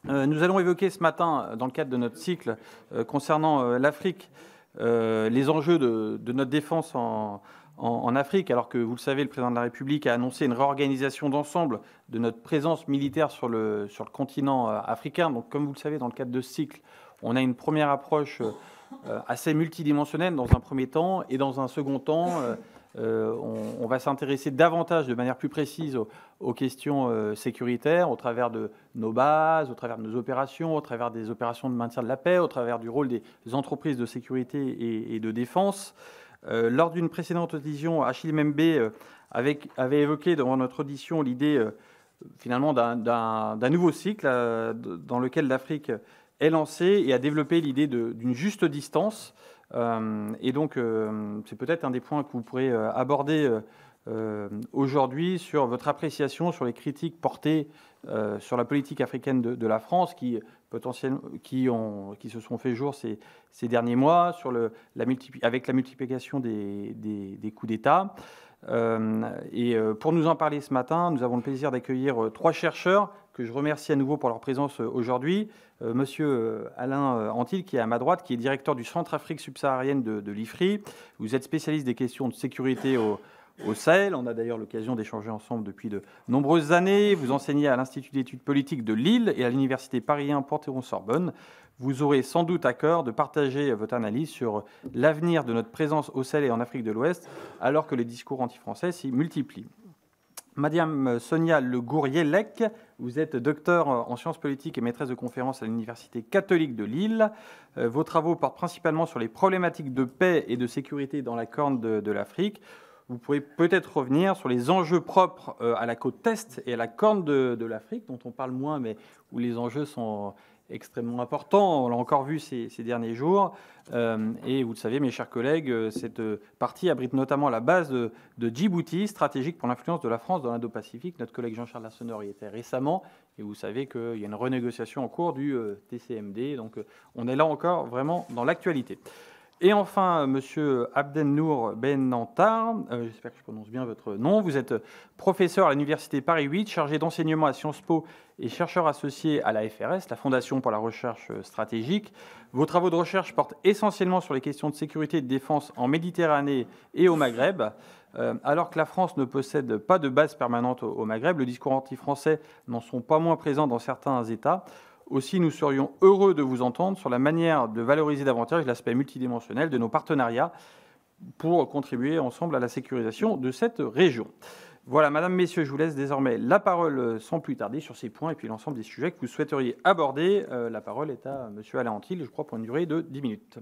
Nous allons évoquer ce matin, dans le cadre de notre cycle concernant l'Afrique, les enjeux de notre défense en Afrique, alors que, vous le savez, le président de la République a annoncé une réorganisation d'ensemble de notre présence militaire sur le continent africain. Donc, comme vous le savez, dans le cadre de ce cycle, on a une première approche assez multidimensionnelle dans un premier temps, et dans un second temps, on va s'intéresser davantage, de manière plus précise, aux questions sécuritaires, au travers de nos bases, au travers de nos opérations, au travers des opérations de maintien de la paix, au travers du rôle des entreprises de sécurité et de défense. Lors d'une précédente audition, Achille Mbembe avait évoqué devant notre audition l'idée finalement d'un nouveau cycle dans lequel l'Afrique est lancée et a développé l'idée d'une juste distance. Et donc, c'est peut-être un des points que vous pourrez aborder aujourd'hui sur votre appréciation sur les critiques portées sur la politique africaine de la France qui se sont fait jour ces derniers mois sur avec la multiplication des coups d'État. Pour nous en parler ce matin, nous avons le plaisir d'accueillir trois chercheurs que je remercie à nouveau pour leur présence aujourd'hui. Monsieur Alain Antil, qui est à ma droite, qui est directeur du Centre Afrique subsaharienne de l'IFRI. Vous êtes spécialiste des questions de sécurité au Sahel. On a d'ailleurs l'occasion d'échanger ensemble depuis de nombreuses années. Vous enseignez à l'Institut d'études politiques de Lille et à l'Université Paris 1 Panthéon-Sorbonne. Vous aurez sans doute à cœur de partager votre analyse sur l'avenir de notre présence au Sahel et en Afrique de l'Ouest, alors que les discours anti-français s'y multiplient. Madame Sonia Le Gouriellec, vous êtes docteur en sciences politiques et maîtresse de conférences à l'Université catholique de Lille. Vos travaux portent principalement sur les problématiques de paix et de sécurité dans la Corne de l'Afrique. Vous pourrez peut-être revenir sur les enjeux propres à la côte Est et à la Corne de l'Afrique, dont on parle moins, mais où les enjeux sont extrêmement importants. On l'a encore vu ces derniers jours. Et vous le savez, mes chers collègues, cette partie abrite notamment la base de Djibouti, stratégique pour l'influence de la France dans l'Indo-Pacifique. Notre collègue Jean-Charles Lassonneur y était récemment. Et vous savez qu'il y a une renégociation en cours du TCMD. Donc on est là encore vraiment dans l'actualité. Et enfin, Monsieur Abdelnour Benantar, j'espère que je prononce bien votre nom. Vous êtes professeur à l'Université Paris 8, chargé d'enseignement à Sciences Po et chercheur associé à la FRS, la Fondation pour la recherche stratégique. Vos travaux de recherche portent essentiellement sur les questions de sécurité et de défense en Méditerranée et au Maghreb. Alors que la France ne possède pas de base permanente au Maghreb, le discours anti-français n'en sont pas moins présents dans certains États. Aussi, nous serions heureux de vous entendre sur la manière de valoriser davantage l'aspect multidimensionnel de nos partenariats pour contribuer ensemble à la sécurisation de cette région. Voilà, Madame, Messieurs, je vous laisse désormais la parole sans plus tarder sur ces points et puis l'ensemble des sujets que vous souhaiteriez aborder. La parole est à Monsieur Alain Antil, je crois, pour une durée de 10 minutes.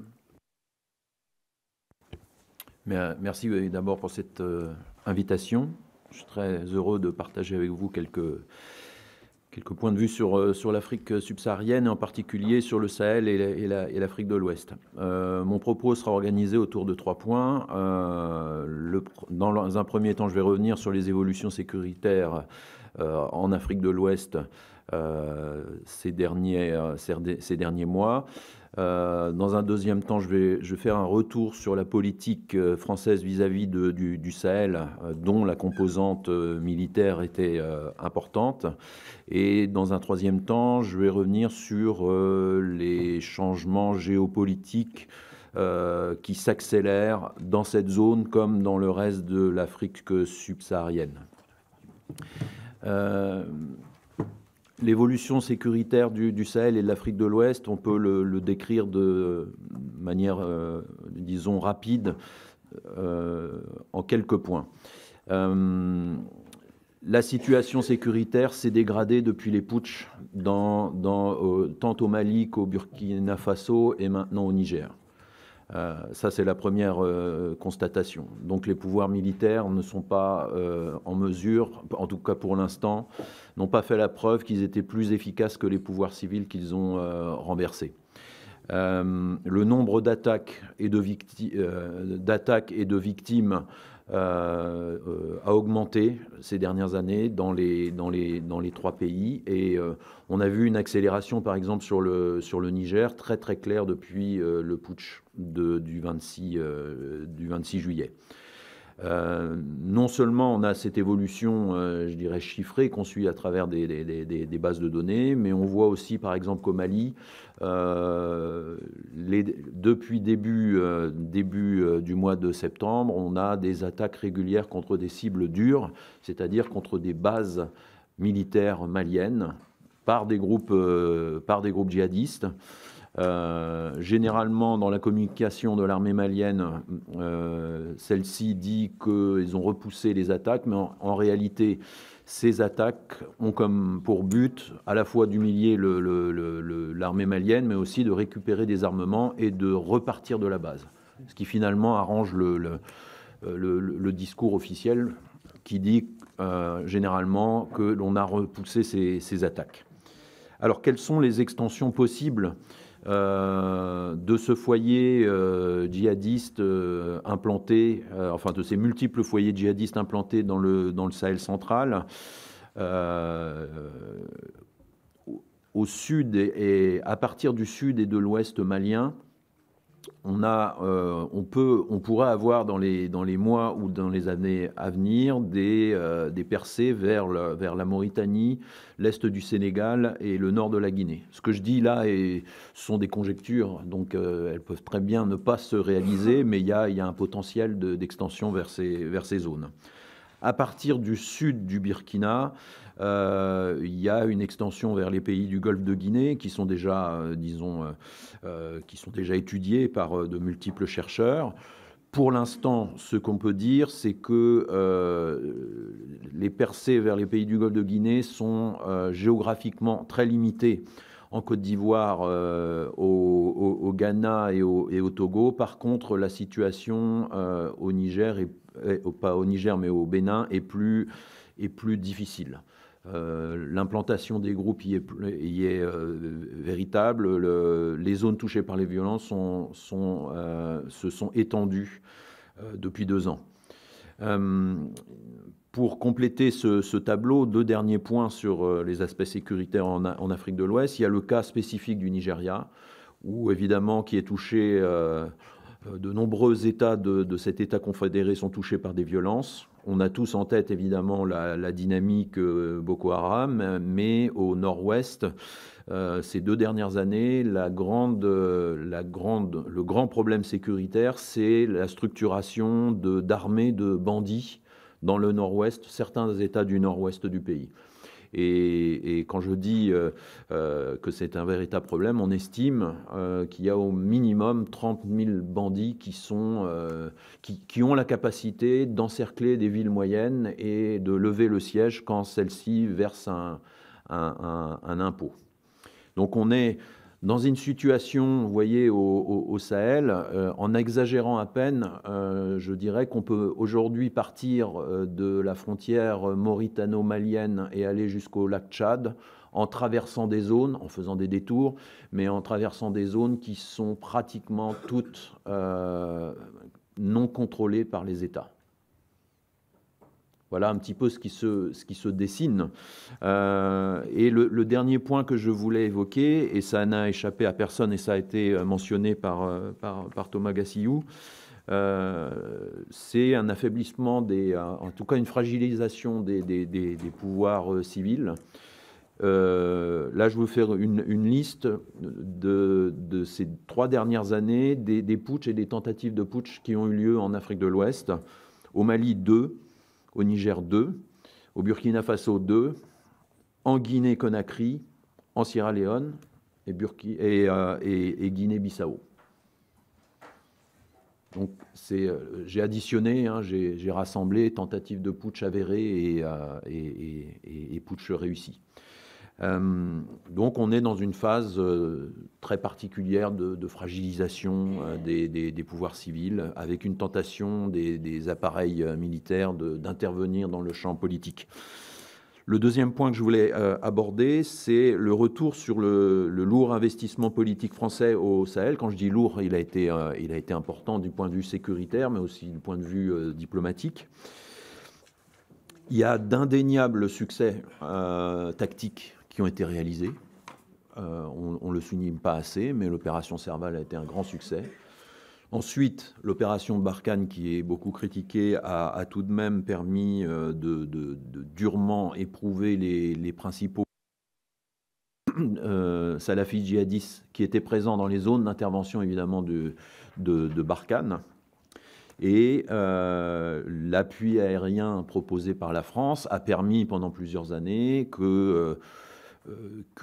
Merci d'abord pour cette invitation. Je suis très heureux de partager avec vous quelques points de vue sur l'Afrique subsaharienne, et en particulier sur le Sahel et l'Afrique de l'Ouest. Mon propos sera organisé autour de 3 points. Dans un premier temps, je vais revenir sur les évolutions sécuritaires en Afrique de l'Ouest ces derniers mois. Dans un deuxième temps, je vais faire un retour sur la politique française vis-à-vis du Sahel, dont la composante militaire était importante. Et dans un troisième temps, je vais revenir sur les changements géopolitiques qui s'accélèrent dans cette zone comme dans le reste de l'Afrique subsaharienne. L'évolution sécuritaire du Sahel et de l'Afrique de l'Ouest, on peut le décrire de manière, disons, rapide en quelques points. La situation sécuritaire s'est dégradée depuis les putschs tant au Mali qu'au Burkina Faso et maintenant au Niger. Ça, c'est la première constatation. Donc les pouvoirs militaires ne sont pas en mesure, en tout cas pour l'instant, n'ont pas fait la preuve qu'ils étaient plus efficaces que les pouvoirs civils qu'ils ont renversés. Le nombre d'attaques et de victimes a augmenté ces dernières années dans les 3 pays et on a vu une accélération par exemple sur le Niger très très claire depuis le putsch du 26 juillet. Non seulement on a cette évolution, je dirais, chiffrée qu'on suit à travers des bases de données, mais on voit aussi, par exemple, qu'au Mali, depuis début du mois de septembre, on a des attaques régulières contre des cibles dures, c'est-à-dire contre des bases militaires maliennes par des groupes djihadistes. Généralement, dans la communication de l'armée malienne, celle-ci dit qu'ils ont repoussé les attaques, mais en réalité, ces attaques ont comme pour but à la fois d'humilier l'armée malienne, mais aussi de récupérer des armements et de repartir de la base. Ce qui finalement arrange le discours officiel qui dit généralement que l'on a repoussé ces attaques. Alors, quelles sont les extensions possibles de ce foyer djihadiste implanté, enfin de ces multiples foyers djihadistes implantés dans le Sahel central, au sud et à partir du sud et de l'ouest malien. On pourrait avoir dans les mois ou dans les années à venir des percées vers la Mauritanie, l'est du Sénégal et le nord de la Guinée. Ce que je dis là sont des conjectures, donc elles peuvent très bien ne pas se réaliser, mais il y a un potentiel d'extension vers ces zones. À partir du sud du Burkina, il y a une extension vers les pays du Golfe de Guinée qui sont déjà, étudiés par de multiples chercheurs. Pour l'instant, ce qu'on peut dire, c'est que les percées vers les pays du Golfe de Guinée sont géographiquement très limitées en Côte d'Ivoire, au Ghana et au Togo. Par contre, la situation au Niger, pas au Niger, mais au Bénin, est plus difficile. L'implantation des groupes y est véritable. Les zones touchées par les violences se sont étendues depuis 2 ans. Pour compléter ce tableau, 2 derniers points sur les aspects sécuritaires en Afrique de l'Ouest. Il y a le cas spécifique du Nigeria, où évidemment qui est touché, de nombreux États de cet État confédéré sont touchés par des violences. On a tous en tête évidemment la dynamique Boko Haram, mais au nord-ouest, ces 2 dernières années, le grand problème sécuritaire, c'est la structuration d'armées de bandits dans le nord-ouest, certains États du nord-ouest du pays. Et quand je dis que c'est un véritable problème, on estime qu'il y a au minimum 30 000 bandits qui ont la capacité d'encercler des villes moyennes et de lever le siège quand celles-ci versent un impôt. Donc on est dans une situation, vous voyez, au Sahel, en exagérant à peine, je dirais qu'on peut aujourd'hui partir de la frontière mauritano-malienne et aller jusqu'au lac Tchad en traversant des zones, en faisant des détours, mais en traversant des zones qui sont pratiquement toutes non contrôlées par les États. Voilà un petit peu ce qui se dessine. Et le dernier point que je voulais évoquer, et ça n'a échappé à personne, et ça a été mentionné par Thomas Gassillou, c'est un affaiblissement, en tout cas une fragilisation des pouvoirs civils. Là, je veux faire une liste de ces 3 dernières années, des putschs et des tentatives de putsch qui ont eu lieu en Afrique de l'Ouest. Au Mali, 2. Au Niger, 2, au Burkina Faso, 2, en Guinée-Conakry, en Sierra Leone et Guinée-Bissau. Donc, j'ai additionné, j'ai rassemblé tentatives de putsch avérées et putsch réussis. Donc on est dans une phase très particulière de fragilisation des pouvoirs civils, avec une tentation des appareils militaires d'intervenir dans le champ politique. Le deuxième point que je voulais aborder, c'est le retour sur le lourd investissement politique français au Sahel. Quand je dis lourd, il a été important du point de vue sécuritaire, mais aussi du point de vue diplomatique. Il y a d'indéniables succès tactiques qui ont été réalisés. On ne le souligne pas assez, mais l'opération Serval a été un grand succès. Ensuite, l'opération Barkhane, qui est beaucoup critiquée, a tout de même permis de durement éprouver les principaux salafistes djihadistes qui étaient présents dans les zones d'intervention, évidemment, de Barkhane. Et l'appui aérien proposé par la France a permis pendant plusieurs années que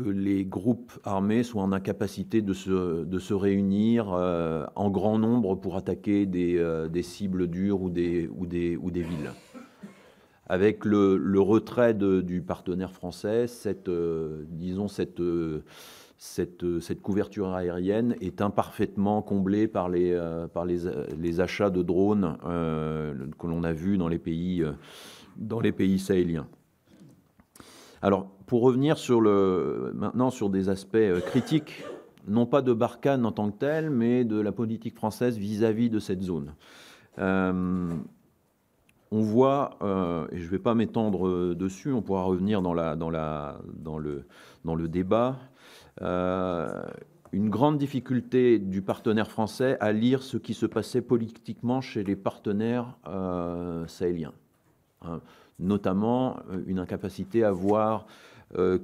les groupes armés soient en incapacité de se réunir en grand nombre pour attaquer des cibles dures ou des villes. Avec le retrait du partenaire français, cette couverture aérienne est imparfaitement comblée par les achats de drones que l'on a vus dans les pays sahéliens. Alors, pour revenir maintenant sur des aspects critiques, non pas de Barkhane en tant que tel, mais de la politique française vis-à-vis de cette zone. On voit, et je ne vais pas m'étendre dessus, on pourra revenir dans le débat, une grande difficulté du partenaire français à lire ce qui se passait politiquement chez les partenaires sahéliens. Notamment une incapacité à voir que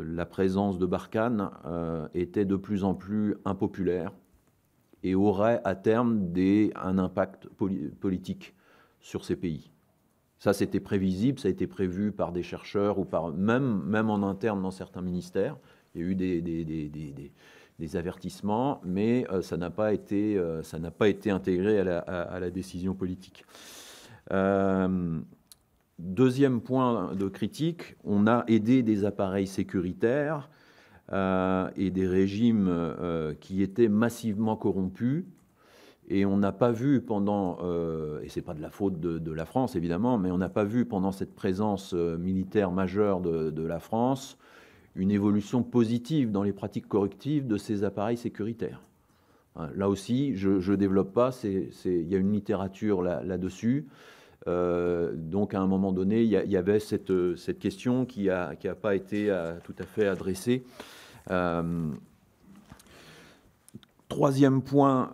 la présence de Barkhane était de plus en plus impopulaire et aurait à terme un impact politique sur ces pays. Ça, c'était prévisible, ça a été prévu par des chercheurs ou même en interne dans certains ministères. Il y a eu des avertissements, mais ça n'a pas été intégré à la décision politique. Deuxième point de critique, on a aidé des appareils sécuritaires et des régimes qui étaient massivement corrompus. Et on n'a pas vu pendant, et ce n'est pas de la faute de la France évidemment, mais on n'a pas vu pendant cette présence militaire majeure de la France une évolution positive dans les pratiques correctives de ces appareils sécuritaires. Là aussi, je ne développe pas, il y a une littérature là-dessus. Donc à un moment donné, il y avait cette question qui n'a pas été tout à fait adressée. Troisième point,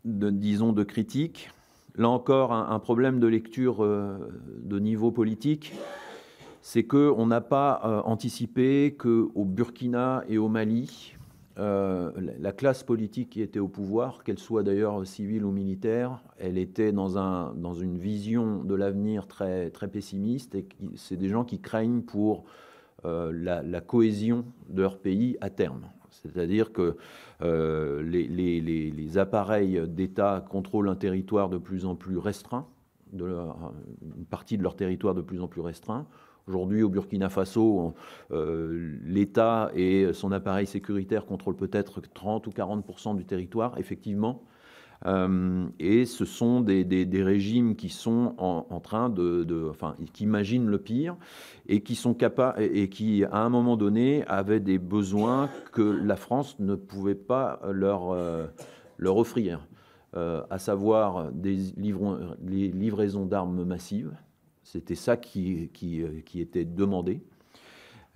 de critique. Là encore, un problème de lecture de niveau politique, c'est qu'on n'a pas anticipé qu'au Burkina et au Mali, la classe politique qui était au pouvoir, qu'elle soit d'ailleurs civile ou militaire, elle était dans une vision de l'avenir très, très pessimiste, et c'est des gens qui craignent pour la cohésion de leur pays à terme. C'est-à-dire que les appareils d'État contrôlent un territoire de plus en plus restreint, une partie de leur territoire de plus en plus restreint. Aujourd'hui, au Burkina Faso, l'État et son appareil sécuritaire contrôlent peut-être 30 ou 40% du territoire, effectivement. Et ce sont des régimes qui sont en train qui imaginent le pire et qui sont capables et qui, à un moment donné, avaient des besoins que la France ne pouvait pas leur offrir, à savoir les livraisons d'armes massives. C'était ça qui était demandé.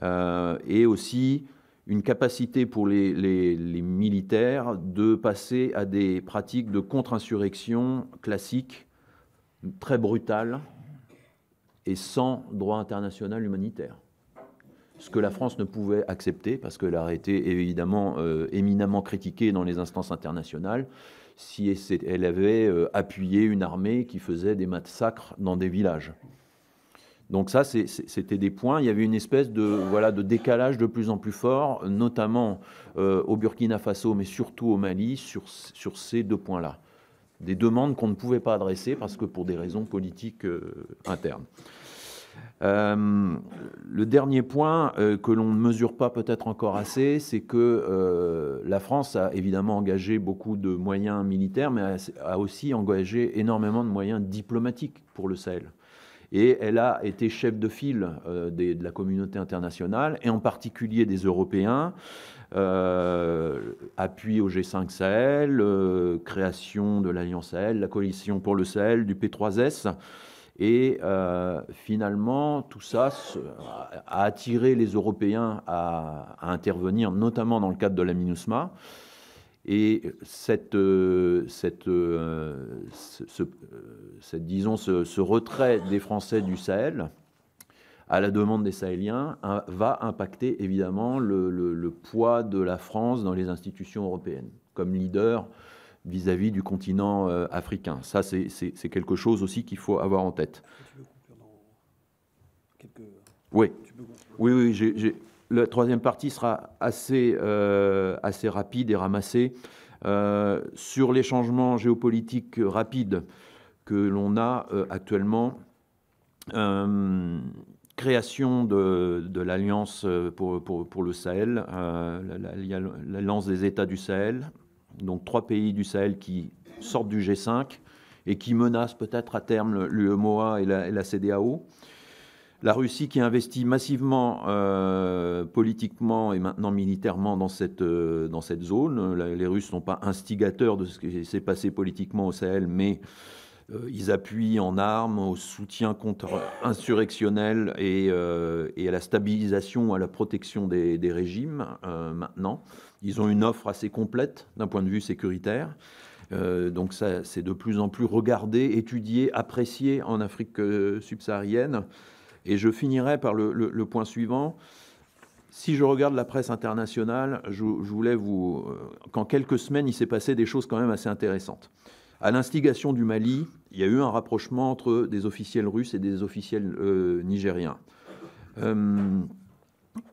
Et aussi une capacité pour les militaires de passer à des pratiques de contre-insurrection classiques, très brutales et sans droit international humanitaire. Ce que la France ne pouvait accepter, parce qu'elle a été évidemment éminemment critiquée dans les instances internationales, si elle avait appuyé une armée qui faisait des massacres dans des villages. Donc ça, c'était des points. Il y avait une espèce de décalage de plus en plus fort, notamment au Burkina Faso, mais surtout au Mali, sur ces deux points-là. Des demandes qu'on ne pouvait pas adresser parce que pour des raisons politiques internes. Le dernier point que l'on ne mesure pas peut-être encore assez, c'est que la France a évidemment engagé beaucoup de moyens militaires, mais a aussi engagé énormément de moyens diplomatiques pour le Sahel. Et elle a été chef de file de la communauté internationale, et en particulier des Européens, appui au G5 Sahel, création de l'Alliance Sahel, la coalition pour le Sahel, du P3S. Et finalement, tout ça a attiré les Européens à intervenir, notamment dans le cadre de la MINUSMA. Et disons, ce retrait des Français du Sahel, à la demande des Sahéliens, va impacter évidemment le poids de la France dans les institutions européennes, comme leader vis-à-vis du continent africain. Ça, c'est quelque chose aussi qu'il faut avoir en tête. Tu veux conclure dans quelques... Oui, oui. La troisième partie sera assez rapide et ramassée. Sur les changements géopolitiques rapides que l'on a actuellement, création de l'Alliance pour le Sahel, l'Alliance des États du Sahel, donc 3 pays du Sahel qui sortent du G5 et qui menacent peut-être à terme l'UEMOA et la CEDEAO. La Russie qui investit massivement politiquement et maintenant militairement dans cette zone. Les Russes ne sont pas instigateurs de ce qui s'est passé politiquement au Sahel, mais ils appuient en armes au soutien contre-insurrectionnel et à la stabilisation, à la protection des régimes maintenant. Ils ont une offre assez complète d'un point de vue sécuritaire. Donc ça, c'est de plus en plus regardé, étudié, apprécié en Afrique subsaharienne. Et je finirai par le point suivant. Si je regarde la presse internationale, je voulais qu'en quelques semaines, il s'est passé des choses quand même assez intéressantes. À l'instigation du Mali, il y a eu un rapprochement entre des officiels russes et des officiels nigériens. On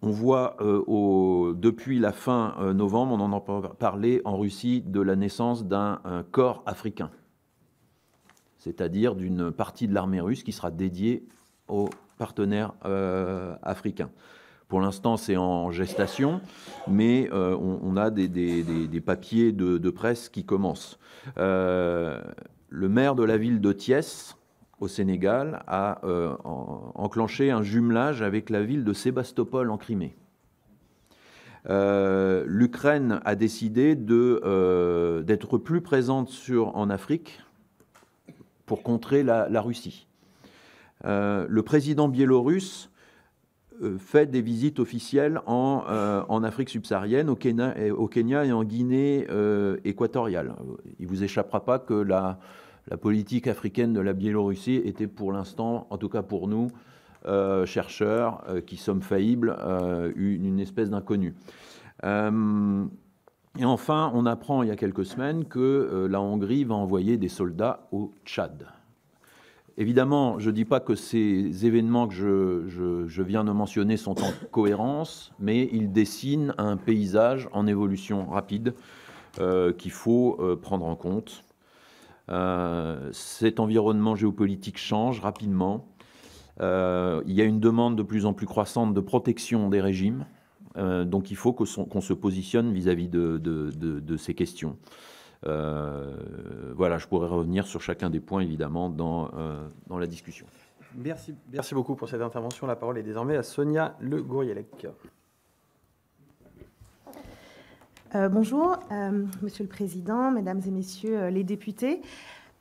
voit depuis la fin novembre, on en a parlé en Russie, de la naissance d'un corps africain, c'est-à-dire d'une partie de l'armée russe qui sera dédiée aux partenaires africains. Pour l'instant, c'est en gestation, mais on a des papiers de presse qui commencent. Le maire de la ville de Thiès, au Sénégal, a enclenché un jumelage avec la ville de Sébastopol en Crimée. L'Ukraine a décidé d'être plus présente en Afrique pour contrer la Russie. Le président biélorusse fait des visites officielles en Afrique subsaharienne, au Kenya et en Guinée équatoriale. Il ne vous échappera pas que la politique africaine de la Biélorussie était pour l'instant, en tout cas pour nous, chercheurs qui sommes faillibles, une espèce d'inconnu. Et enfin, on apprend il y a quelques semaines que la Hongrie va envoyer des soldats au Tchad. Évidemment, je ne dis pas que ces événements que je viens de mentionner sont en cohérence, mais ils dessinent un paysage en évolution rapide qu'il faut prendre en compte. Cet environnement géopolitique change rapidement. Il y a une demande de plus en plus croissante de protection des régimes. Donc il faut qu'on se positionne vis-à-vis de ces questions. Voilà, je pourrais revenir sur chacun des points, évidemment, dans la discussion. Merci beaucoup pour cette intervention. La parole est désormais à Sonia Le Gouriellec. Bonjour, Monsieur le Président, Mesdames et Messieurs les députés.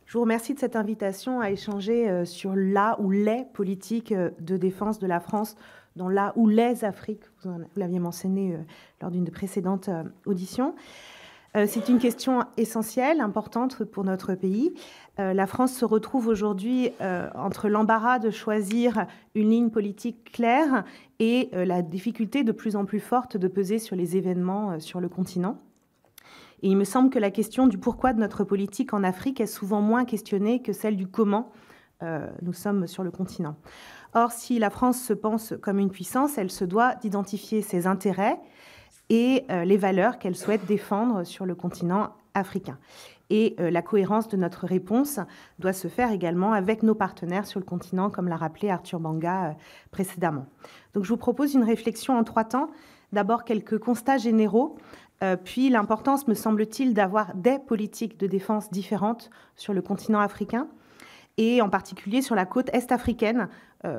Je vous remercie de cette invitation à échanger sur la ou les politiques de défense de la France dans la ou les Afriques. Vous l'aviez mentionné lors d'une précédente audition. C'est une question essentielle, importante pour notre pays. La France se retrouve aujourd'hui entre l'embarras de choisir une ligne politique claire et la difficulté de plus en plus forte de peser sur les événements sur le continent. Et il me semble que la question du pourquoi de notre politique en Afrique est souvent moins questionnée que celle du comment nous sommes sur le continent. Or, si la France se pense comme une puissance, elle se doit d'identifier ses intérêts et les valeurs qu'elle souhaite défendre sur le continent africain. Et la cohérence de notre réponse doit se faire également avec nos partenaires sur le continent, comme l'a rappelé Arthur Banga précédemment. Donc je vous propose une réflexion en 3 temps. D'abord, quelques constats généraux, puis l'importance, me semble-t-il, d'avoir des politiques de défense différentes sur le continent africain, et en particulier sur la côte est-africaine,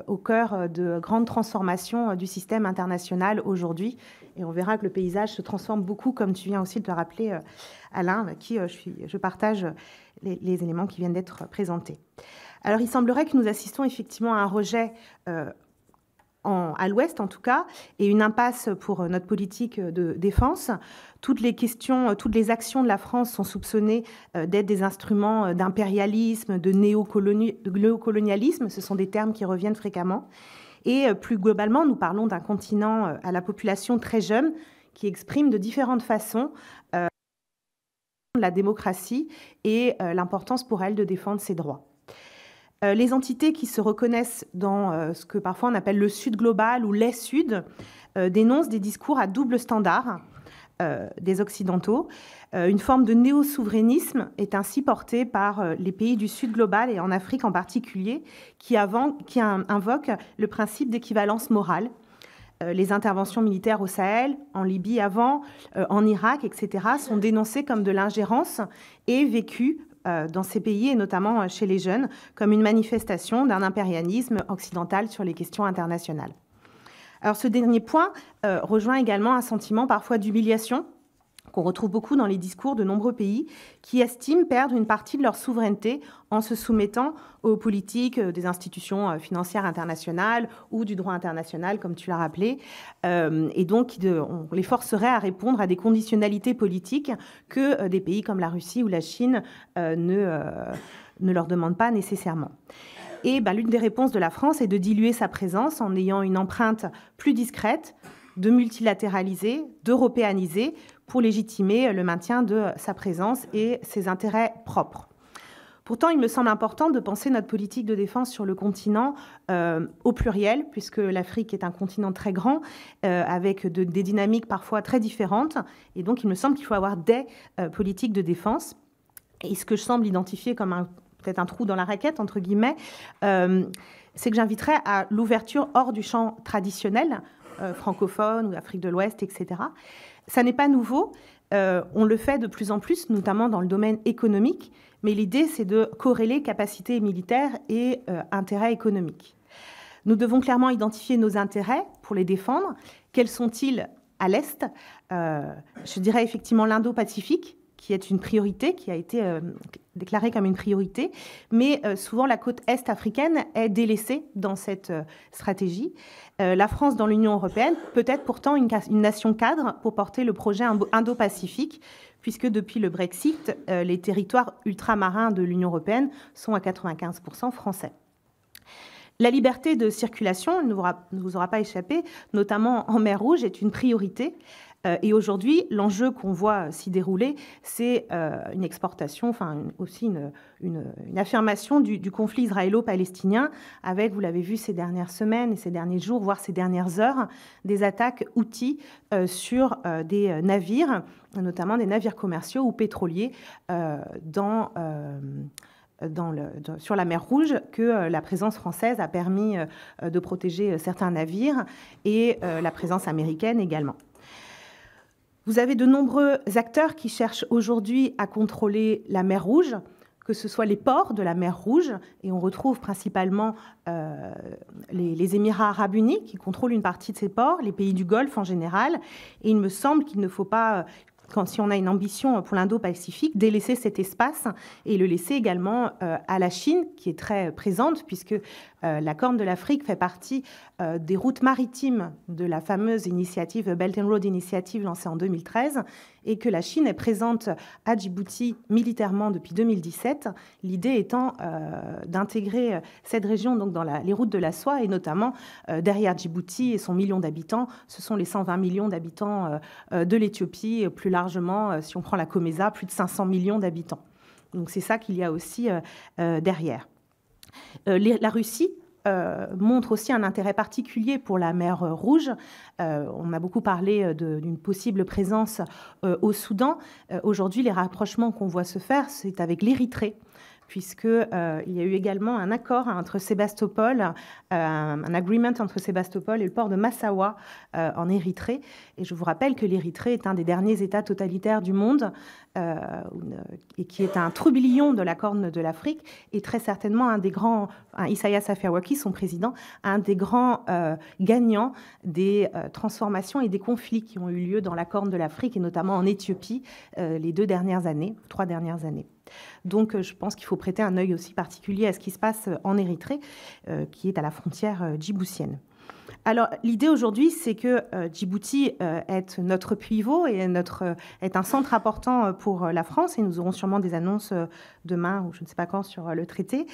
au cœur de grandes transformations du système international aujourd'hui. Et on verra que le paysage se transforme beaucoup, comme tu viens aussi de le rappeler, Alain, avec qui je partage les éléments qui viennent d'être présentés. Alors, il semblerait que nous assistons effectivement à un rejet à l'Ouest en tout cas, et une impasse pour notre politique de défense. Toutes les actions de la France sont soupçonnées d'être des instruments d'impérialisme, de néocolonialisme. Ce sont des termes qui reviennent fréquemment. Et plus globalement, nous parlons d'un continent à la population très jeune qui exprime de différentes façons la démocratie et l'importance pour elle de défendre ses droits. Les entités qui se reconnaissent dans ce que parfois on appelle le Sud global ou les Suds dénoncent des discours à double standard des Occidentaux. Une forme de néo-souverainisme est ainsi portée par les pays du Sud global et en Afrique en particulier, qui invoquent le principe d'équivalence morale. Les interventions militaires au Sahel, en Libye avant, en Irak, etc., sont dénoncées comme de l'ingérence et vécues dans ces pays, et notamment chez les jeunes, comme une manifestation d'un impérialisme occidental sur les questions internationales. Alors ce dernier point rejoint également un sentiment parfois d'humiliation qu'on retrouve beaucoup dans les discours de nombreux pays qui estiment perdre une partie de leur souveraineté en se soumettant aux politiques des institutions financières internationales ou du droit international, comme tu l'as rappelé, et donc on les forcerait à répondre à des conditionnalités politiques que des pays comme la Russie ou la Chine ne leur demandent pas nécessairement. Et l'une des réponses de la France est de diluer sa présence en ayant une empreinte plus discrète, de multilatéraliser, d'européaniser, pour légitimer le maintien de sa présence et ses intérêts propres. Pourtant, il me semble important de penser notre politique de défense sur le continent au pluriel, puisque l'Afrique est un continent très grand, avec des dynamiques parfois très différentes. Et donc, il me semble qu'il faut avoir des politiques de défense. Et ce que je semble identifier comme peut-être un trou dans la raquette, entre guillemets, c'est que j'inviterais à l'ouverture hors du champ traditionnel, francophone ou Afrique de l'Ouest, etc. Ça n'est pas nouveau, on le fait de plus en plus, notamment dans le domaine économique, mais l'idée, c'est de corréler capacité militaire et intérêts économiques. Nous devons clairement identifier nos intérêts pour les défendre. Quels sont-ils à l'Est ? Je dirais effectivement l'Indo-Pacifique, qui est une priorité, qui a été déclarée comme une priorité, mais souvent la côte est africaine est délaissée dans cette stratégie. La France dans l'Union européenne peut être pourtant une nation cadre pour porter le projet Indo-Pacifique, puisque depuis le Brexit, les territoires ultramarins de l'Union européenne sont à 95% français. La liberté de circulation, ne vous aura pas échappé, notamment en mer Rouge, est une priorité. Et aujourd'hui, l'enjeu qu'on voit s'y dérouler, c'est une exportation, aussi une affirmation du conflit israélo-palestinien, avec, vous l'avez vu ces dernières semaines et ces derniers jours, voire ces dernières heures, des attaques outils sur des navires, notamment des navires commerciaux ou pétroliers sur la mer Rouge, que la présence française a permis de protéger certains navires, et la présence américaine également. Vous avez de nombreux acteurs qui cherchent aujourd'hui à contrôler la mer Rouge, que ce soit les ports de la mer Rouge, et on retrouve principalement les Émirats arabes unis qui contrôlent une partie de ces ports, les pays du Golfe en général, et il me semble qu'il ne faut pas, si on a une ambition pour l'Indo-Pacifique, délaisser cet espace et le laisser également à la Chine, qui est très présente, puisque la Corne de l'Afrique fait partie des routes maritimes de la fameuse initiative Belt and Road Initiative lancée en 2013, et que la Chine est présente à Djibouti militairement depuis 2017, l'idée étant d'intégrer cette région donc, dans les routes de la soie, et notamment derrière Djibouti et son million d'habitants, ce sont les 120 millions d'habitants de l'Éthiopie, plus largement, si on prend la COMESA, plus de 500 millions d'habitants. Donc c'est ça qu'il y a aussi derrière. La Russie montre aussi un intérêt particulier pour la mer Rouge. On a beaucoup parlé d'une possible présence au Soudan. Aujourd'hui, les rapprochements qu'on voit se faire, c'est avec l'Érythrée, puisqu'il y a eu également un accord entre Sébastopol, un agreement entre Sébastopol et le port de Massawa en Érythrée. Et je vous rappelle que l'Érythrée est un des derniers États totalitaires du monde et qui est un trublion de la Corne de l'Afrique, et très certainement un des grands, Isaias Afwerki, son président, un des grands gagnants des transformations et des conflits qui ont eu lieu dans la Corne de l'Afrique, et notamment en Éthiopie les 3 dernières années. Donc je pense qu'il faut prêter un œil aussi particulier à ce qui se passe en Érythrée, qui est à la frontière djiboutienne. Alors, l'idée aujourd'hui, c'est que Djibouti est notre pivot et est un centre important pour la France, et nous aurons sûrement des annonces demain ou je ne sais pas quand sur le traité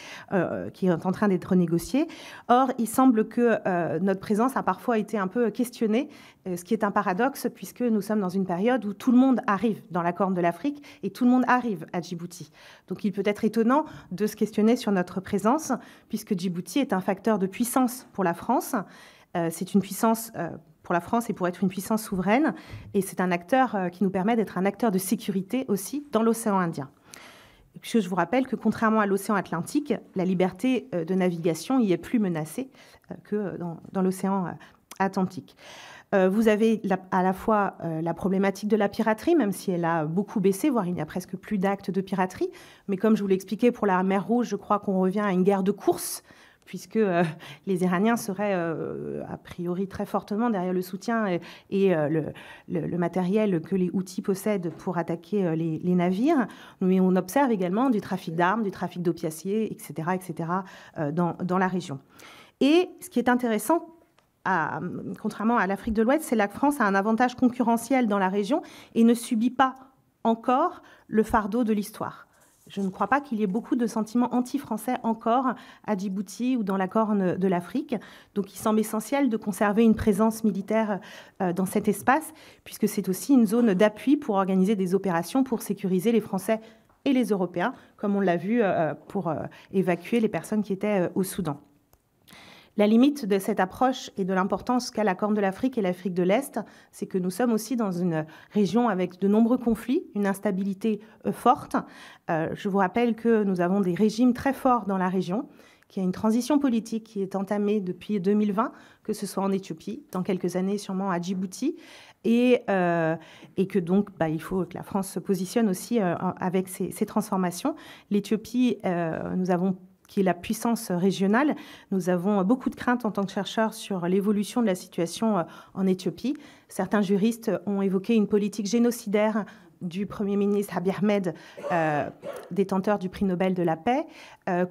qui est en train d'être renégocié. Or, il semble que notre présence a parfois été un peu questionnée, ce qui est un paradoxe puisque nous sommes dans une période où tout le monde arrive dans la Corne de l'Afrique et tout le monde arrive à Djibouti. Donc, il peut être étonnant de se questionner sur notre présence puisque Djibouti est un facteur de puissance pour la France. C'est une puissance pour la France et pour être une puissance souveraine. Et c'est un acteur qui nous permet d'être un acteur de sécurité aussi dans l'océan Indien. Puisque je vous rappelle que contrairement à l'océan Atlantique, la liberté de navigation y est plus menacée que dans l'océan Atlantique. Vous avez à la fois la problématique de la piraterie, même si elle a beaucoup baissé, voire il n'y a presque plus d'actes de piraterie. Mais comme je vous l'ai expliqué, pour la mer Rouge, je crois qu'on revient à une guerre de course, puisque les Iraniens seraient a priori très fortement derrière le soutien et le matériel que les Houthis possèdent pour attaquer les navires. Mais on observe également du trafic d'armes, du trafic d'opiacés, etc., dans la région. Et ce qui est intéressant, contrairement à l'Afrique de l'Ouest, c'est que la France a un avantage concurrentiel dans la région et ne subit pas encore le fardeau de l'histoire. Je ne crois pas qu'il y ait beaucoup de sentiments anti-français encore à Djibouti ou dans la Corne de l'Afrique. Donc il semble essentiel de conserver une présence militaire dans cet espace, puisque c'est aussi une zone d'appui pour organiser des opérations pour sécuriser les Français et les Européens, comme on l'a vu pour évacuer les personnes qui étaient au Soudan. La limite de cette approche et de l'importance qu'a la Corne de l'Afrique et l'Afrique de l'Est, c'est que nous sommes aussi dans une région avec de nombreux conflits, une instabilité forte. Je vous rappelle que nous avons des régimes très forts dans la région, qu'il y a une transition politique qui est entamée depuis 2020, que ce soit en Éthiopie, dans quelques années sûrement à Djibouti, et que donc il faut que la France se positionne aussi avec ces transformations. L'Éthiopie, qui est la puissance régionale. Nous avons beaucoup de craintes en tant que chercheurs sur l'évolution de la situation en Éthiopie. Certains juristes ont évoqué une politique génocidaire du Premier ministre Abiy Ahmed, détenteur du prix Nobel de la paix,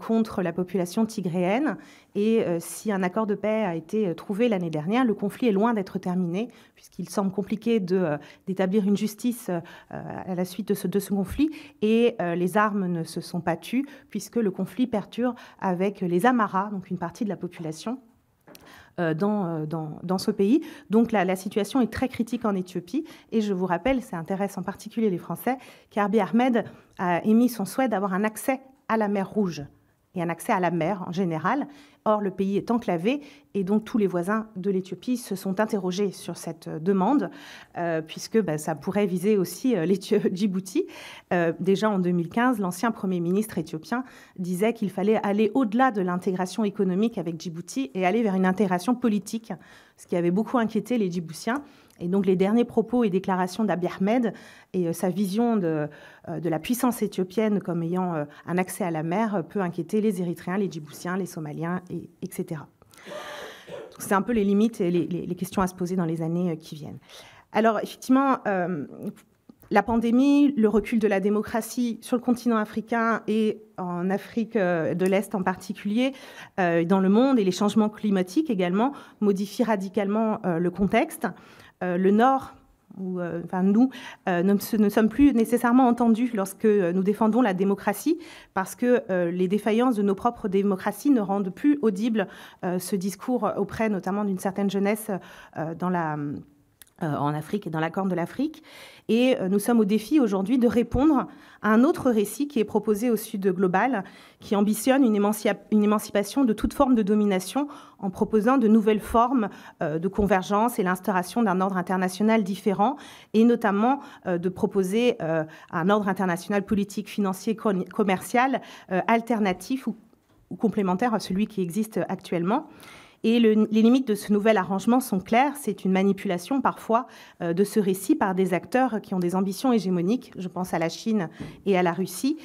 contre la population tigréenne. Et si un accord de paix a été trouvé l'année dernière, le conflit est loin d'être terminé, puisqu'il semble compliqué d'établir une justice à la suite de ce conflit. Et les armes ne se sont pas tues, puisque le conflit perdure avec les Amaras, donc une partie de la population, dans ce pays. Donc la situation est très critique en Éthiopie. Et je vous rappelle, ça intéresse en particulier les Français, qu'Abiy Ahmed a émis son souhait d'avoir un accès à la mer Rouge et un accès à la mer en général. Or, le pays est enclavé et donc tous les voisins de l'Éthiopie se sont interrogés sur cette demande, puisque ça pourrait viser aussi Djibouti. Déjà en 2015, l'ancien Premier ministre éthiopien disait qu'il fallait aller au-delà de l'intégration économique avec Djibouti et aller vers une intégration politique, ce qui avait beaucoup inquiété les Djiboutiens. Et donc les derniers propos et déclarations d'Abiy Ahmed et sa vision de la puissance éthiopienne comme ayant un accès à la mer peut inquiéter les Érythréens, les Djiboutiens, les Somaliens, etc. C'est un peu les limites et les questions à se poser dans les années qui viennent. Alors effectivement, la pandémie, le recul de la démocratie sur le continent africain et en Afrique de l'Est en particulier, dans le monde, et les changements climatiques également, modifient radicalement le contexte. Le Nord, nous ne sommes plus nécessairement entendus lorsque nous défendons la démocratie, parce que les défaillances de nos propres démocraties ne rendent plus audible ce discours auprès notamment d'une certaine jeunesse en Afrique et dans la Corne de l'Afrique. Et nous sommes au défi aujourd'hui de répondre à un autre récit qui est proposé au Sud global, qui ambitionne une émancipation de toute forme de domination en proposant de nouvelles formes de convergence et l'instauration d'un ordre international différent, et notamment de proposer un ordre international politique, financier, commercial alternatif ou complémentaire à celui qui existe actuellement. Et les limites de ce nouvel arrangement sont claires. C'est une manipulation parfois de ce récit par des acteurs qui ont des ambitions hégémoniques, je pense à la Chine et à la Russie,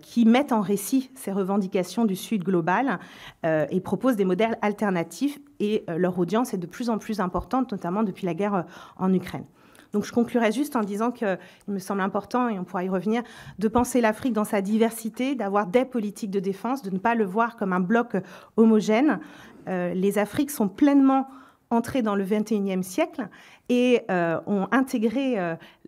qui mettent en récit ces revendications du Sud global et proposent des modèles alternatifs. Et leur audience est de plus en plus importante, notamment depuis la guerre en Ukraine. Donc je conclurai juste en disant qu'il me semble important, et on pourra y revenir, de penser l'Afrique dans sa diversité, d'avoir des politiques de défense, de ne pas le voir comme un bloc homogène. Les Afriques sont pleinement entrés dans le XXIe siècle et ont intégré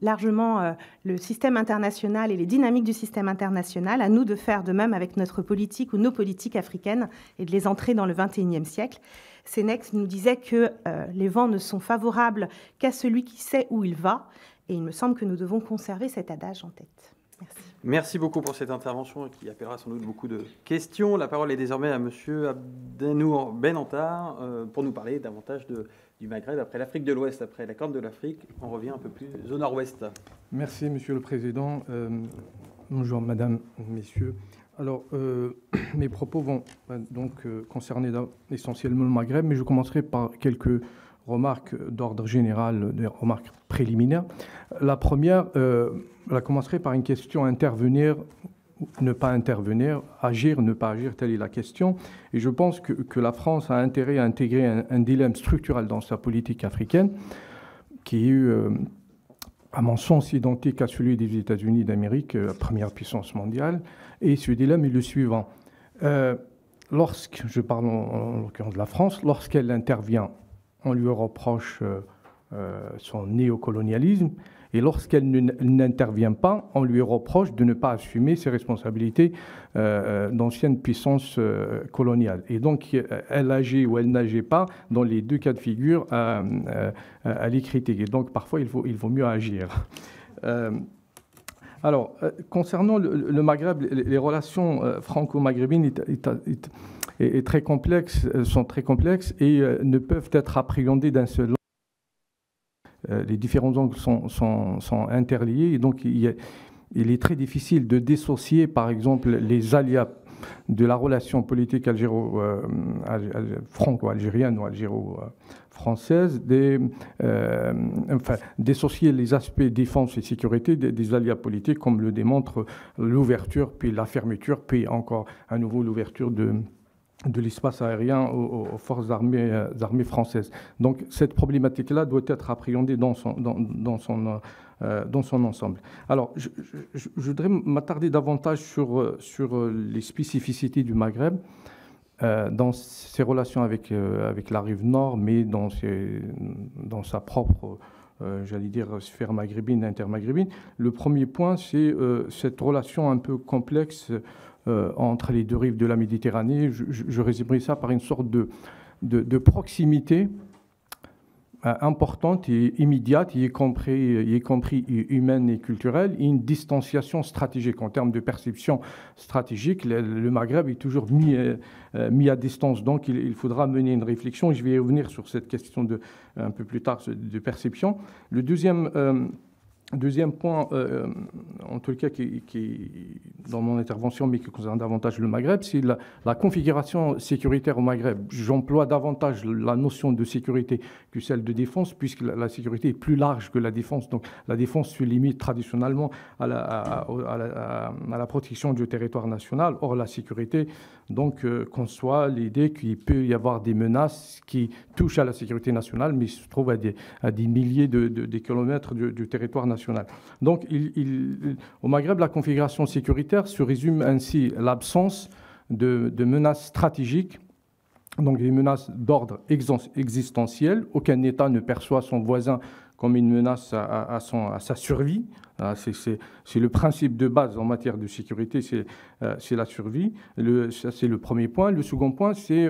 largement le système international et les dynamiques du système international. À nous de faire de même avec notre politique ou nos politiques africaines et de les entrer dans le XXIe siècle. Sénèque nous disait que les vents ne sont favorables qu'à celui qui sait où il va. Et il me semble que nous devons conserver cet adage en tête. Merci. Merci beaucoup pour cette intervention qui appellera sans doute beaucoup de questions. La parole est désormais à Monsieur Abdenour Benantar pour nous parler davantage du Maghreb. Après l'Afrique de l'Ouest, après la Corne de l'Afrique, on revient un peu plus au nord-ouest. Merci, Monsieur le Président. Bonjour, Madame, Messieurs. Alors, mes propos vont donc concerner essentiellement le Maghreb, mais je commencerai par quelques remarques d'ordre général, des remarques préliminaires. La première, je commencerai par une question: intervenir, ne pas intervenir, agir, ne pas agir, telle est la question. Et je pense que la France a intérêt à intégrer un dilemme structurel dans sa politique africaine, qui est, à mon sens, identique à celui des États-Unis d'Amérique, la première puissance mondiale. Et ce dilemme est le suivant. Je parle en l'occurrence de la France, lorsqu'elle intervient, on lui reproche son néocolonialisme, et lorsqu'elle n'intervient pas, on lui reproche de ne pas assumer ses responsabilités d'ancienne puissance coloniale. Et donc, elle agit ou elle n'agit pas, dans les deux cas de figure, à les critiquer. Donc, parfois, il vaut mieux agir. Alors, concernant le Maghreb, les relations franco-maghrébines sont très complexes et ne peuvent être appréhendées d'un seul angle. Les différents angles sont interliés et donc il est très difficile de dissocier, par exemple, les aléas de la relation politique franco-algérienne ou algéro-française, dissocier les aspects défense et sécurité des aléas politiques, comme le démontre l'ouverture, puis la fermeture, puis encore à nouveau l'ouverture de l'espace aérien aux forces armées françaises. Donc cette problématique-là doit être appréhendée dans son ensemble. Alors, je voudrais m'attarder davantage sur les spécificités du Maghreb dans ses relations avec la rive nord, mais dans sa propre, j'allais dire, sphère maghrébine, intermaghrébine. Le premier point, c'est cette relation un peu complexe entre les deux rives de la Méditerranée. Je résumerai ça par une sorte de proximité importante et immédiate, y compris humaine et culturelle, et une distanciation stratégique. En termes de perception stratégique, le Maghreb est toujours mis à distance. Donc, il faudra mener une réflexion, et je vais y revenir sur cette question un peu plus tard de perception. Le deuxième point, en tout cas, qui est dans mon intervention, mais qui concerne davantage le Maghreb, c'est la configuration sécuritaire au Maghreb. J'emploie davantage la notion de sécurité que celle de défense, puisque la sécurité est plus large que la défense. Donc la défense se limite traditionnellement à la protection du territoire national. Or, la sécurité, donc, conçoit l'idée qu'il peut y avoir des menaces qui touchent à la sécurité nationale, mais se trouvent à des milliers de kilomètres du territoire national. Donc, au Maghreb, la configuration sécuritaire se résume ainsi: l'absence de menaces stratégiques, donc des menaces d'ordre existentiel. Aucun État ne perçoit son voisin comme une menace à sa survie. C'est le principe de base en matière de sécurité, c'est la survie. Ça, c'est le premier point. Le second point, c'est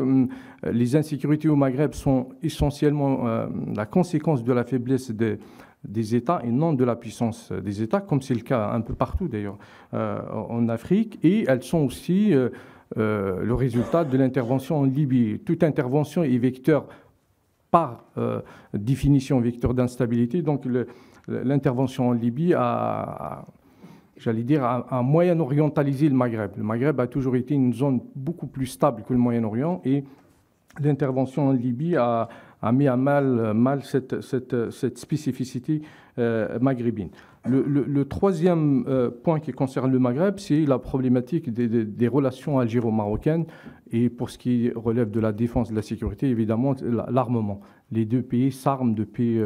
les insécurités au Maghreb sont essentiellement la conséquence de la faiblesse des États et non de la puissance des États, comme c'est le cas un peu partout d'ailleurs en Afrique. Et elles sont aussi le résultat de l'intervention en Libye. Toute intervention est vecteur, par définition, vecteur d'instabilité. Donc l'intervention en Libye a moyen-orientalisé le Maghreb. Le Maghreb a toujours été une zone beaucoup plus stable que le Moyen-Orient, et l'intervention en Libye a mis à mal cette spécificité maghrébine. Le troisième point qui concerne le Maghreb, c'est la problématique des relations algéro-marocaines, et pour ce qui relève de la défense et de la sécurité, évidemment, l'armement. Les deux pays s'arment depuis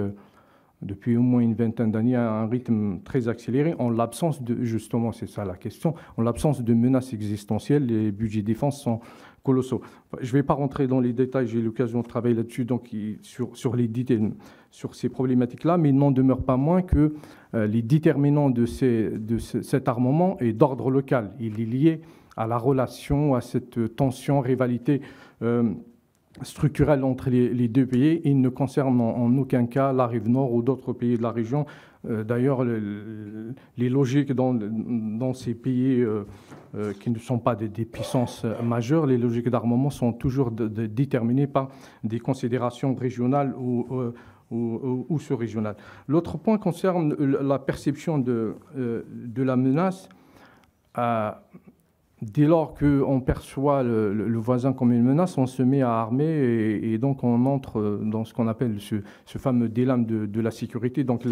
depuis au moins une vingtaine d'années à un rythme très accéléré, en l'absence de, justement, c'est ça la question, en l'absence de menaces existentielles, les budgets défense sont colossaux. Je ne vais pas rentrer dans les détails, j'ai eu l'occasion de travailler là-dessus, donc sur ces problématiques-là, mais il n'en demeure pas moins que les déterminants de cet armement est d'ordre local. Il est lié à la relation, à cette tension, rivalité structurelle entre les deux pays. Il ne concerne en aucun cas la rive nord ou d'autres pays de la région. D'ailleurs, les logiques dans ces pays qui ne sont pas des puissances majeures, les logiques d'armement sont toujours déterminées par des considérations régionales ou sous-régionales. L'autre point concerne la perception de la menace. Dès lors qu'on perçoit le voisin comme une menace, on se met à armer et donc on entre dans ce qu'on appelle ce fameux dilemme de la sécurité. Donc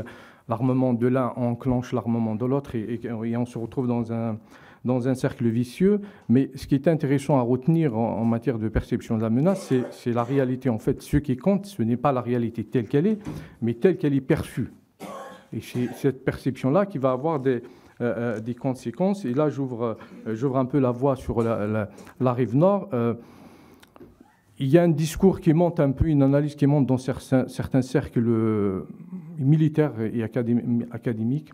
l'armement de l'un enclenche l'armement de l'autre et on se retrouve dans un cercle vicieux. Mais ce qui est intéressant à retenir en matière de perception de la menace, c'est la réalité. En fait, ce qui compte, ce n'est pas la réalité telle qu'elle est, mais telle qu'elle est perçue. Et c'est cette perception-là qui va avoir des conséquences. Et là, j'ouvre un peu la voie sur la rive nord. Il y a un discours qui monte un peu, une analyse qui monte dans certains cercles militaires et académiques,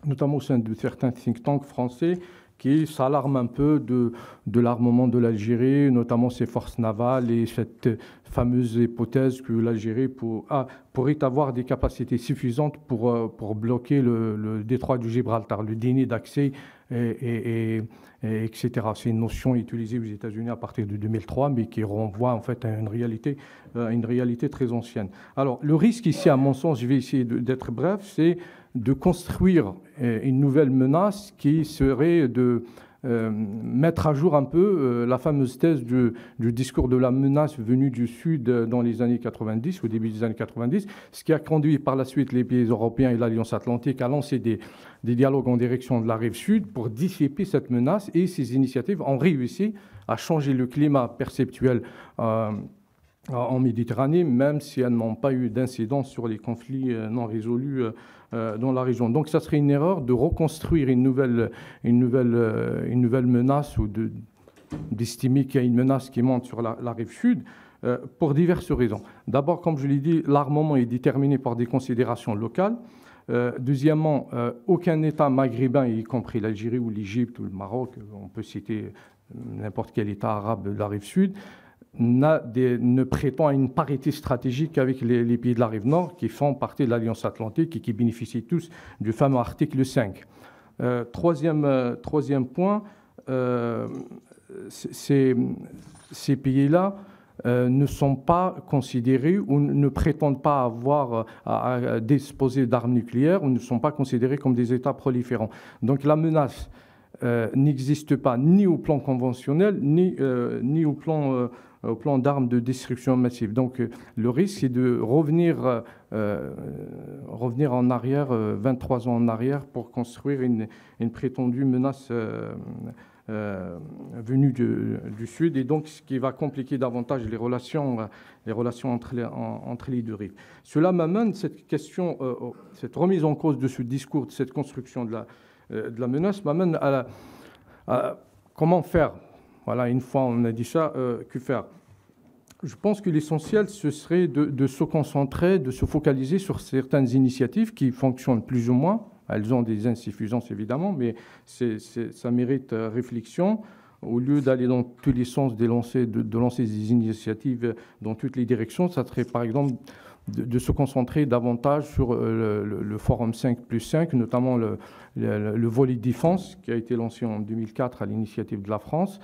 notamment au sein de certains think tanks français, qui s'alarment un peu de l'armement de l'Algérie, notamment ses forces navales et cette fameuse hypothèse que l'Algérie pourrait avoir des capacités suffisantes pour bloquer le détroit du Gibraltar, le déni d'accès, etc. C'est une notion utilisée aux États-Unis à partir de 2003, mais qui renvoie en fait à une réalité très ancienne. Alors, le risque ici, à mon sens, je vais essayer d'être bref, c'est de construire une nouvelle menace qui serait de mettre à jour un peu la fameuse thèse du discours de la menace venue du Sud dans les années 90, au début des années 90, ce qui a conduit par la suite les pays européens et l'Alliance Atlantique à lancer des dialogues en direction de la rive Sud pour dissiper cette menace, et ces initiatives ont réussi à changer le climat perceptuel en Méditerranée, même si elles n'ont pas eu d'incidence sur les conflits non résolus dans la région. Donc ça serait une erreur de reconstruire une nouvelle menace ou d'estimer qu'il y a une menace qui monte sur la rive sud pour diverses raisons. D'abord, comme je l'ai dit, l'armement est déterminé par des considérations locales. Deuxièmement, aucun État maghrébin, y compris l'Algérie ou l'Égypte ou le Maroc, on peut citer n'importe quel État arabe de la rive sud, ne prétend à une parité stratégique avec les pays de la rive nord qui font partie de l'Alliance Atlantique et qui bénéficient tous du fameux article 5. Troisième point, ces pays-là ne sont pas considérés ou ne prétendent pas avoir à disposer d'armes nucléaires ou ne sont pas considérés comme des États proliférants. Donc la menace n'existe pas ni au plan conventionnel ni au plan d'armes de destruction massive. Donc le risque, c'est de revenir en arrière, 23 ans en arrière, pour construire une prétendue menace venue du Sud, et donc ce qui va compliquer davantage les relations entre les deux rives. Cela m'amène, cette question, cette remise en cause de ce discours, de cette construction de la menace, m'amène à comment faire. Voilà, une fois on a dit ça, que faire? Je pense que l'essentiel, ce serait de se concentrer, de se focaliser sur certaines initiatives qui fonctionnent plus ou moins. Elles ont des insuffisances, évidemment, mais ça mérite réflexion. Au lieu d'aller dans tous les sens, de lancer des initiatives dans toutes les directions, ça serait, par exemple, de se concentrer davantage sur le Forum 5+5, notamment le volet défense qui a été lancé en 2004 à l'initiative de la France,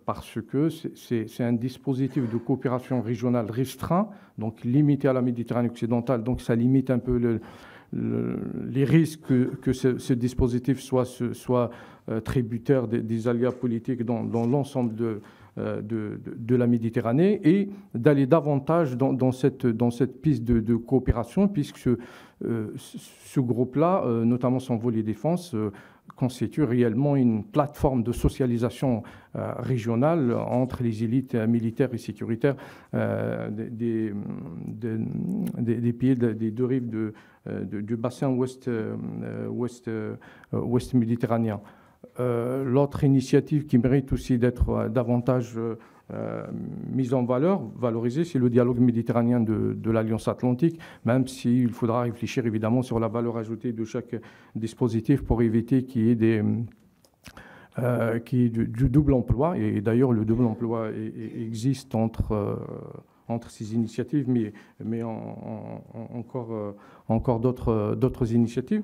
parce que c'est un dispositif de coopération régionale restreint, donc limité à la Méditerranée occidentale, donc ça limite un peu les risques que ce dispositif soit tributaire des aléas politiques dans l'ensemble de la Méditerranée et d'aller davantage dans cette piste de coopération, puisque ce groupe-là, notamment son volet défense, constitue réellement une plateforme de socialisation régionale entre les élites militaires et sécuritaires des pays des deux rives du bassin ouest méditerranéen. L'autre initiative qui mérite aussi d'être davantage mise en valeur, valorisée, c'est le dialogue méditerranéen de l'Alliance Atlantique, même s'il faudra réfléchir évidemment sur la valeur ajoutée de chaque dispositif pour éviter qu'il y ait du double emploi. Et d'ailleurs, le double emploi existe entre ces initiatives, mais encore d'autres initiatives.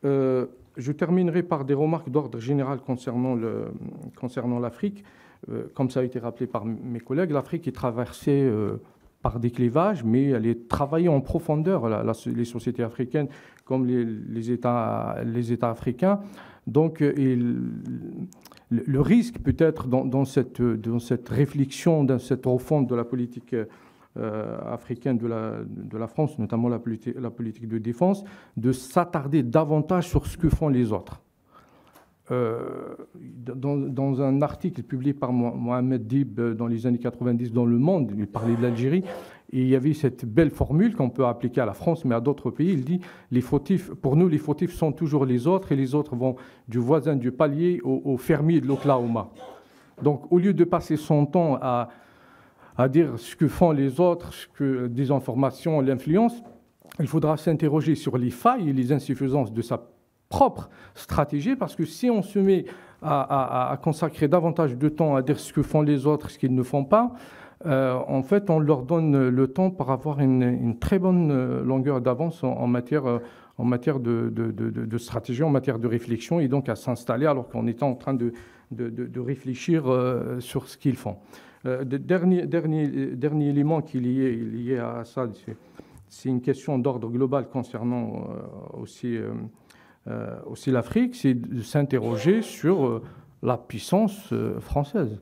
Je terminerai par des remarques d'ordre général concernant l'Afrique. Comme ça a été rappelé par mes collègues, l'Afrique est traversée par des clivages, mais elle est travaillée en profondeur, les sociétés africaines comme les États africains. Donc, le risque peut-être dans cette réflexion, dans cette refonte de la politique africaine de la France, notamment la politique de défense, de s'attarder davantage sur ce que font les autres. Dans un article publié par Mohamed Dib dans les années 90 dans Le Monde, il parlait de l'Algérie, et il y avait cette belle formule qu'on peut appliquer à la France, mais à d'autres pays. Il dit, pour nous, les fautifs sont toujours les autres, et les autres vont du voisin du palier au fermier de l'Oklahoma. Donc, au lieu de passer son temps à dire ce que font les autres, des informations, l'influence, il faudra s'interroger sur les failles et les insuffisances de sa propre stratégie, parce que si on se met à consacrer davantage de temps à dire ce que font les autres, ce qu'ils ne font pas, en fait, on leur donne le temps pour avoir une très bonne longueur d'avance en matière de stratégie, en matière de réflexion, et donc à s'installer alors qu'on est en train de réfléchir sur ce qu'ils font. Dernier élément qui est lié à ça, c'est une question d'ordre global concernant aussi l'Afrique, c'est de s'interroger sur la puissance française.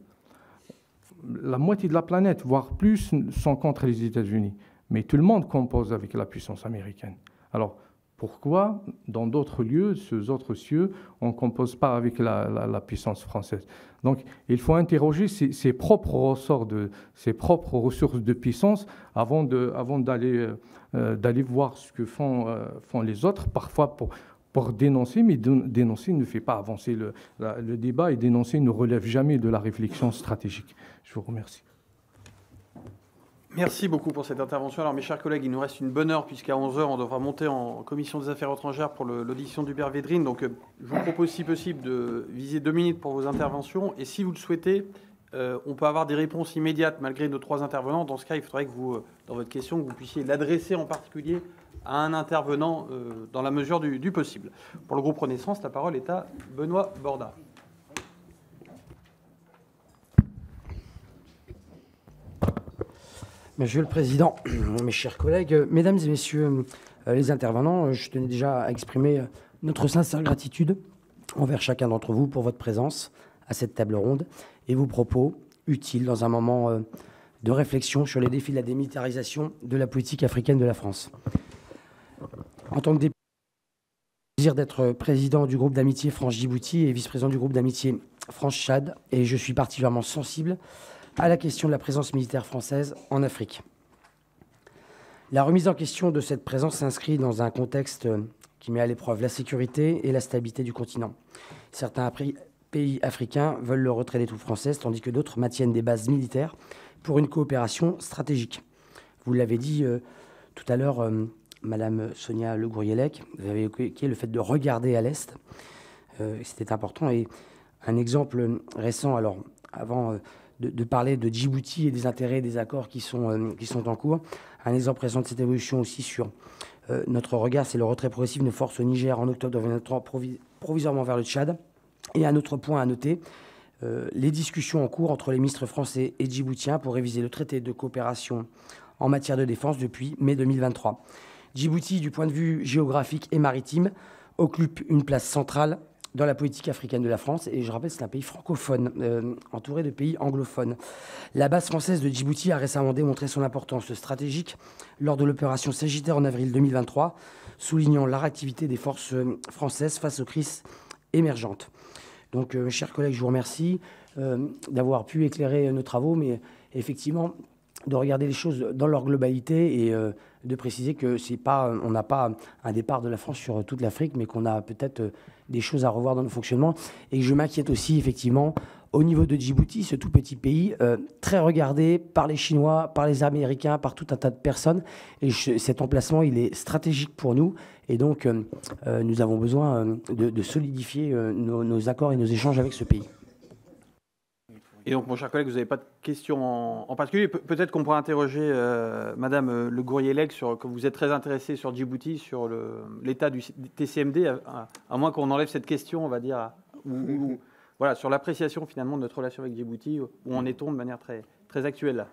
La moitié de la planète, voire plus, sont contre les États-Unis. Mais tout le monde compose avec la puissance américaine. Alors, pourquoi, dans d'autres lieux, ces autres cieux, on ne compose pas avec la puissance française? Donc, il faut interroger ses propres ressorts, ses propres ressources de puissance avant d'aller voir ce que font les autres, parfois pour dénoncer, mais dénoncer ne fait pas avancer le débat, et dénoncer ne relève jamais de la réflexion stratégique. Je vous remercie. Merci beaucoup pour cette intervention. Alors, mes chers collègues, il nous reste une bonne heure, puisqu'à 11h, on devra monter en commission des affaires étrangères pour l'audition d'Hubert Védrine. Donc, je vous propose, si possible, de viser 2 minutes pour vos interventions. Et si vous le souhaitez, on peut avoir des réponses immédiates, malgré nos 3 intervenants. Dans ce cas, il faudrait que vous, dans votre question, que vous puissiez l'adresser en particulier à un intervenant dans la mesure du possible. Pour le groupe Renaissance, la parole est à Benoît Borda. Monsieur le Président, mes chers collègues, mesdames et messieurs les intervenants, je tenais déjà à exprimer notre sincère gratitude envers chacun d'entre vous pour votre présence à cette table ronde et vos propos utiles dans un moment de réflexion sur les défis de la démilitarisation de la politique africaine de la France. En tant que député, j'ai le plaisir d'être président du groupe d'amitié France-Djibouti et vice-président du groupe d'amitié France-Tchad, et je suis particulièrement sensible à la question de la présence militaire française en Afrique. La remise en question de cette présence s'inscrit dans un contexte qui met à l'épreuve la sécurité et la stabilité du continent. Certains pays africains veulent le retrait des troupes françaises, tandis que d'autres maintiennent des bases militaires pour une coopération stratégique. Vous l'avez dit tout à l'heure, Madame Sonia Le Gouriellec, vous avez évoqué le fait de regarder à l'Est. C'était important. Et un exemple récent, alors avant de parler de Djibouti et des intérêts et des accords qui sont en cours, un exemple récent de cette évolution aussi sur notre regard, c'est le retrait progressif de nos forces au Niger en octobre 2023, provisoirement vers le Tchad. Et un autre point à noter, les discussions en cours entre les ministres français et djiboutiens pour réviser le traité de coopération en matière de défense depuis mai 2023. Djibouti, du point de vue géographique et maritime, occupe une place centrale dans la politique africaine de la France. Et je rappelle, c'est un pays francophone, entouré de pays anglophones. La base française de Djibouti a récemment démontré son importance stratégique lors de l'opération Sagittaire en avril 2023, soulignant la réactivité des forces françaises face aux crises émergentes. Donc, chers collègues, je vous remercie d'avoir pu éclairer nos travaux, mais effectivement, de regarder les choses dans leur globalité et de préciser que on n'a pas un départ de la France sur toute l'Afrique, mais qu'on a peut-être des choses à revoir dans nos fonctionnements. Et je m'inquiète aussi, effectivement, au niveau de Djibouti, ce tout petit pays, très regardé par les Chinois, par les Américains, par tout un tas de personnes. Et cet emplacement, il est stratégique pour nous. Et donc, nous avons besoin de solidifier nos accords et nos échanges avec ce pays. Et donc, mon cher collègue, vous n'avez pas de questions en particulier. Peut-être qu'on pourrait interroger Madame Le Gourielec, que vous êtes très intéressée sur Djibouti, sur l'état du TCMD, à moins qu'on enlève cette question, on va dire, voilà, sur l'appréciation finalement de notre relation avec Djibouti, où on est de manière très, très actuelle là.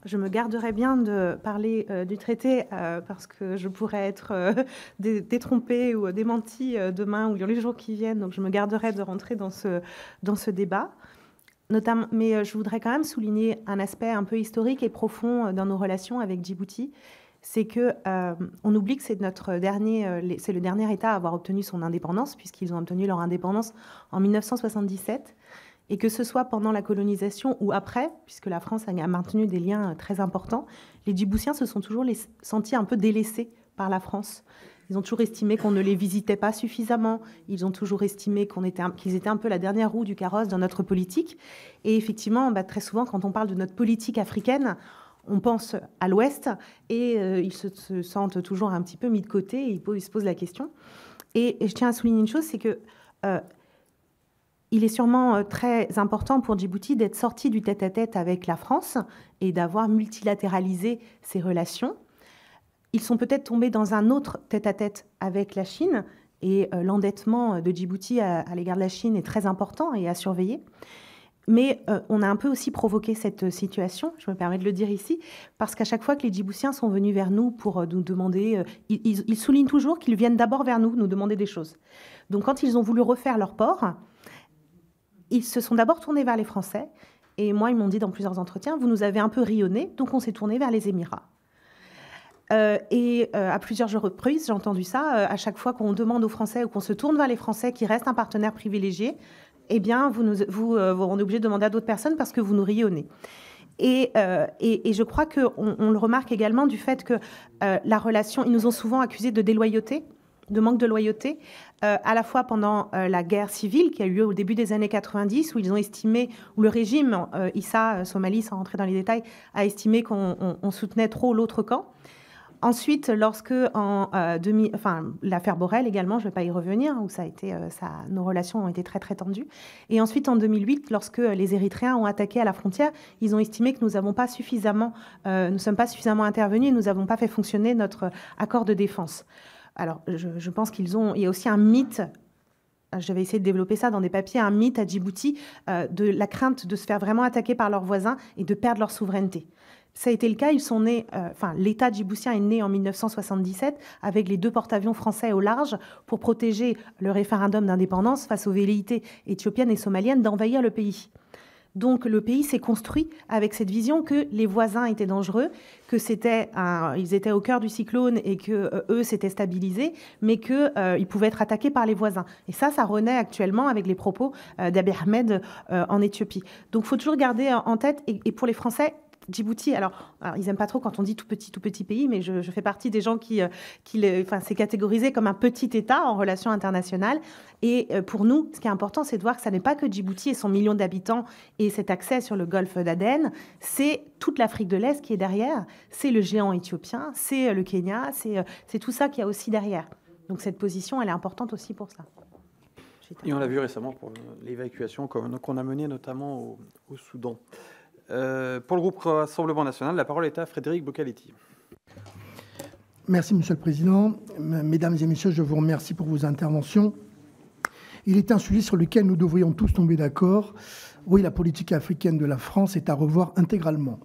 Je me garderai bien de parler du traité parce que je pourrais être détrompée ou démentie demain ou dans les jours qui viennent. Donc, je me garderai de rentrer dans ce débat. Notamment, mais je voudrais quand même souligner un aspect un peu historique et profond dans nos relations avec Djibouti. C'est qu'on oublie que c'est le dernier État à avoir obtenu son indépendance, puisqu'ils ont obtenu leur indépendance en 1977. Et que ce soit pendant la colonisation ou après, puisque la France a maintenu des liens très importants, les Djiboutiens se sont toujours sentis un peu délaissés par la France. Ils ont toujours estimé qu'on ne les visitait pas suffisamment. Ils ont toujours estimé qu'ils étaient un peu la dernière roue du carrosse dans notre politique. Et effectivement, très souvent, quand on parle de notre politique africaine, on pense à l'Ouest et ils se sentent toujours un petit peu mis de côté et ils se posent la question. Et je tiens à souligner une chose, c'est que il est sûrement très important pour Djibouti d'être sorti du tête-à-tête avec la France et d'avoir multilatéralisé ses relations. Ils sont peut-être tombés dans un autre tête-à-tête avec la Chine et l'endettement de Djibouti à l'égard de la Chine est très important et à surveiller. Mais on a un peu aussi provoqué cette situation, je me permets de le dire ici, parce qu'à chaque fois que les Djiboutiens sont venus vers nous pour nous demander, ils soulignent toujours qu'ils viennent d'abord vers nous demander des choses. Donc quand ils ont voulu refaire leur port, ils se sont d'abord tournés vers les Français. Et moi, ils m'ont dit dans plusieurs entretiens, vous nous avez un peu rayonnés, donc on s'est tourné vers les Émirats. À plusieurs reprises, j'ai entendu ça. À chaque fois qu'on demande aux Français ou qu'on se tourne vers les Français, qui restent un partenaire privilégié, eh bien, on est obligé de demander à d'autres personnes parce que vous nous rayonnez. Et je crois qu'on le remarque également du fait que la relation, ils nous ont souvent accusés de déloyauté, de manque de loyauté, à la fois pendant la guerre civile qui a eu lieu au début des années 90, où ils ont estimé, où le régime Issa Somali, sans rentrer dans les détails, a estimé qu'on soutenait trop l'autre camp. Ensuite, lorsque l'affaire Borrell également, je ne vais pas y revenir, où nos relations ont été très très tendues. Et ensuite, en 2008, lorsque les Érythréens ont attaqué à la frontière, ils ont estimé que nous ne sommes pas suffisamment intervenus et nous n'avons pas fait fonctionner notre accord de défense. Alors, je pense il y a aussi un mythe, je vais essayer de développer ça dans des papiers, un mythe à Djibouti de la crainte de se faire vraiment attaquer par leurs voisins et de perdre leur souveraineté. Ça a été le cas, l'État djiboutien est né en 1977 avec les 2 porte-avions français au large pour protéger le référendum d'indépendance face aux velléités éthiopiennes et somaliennes d'envahir le pays. Donc le pays s'est construit avec cette vision que les voisins étaient dangereux, que ils étaient au cœur du cyclone et que eux s'étaient stabilisés, mais qu'ils pouvaient être attaqués par les voisins. Et ça renaît actuellement avec les propos d'Abiy Ahmed en Éthiopie. Donc il faut toujours garder en tête, et pour les Français, Djibouti, alors ils n'aiment pas trop quand on dit tout petit pays, mais je fais partie des gens qui c'est catégorisé comme un petit État en relations internationales. Et pour nous, ce qui est important, c'est de voir que ça n'est pas que Djibouti et son million d'habitants et cet accès sur le golfe d'Aden, c'est toute l'Afrique de l'Est qui est derrière, c'est le géant éthiopien, c'est le Kenya, c'est tout ça qu'il y a aussi derrière. Donc cette position, elle est importante aussi pour ça. Et on l'a vu récemment pour l'évacuation qu'on a menée notamment au Soudan. Pour le groupe Rassemblement National, la parole est à Frédéric Bocaletti. Merci, Monsieur le Président. Mesdames et Messieurs, je vous remercie pour vos interventions. Il est un sujet sur lequel nous devrions tous tomber d'accord. Oui, la politique africaine de la France est à revoir intégralement.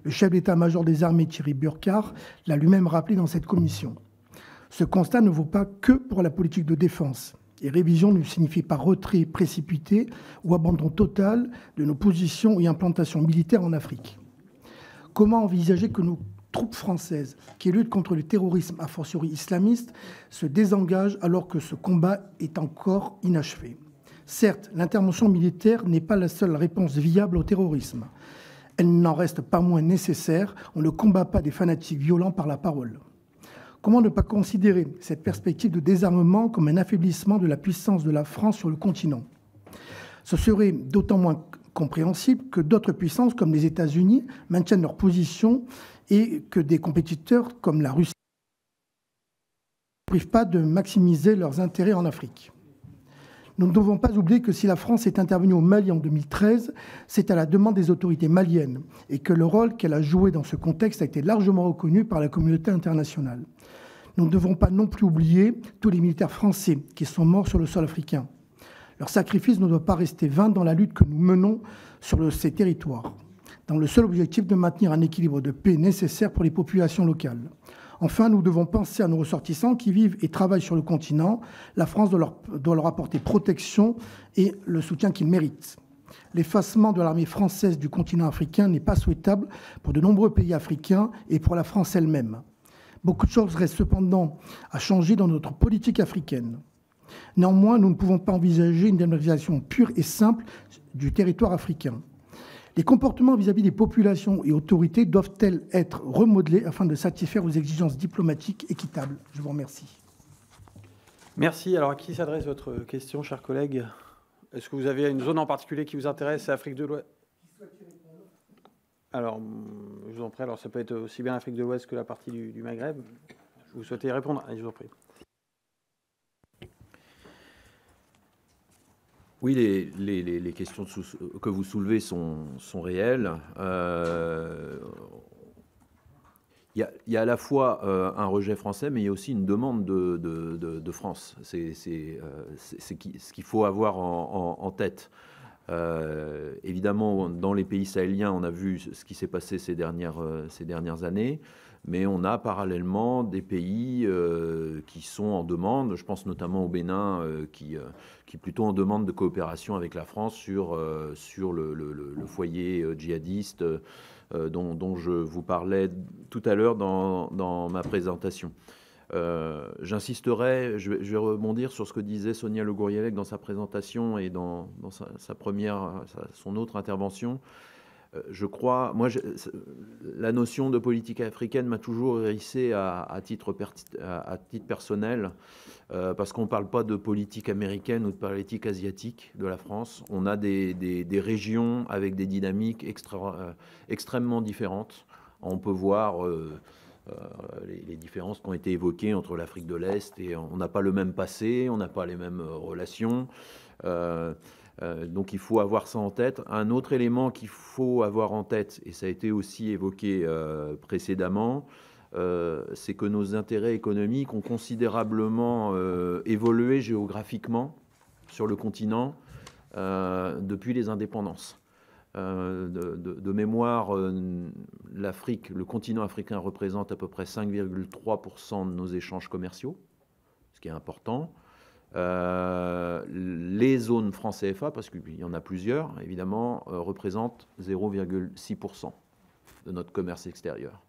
Le chef d'état-major des armées, Thierry Burkhardt, l'a lui-même rappelé dans cette commission. Ce constat ne vaut pas que pour la politique de défense. Et révision ne signifie pas retrait précipité ou abandon total de nos positions et implantations militaires en Afrique. Comment envisager que nos troupes françaises qui luttent contre le terrorisme, a fortiori islamiste, se désengagent alors que ce combat est encore inachevé? Certes, l'intervention militaire n'est pas la seule réponse viable au terrorisme. Elle n'en reste pas moins nécessaire. On ne combat pas des fanatiques violents par la parole. Comment ne pas considérer cette perspective de désarmement comme un affaiblissement de la puissance de la France sur le continent? Ce serait d'autant moins compréhensible que d'autres puissances, comme les États-Unis, maintiennent leur position et que des compétiteurs comme la Russie ne privent pas de maximiser leurs intérêts en Afrique. Nous ne devons pas oublier que si la France est intervenue au Mali en 2013, c'est à la demande des autorités maliennes et que le rôle qu'elle a joué dans ce contexte a été largement reconnu par la communauté internationale. Nous ne devons pas non plus oublier tous les militaires français qui sont morts sur le sol africain. Leur sacrifice ne doit pas rester vain dans la lutte que nous menons sur ces territoires, dans le seul objectif de maintenir un équilibre de paix nécessaire pour les populations locales. Enfin, nous devons penser à nos ressortissants qui vivent et travaillent sur le continent. La France doit leur apporter protection et le soutien qu'ils méritent. L'effacement de l'armée française du continent africain n'est pas souhaitable pour de nombreux pays africains et pour la France elle-même. Beaucoup de choses restent cependant à changer dans notre politique africaine. Néanmoins, nous ne pouvons pas envisager une démocratisation pure et simple du territoire africain. Les comportements vis-à-vis des populations et autorités doivent-elles être remodelés afin de satisfaire aux exigences diplomatiques équitables? Je vous remercie. Merci. Alors, à qui s'adresse votre question, chers collègues? Est-ce que vous avez une zone en particulier qui vous intéresse? C'est Afrique de l'Ouest. Alors, je vous en prie. Alors, ça peut être aussi bien l'Afrique de l'Ouest que la partie du Maghreb. Vous souhaitez répondre? Allez, je vous en prie. Oui, les questions que vous soulevez sont réelles. Il y a à la fois un rejet français, mais il y a aussi une demande de France. C'est ce qu'il faut avoir en tête. Évidemment, dans les pays sahéliens, on a vu ce qui s'est passé ces dernières années, mais on a parallèlement des pays qui sont en demande. Je pense notamment au Bénin, qui est plutôt en demande de coopération avec la France sur le foyer djihadiste dont je vous parlais tout à l'heure dans ma présentation. J'insisterai, je vais rebondir sur ce que disait Sonia Le Gouriellec dans sa présentation et dans son autre intervention. Je crois, la notion de politique africaine m'a toujours hérissé à titre personnel, parce qu'on ne parle pas de politique américaine ou de politique asiatique de la France. On a des régions avec des dynamiques extrêmement différentes. On peut voir les différences qui ont été évoquées entre l'Afrique de l'Est et on n'a pas le même passé, on n'a pas les mêmes relations. Donc il faut avoir ça en tête. Un autre élément qu'il faut avoir en tête, et ça a été aussi évoqué précédemment, c'est que nos intérêts économiques ont considérablement évolué géographiquement sur le continent depuis les indépendances. De mémoire, l'Afrique, le continent africain représente à peu près 5,3% de nos échanges commerciaux, ce qui est important. Les zones francs CFA, parce qu'il y en a plusieurs, évidemment, représentent 0,6% de notre commerce extérieur.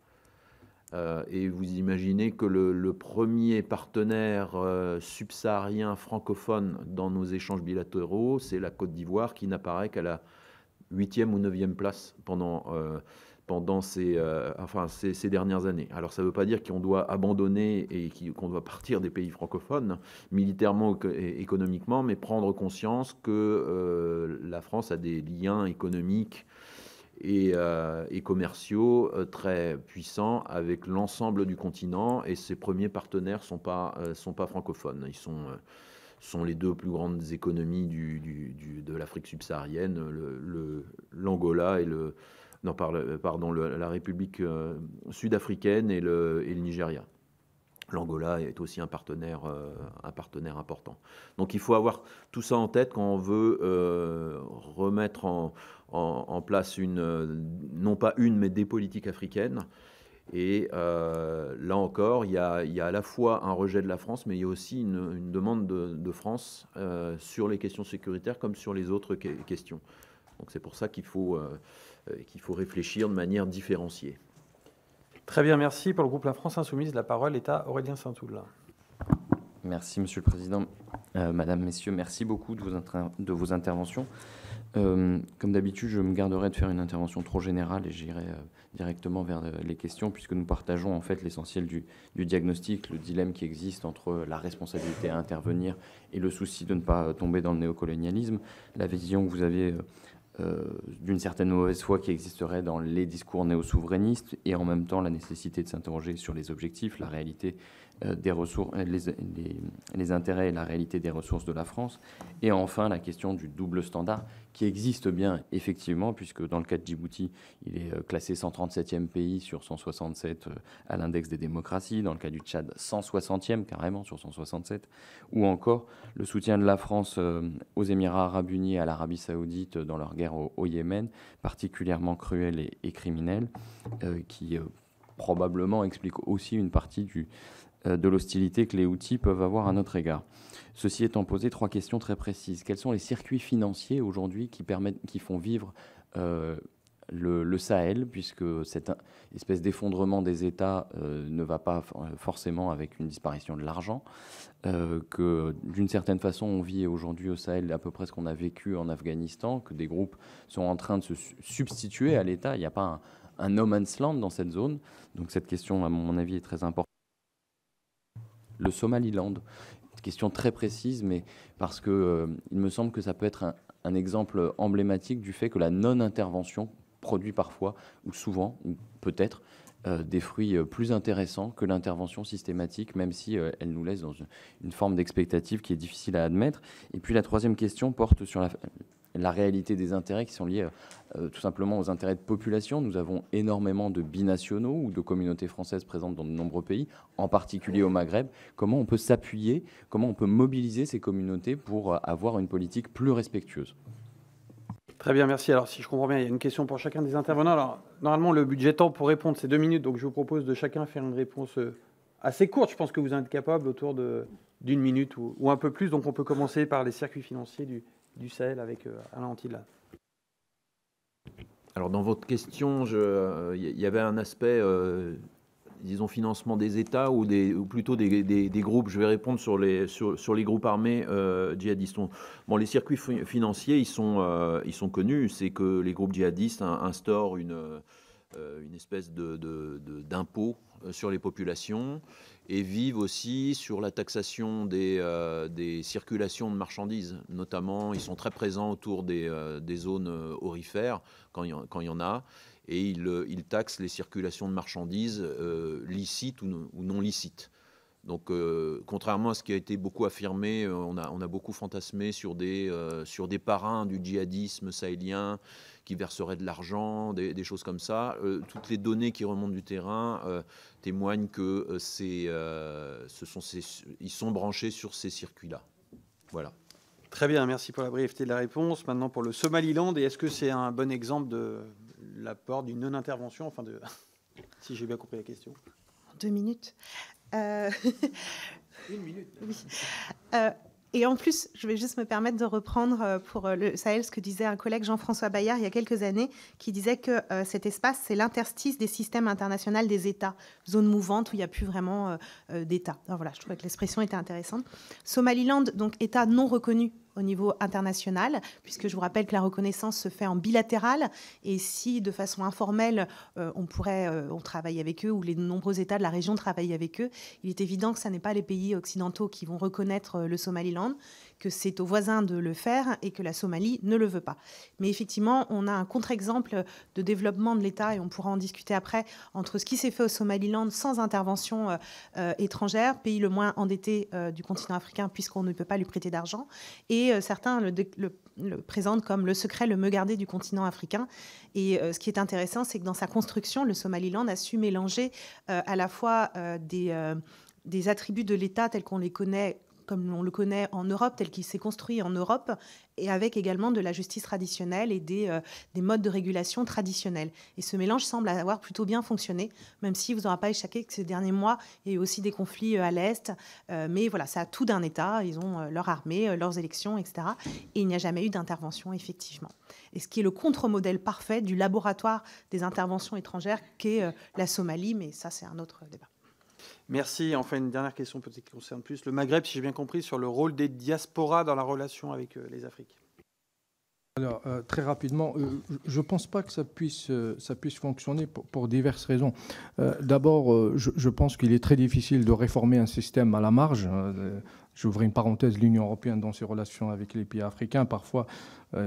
Et vous imaginez que le premier partenaire subsaharien francophone dans nos échanges bilatéraux, c'est la Côte d'Ivoire, qui n'apparaît qu'à la 8e ou 9e place pendant ces dernières années. Alors ça ne veut pas dire qu'on doit abandonner et qu'on doit partir des pays francophones, militairement et économiquement, mais prendre conscience que la France a des liens économiques et commerciaux très puissants avec l'ensemble du continent, et ses premiers partenaires sont pas francophones. Ils sont les deux plus grandes économies de l'Afrique subsaharienne, l'Angola et la République sud-africaine et le Nigeria. L'Angola est aussi un partenaire important. Donc il faut avoir tout ça en tête quand on veut remettre en place non pas une, mais des politiques africaines. Et là encore, il y a à la fois un rejet de la France, mais il y a aussi une demande de France sur les questions sécuritaires comme sur les autres questions. Donc c'est pour ça qu'il faut réfléchir de manière différenciée. Très bien, merci. Pour le groupe La France Insoumise, la parole est à Aurélien Saint-Toul. Merci, Monsieur le Président. Madame, Messieurs, merci beaucoup de vos interventions. Comme d'habitude, je me garderai de faire une intervention trop générale et j'irai directement vers les questions, puisque nous partageons en fait l'essentiel du diagnostic, le dilemme qui existe entre la responsabilité à intervenir et le souci de ne pas tomber dans le néocolonialisme, la vision que vous avez d'une certaine mauvaise foi qui existerait dans les discours néo-souverainistes et en même temps la nécessité de s'interroger sur les objectifs, la réalité des ressources, les intérêts et la réalité des ressources de la France. Et enfin, la question du double standard qui existe bien, effectivement, puisque dans le cas de Djibouti, il est classé 137e pays sur 167 à l'index des démocraties. Dans le cas du Tchad, 160e carrément sur 167. Ou encore le soutien de la France aux Émirats arabes unis et à l'Arabie saoudite dans leur guerre au Yémen, particulièrement cruelle et criminelle, qui probablement explique aussi une partie de l'hostilité que les Houthis peuvent avoir à notre égard. Ceci étant posé, 3 questions très précises. Quels sont les circuits financiers aujourd'hui qui font vivre le Sahel, puisque cette espèce d'effondrement des États ne va pas forcément avec une disparition de l'argent, que d'une certaine façon on vit aujourd'hui au Sahel à peu près ce qu'on a vécu en Afghanistan, que des groupes sont en train de se substituer à l'État. Il n'y a pas un no man's land dans cette zone. Donc cette question, à mon avis, est très importante. Le Somaliland, question très précise, mais parce que il me semble que ça peut être un exemple emblématique du fait que la non-intervention produit parfois, ou souvent, ou peut-être, des fruits plus intéressants que l'intervention systématique, même si elle nous laisse dans une forme d'expectative qui est difficile à admettre. Et puis la troisième question porte sur la réalité des intérêts qui sont liés tout simplement aux intérêts de population. Nous avons énormément de binationaux ou de communautés françaises présentes dans de nombreux pays, en particulier au Maghreb. Comment on peut s'appuyer, comment on peut mobiliser ces communautés pour avoir une politique plus respectueuse ? Très bien, merci. Alors, si je comprends bien, il y a une question pour chacun des intervenants. Alors, normalement, le budget temps pour répondre, c'est 2 minutes. Donc, je vous propose de chacun faire une réponse assez courte. Je pense que vous en êtes capable autour d'une minute ou un peu plus. Donc, on peut commencer par les circuits financiers du Sahel avec Alain Antilla. Alors, dans votre question, il y avait un aspect, disons, financement des États ou plutôt des groupes. Je vais répondre sur les groupes armés djihadistes. Bon, les circuits financiers, ils sont connus. C'est que les groupes djihadistes instaurent une espèce d'impôt sur les populations et vivent aussi sur la taxation des circulations de marchandises. Notamment, ils sont très présents autour des zones aurifères, quand il y en a, et ils taxent les circulations de marchandises licites ou non licites. Donc, contrairement à ce qui a été beaucoup affirmé, on a beaucoup fantasmé sur des parrains du djihadisme sahélien qui verseraient de l'argent, des choses comme ça. Toutes les données qui remontent du terrain témoignent que ils sont branchés sur ces circuits-là. Voilà. Très bien, merci pour la brièveté de la réponse. Maintenant, pour le Somaliland, et est-ce que c'est un bon exemple de l'apport d'une non-intervention, enfin si j'ai bien compris la question. 2 minutes. 1 minute. Oui. Et en plus, je vais juste me permettre de reprendre pour le Sahel ce que disait un collègue Jean-François Bayard il y a quelques années, qui disait que cet espace, c'est l'interstice des systèmes internationaux des États, zone mouvante où il n'y a plus vraiment d'État. Alors voilà, je trouvais que l'expression était intéressante. Somaliland, donc État non reconnu au niveau international, puisque je vous rappelle que la reconnaissance se fait en bilatéral, et si de façon informelle on travaille avec eux, ou les nombreux États de la région travaillent avec eux, il est évident que ce n'est pas les pays occidentaux qui vont reconnaître le Somaliland, que c'est aux voisins de le faire et que la Somalie ne le veut pas. Mais effectivement, on a un contre-exemple de développement de l'État, et on pourra en discuter après, entre ce qui s'est fait au Somaliland sans intervention étrangère, pays le moins endetté du continent africain puisqu'on ne peut pas lui prêter d'argent, et certains le présentent comme le secret, le mieux gardé du continent africain. Et ce qui est intéressant, c'est que dans sa construction, le Somaliland a su mélanger à la fois des attributs de l'État tels qu'on les connaît comme on le connaît en Europe, tel qu'il s'est construit en Europe, et avec également de la justice traditionnelle et des modes de régulation traditionnels. Et ce mélange semble avoir plutôt bien fonctionné, même si vous n'aurez pas échappé que ces derniers mois, il y a eu aussi des conflits à l'Est. Mais voilà, ça a tout d'un État. Ils ont leur armée, leurs élections, etc. Et il n'y a jamais eu d'intervention, effectivement. Et ce qui est le contre-modèle parfait du laboratoire des interventions étrangères qu'est la Somalie, mais ça, c'est un autre débat. Merci. Enfin, une dernière question peut-être qui concerne plus le Maghreb, si j'ai bien compris, sur le rôle des diasporas dans la relation avec les Afriques. Alors, très rapidement, je ne pense pas que ça puisse fonctionner pour diverses raisons. D'abord, je pense qu'il est très difficile de réformer un système à la marge. J'ouvre une parenthèse, l'Union européenne dans ses relations avec les pays africains, parfois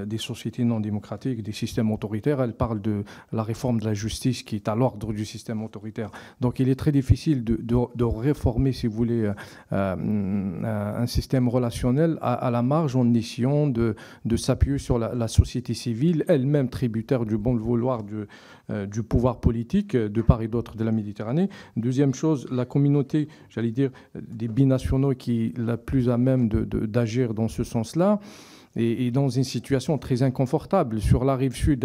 des sociétés non démocratiques, des systèmes autoritaires, elle parle de la réforme de la justice qui est à l'ordre du système autoritaire. Donc il est très difficile de réformer, si vous voulez, un système relationnel à la marge en essayant de s'appuyer sur la société civile, elle-même tributaire du bon vouloir du pouvoir politique de part et d'autre de la Méditerranée. Deuxième chose, la communauté, j'allais dire, des binationaux qui est la plus à même d'agir dans ce sens-là, et dans une situation très inconfortable. Sur la rive sud,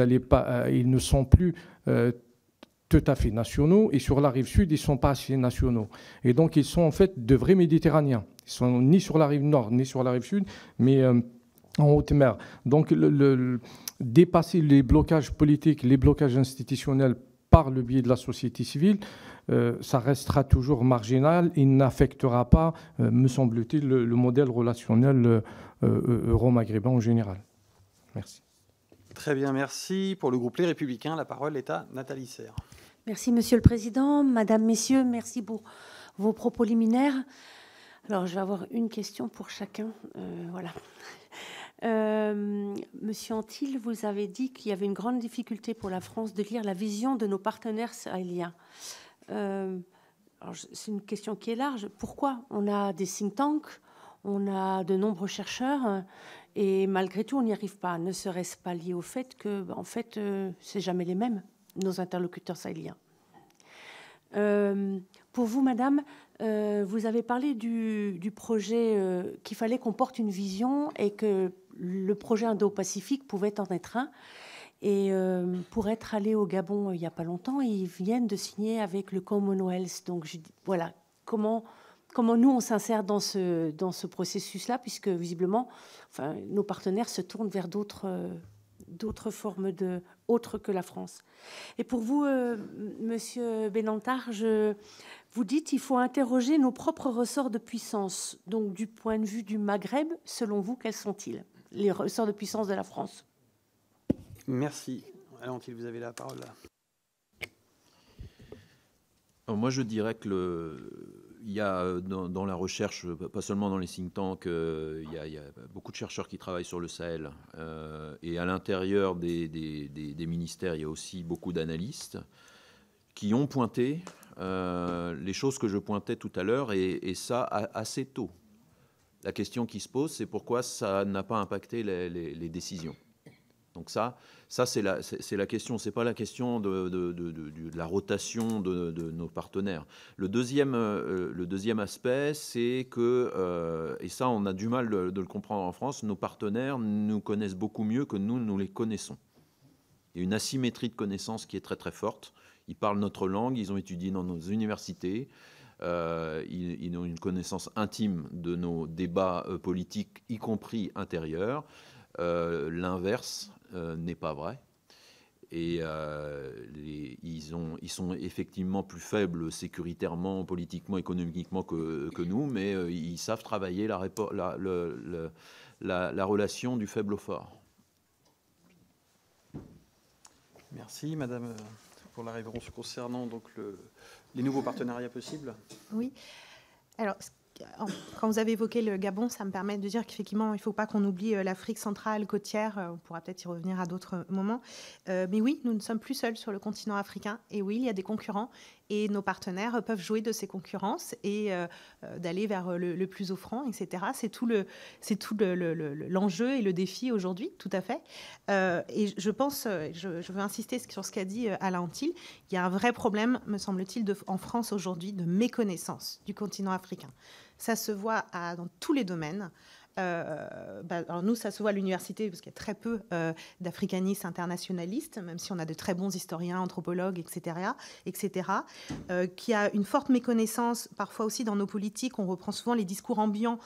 ils ne sont plus tout à fait nationaux, et sur la rive sud, ils ne sont pas assez nationaux. Et donc, ils sont en fait de vrais Méditerranéens. Ils ne sont ni sur la rive nord, ni sur la rive sud, mais en haute mer. Donc, dépasser les blocages politiques, les blocages institutionnels par le biais de la société civile, ça restera toujours marginal et n'affectera pas, me semble-t-il, le modèle relationnel euro-maghrébin en général. Merci. Très bien, merci. Pour le groupe Les Républicains, la parole est à Nathalie Serre. Merci, Monsieur le Président. Madame, Messieurs, merci pour vos propos liminaires. Alors, je vais avoir une question pour chacun. Voilà. Monsieur Antil, vous avez dit qu'il y avait une grande difficulté pour la France de lire la vision de nos partenaires sahéliens. C'est une question qui est large. Pourquoi? On a des think tanks, on a de nombreux chercheurs, et malgré tout, on n'y arrive pas. Ne serait-ce pas lié au fait que, en fait, c'est jamais les mêmes, nos interlocuteurs sahéliens? Pour vous, Madame, vous avez parlé du projet qu'il fallait qu'on porte une vision et que le projet Indo-Pacifique pouvait en être un. Et pour être allé au Gabon il n'y a pas longtemps, ils viennent de signer avec le Commonwealth. Donc voilà, comment nous on s'insère dans ce processus-là, puisque visiblement, enfin, nos partenaires se tournent vers d'autres formes autres que la France. Et pour vous, Monsieur Benantard, vous dites qu'il faut interroger nos propres ressorts de puissance. Donc, du point de vue du Maghreb, selon vous, quels sont-ils, les ressorts de puissance de la France? Merci. Alors, Antil, vous avez la parole là. Alors moi, je dirais que il y a dans la recherche, pas seulement dans les think tanks, il y a beaucoup de chercheurs qui travaillent sur le Sahel. Et à l'intérieur des ministères, il y a aussi beaucoup d'analystes qui ont pointé les choses que je pointais tout à l'heure, et ça assez tôt. La question qui se pose, c'est pourquoi ça n'a pas impacté les décisions. Donc ça c'est la question. C'est pas la question de la rotation de nos partenaires. Le deuxième aspect, c'est que, et ça on a du mal de le comprendre en France, nos partenaires nous connaissent beaucoup mieux que nous les connaissons. Il y a une asymétrie de connaissances qui est très très forte. Ils parlent notre langue, ils ont étudié dans nos universités, ils ont une connaissance intime de nos débats politiques, y compris intérieurs. L'inverse n'est pas vrai. Et ils sont effectivement plus faibles sécuritairement, politiquement, économiquement que nous, mais ils savent travailler la relation du faible au fort. Merci, Madame, pour la réponse concernant donc les nouveaux partenariats possibles. Oui. Alors, quand vous avez évoqué le Gabon, ça me permet de dire qu'effectivement, il ne faut pas qu'on oublie l'Afrique centrale côtière. On pourra peut-être y revenir à d'autres moments. Mais oui, nous ne sommes plus seuls sur le continent africain. Et oui, il y a des concurrents. et nos partenaires peuvent jouer de ces concurrences et d'aller vers le plus offrant, etc. C'est tout l'enjeu et le défi aujourd'hui, tout à fait. Et je pense, je veux insister sur ce qu'a dit Alain Antil, il y a un vrai problème, me semble-t-il, en France aujourd'hui de méconnaissance du continent africain. Ça se voit dans tous les domaines. Alors nous, ça se voit à l'université parce qu'il y a très peu d'africanistes internationalistes, même si on a de très bons historiens, anthropologues, etc., qui a une forte méconnaissance, parfois aussi dans nos politiques. On reprend souvent les discours ambiants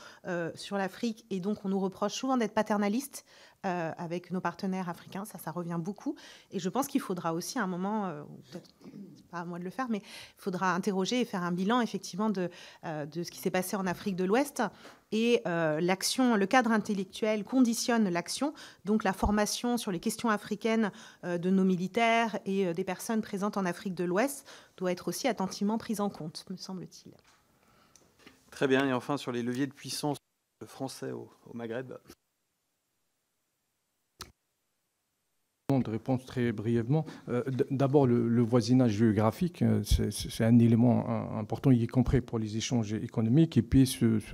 sur l'Afrique et donc on nous reproche souvent d'être paternalistes avec nos partenaires africains. Ça revient beaucoup. Et je pense qu'il faudra aussi à un moment, peut-être pas à moi de le faire, mais il faudra interroger et faire un bilan effectivement de ce qui s'est passé en Afrique de l'Ouest. Et l'action, le cadre intellectuel conditionne l'action, donc la formation sur les questions africaines de nos militaires et des personnes présentes en Afrique de l'Ouest doit être aussi attentivement prise en compte, me semble-t-il. Très bien. Et enfin, sur les leviers de puissance français au Maghreb. De réponse très brièvement. D'abord, le voisinage géographique, c'est un élément important, y compris pour les échanges économiques. Et puis, une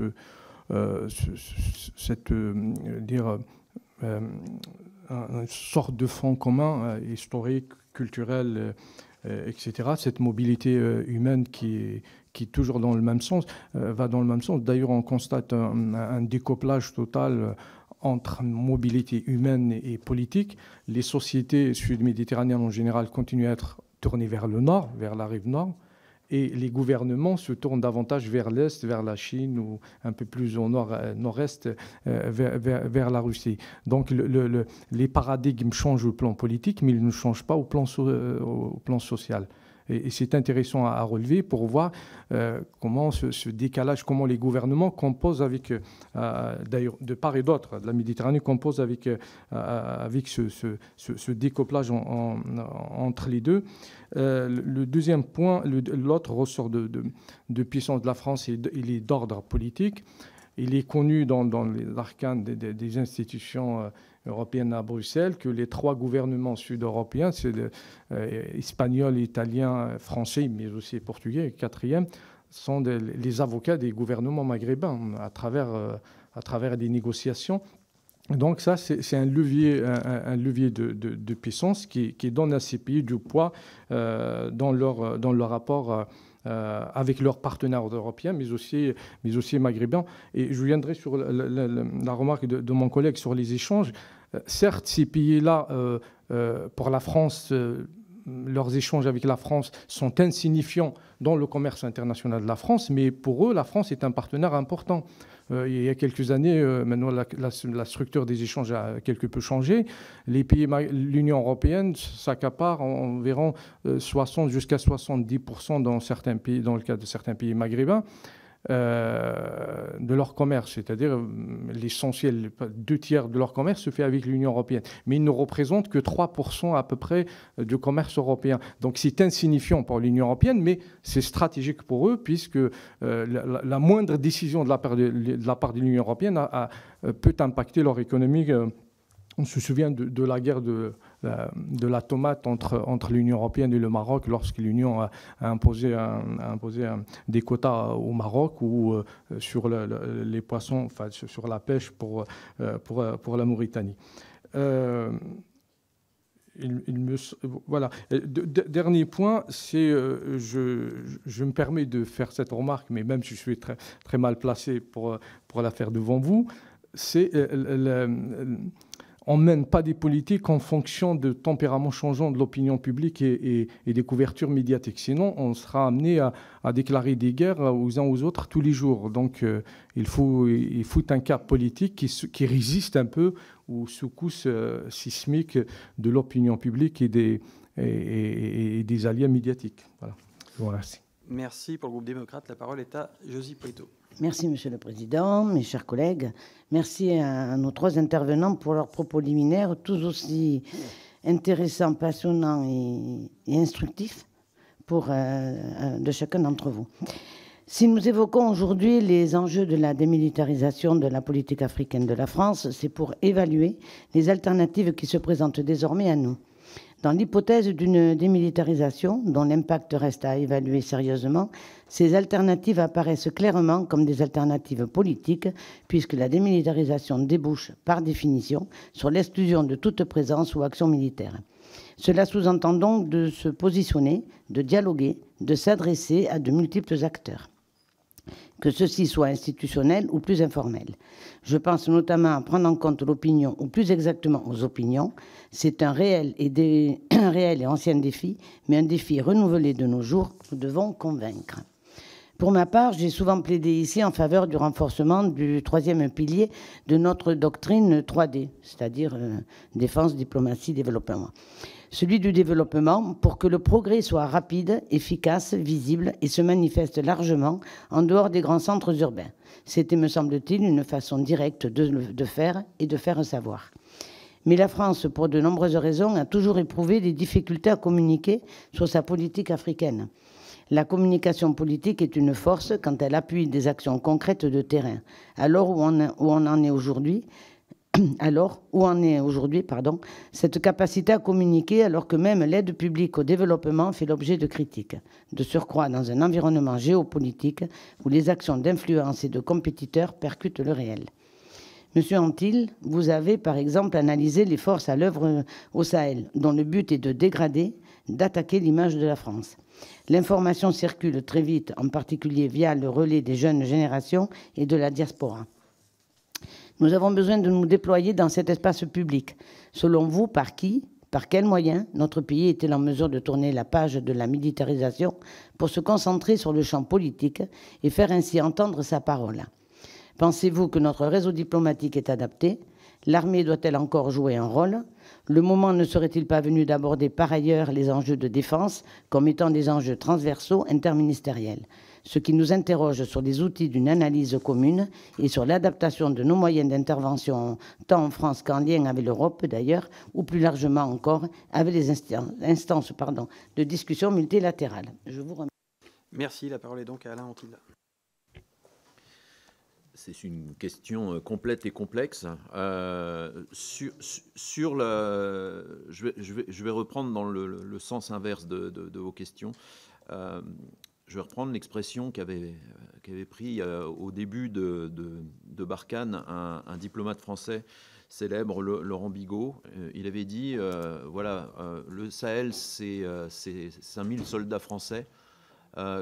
sorte de front commun historique, culturel, etc. Cette mobilité humaine qui est toujours dans le même sens, va dans le même sens. D'ailleurs, on constate un découplage total entre mobilité humaine et politique. Les sociétés sud-méditerranéennes en général continuent à être tournées vers le nord, vers la rive nord, et les gouvernements se tournent davantage vers l'est, vers la Chine ou un peu plus au nord-est, vers la Russie. Donc les paradigmes changent au plan politique, mais ils ne changent pas au plan social. Et c'est intéressant à relever pour voir comment ce décalage, comment les gouvernements composent avec, d'ailleurs de part et d'autre, la Méditerranée compose avec ce découplage entre les deux. Le deuxième point, l'autre ressort de puissance de la France, il est d'ordre politique. Il est connu dans l'arcane des institutions européennes à Bruxelles que les trois gouvernements sud-européens, c'est espagnol, italien, français, mais aussi portugais, quatrième, sont les avocats des gouvernements maghrébins à travers des négociations. Donc ça, c'est un levier de puissance qui donne à ces pays du poids dans leur rapport avec leurs partenaires européens, mais aussi maghrébins. Et je viendrai sur la remarque de mon collègue sur les échanges. Certes, ces pays-là, pour la France, leurs échanges avec la France sont insignifiants dans le commerce international de la France, mais pour eux, la France est un partenaire important. Il y a quelques années, maintenant, la structure des échanges a quelque peu changé. L'Union européenne s'accapare environ 60 jusqu'à 70% dans certains pays, dans le cas de certains pays maghrébins, de leur commerce, c'est-à-dire l'essentiel, 2/3 de leur commerce se fait avec l'Union européenne, mais ils ne représentent que 3% à peu près du commerce européen. Donc c'est insignifiant pour l'Union européenne, mais c'est stratégique pour eux, puisque la moindre décision de la part de l'Union européenne peut impacter leur économie. On se souvient de la guerre de la tomate entre l'Union européenne et le Maroc, lorsque l'Union a imposé des quotas au Maroc ou sur les poissons, enfin sur la pêche pour la Mauritanie. Voilà. Dernier point, c'est, je me permets de faire cette remarque, mais même si je suis très, très mal placé pour la faire devant vous, c'est on ne mène pas des politiques en fonction de tempéraments changeants de l'opinion publique et des couvertures médiatiques. Sinon, on sera amené à déclarer des guerres aux uns aux autres tous les jours. Donc, il faut un cap politique qui résiste un peu aux secousses sismiques de l'opinion publique et des alliés médiatiques. Voilà. Je vous remercie. Merci. Pour le groupe démocrate, la parole est à Josy Poueyto. Merci, Monsieur le Président, mes chers collègues. Merci à nos trois intervenants pour leurs propos liminaires, tous aussi intéressants, passionnants et instructifs de chacun d'entre vous. Si nous évoquons aujourd'hui les enjeux de la démilitarisation de la politique africaine de la France, c'est pour évaluer les alternatives qui se présentent désormais à nous. Dans l'hypothèse d'une démilitarisation, dont l'impact reste à évaluer sérieusement, ces alternatives apparaissent clairement comme des alternatives politiques, puisque la démilitarisation débouche, par définition, sur l'exclusion de toute présence ou action militaire. Cela sous-entend donc de se positionner, de dialoguer, de s'adresser à de multiples acteurs, que ceux-ci soient institutionnels ou plus informels. Je pense notamment à prendre en compte l'opinion, ou plus exactement aux opinions. C'est un réel et ancien défi, mais un défi renouvelé de nos jours, nous devons convaincre. Pour ma part, j'ai souvent plaidé ici en faveur du renforcement du troisième pilier de notre doctrine 3D, c'est-à-dire défense, diplomatie, développement. Celui du développement pour que le progrès soit rapide, efficace, visible et se manifeste largement en dehors des grands centres urbains. C'était, me semble-t-il, une façon directe de faire et de faire savoir. Mais la France, pour de nombreuses raisons, a toujours éprouvé des difficultés à communiquer sur sa politique africaine. La communication politique est une force quand elle appuie des actions concrètes de terrain. Alors où on en est aujourd'hui, cette capacité à communiquer alors que même l'aide publique au développement fait l'objet de critiques. De surcroît, dans un environnement géopolitique où les actions d'influence et de compétiteurs percutent le réel. Monsieur Antil, vous avez par exemple analysé les forces à l'œuvre au Sahel, dont le but est de dégrader, d'attaquer l'image de la France. L'information circule très vite, en particulier via le relais des jeunes générations et de la diaspora. Nous avons besoin de nous déployer dans cet espace public. Selon vous, par qui, par quels moyens notre pays est-il en mesure de tourner la page de la militarisation pour se concentrer sur le champ politique et faire ainsi entendre sa parole? Pensez-vous que notre réseau diplomatique est adapté? L'armée doit-elle encore jouer un rôle? Le moment ne serait-il pas venu d'aborder par ailleurs les enjeux de défense comme étant des enjeux transversaux interministériels? Ce qui nous interroge sur les outils d'une analyse commune et sur l'adaptation de nos moyens d'intervention, tant en France qu'en lien avec l'Europe d'ailleurs, ou plus largement encore avec les instances de discussion multilatérales. Je vous remercie. Merci. La parole est donc à Alain Antil. C'est une question complète et complexe. Je vais reprendre dans le sens inverse de vos questions. Je vais reprendre l'expression qu'avait pris au début de Barkhane un diplomate français célèbre, Laurent Bigot. Il avait dit, le Sahel, c'est 5000 soldats français.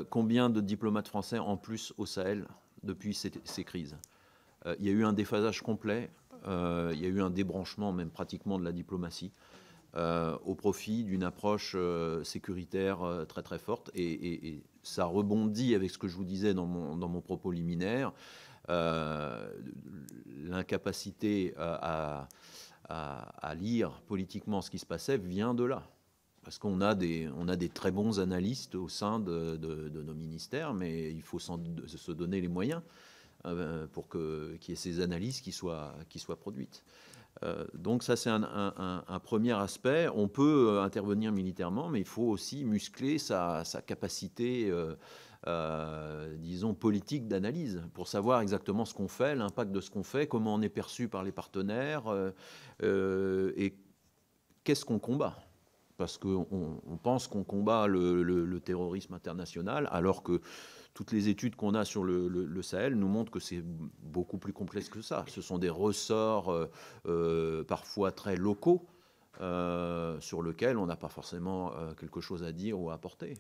Combien de diplomates français en plus au Sahel depuis ces crises? Il y a eu un déphasage complet, il y a eu un débranchement même pratiquement de la diplomatie au profit d'une approche sécuritaire très très forte, et ça rebondit avec ce que je vous disais dans mon propos liminaire, l'incapacité à lire politiquement ce qui se passait vient de là. Parce qu'on a des très bons analystes au sein de nos ministères, mais il faut se donner les moyens pour qu'il y ait ces analyses qui soient produites. Donc ça, c'est un premier aspect. On peut intervenir militairement, mais il faut aussi muscler sa capacité, disons, politique d'analyse pour savoir exactement ce qu'on fait, l'impact de ce qu'on fait, comment on est perçu par les partenaires et qu'est-ce qu'on combat. Parce qu'on pense qu'on combat le terrorisme international, alors que toutes les études qu'on a sur le Sahel nous montrent que c'est beaucoup plus complexe que ça. Ce sont des ressorts parfois très locaux sur lesquels on n'a pas forcément quelque chose à dire ou à apporter.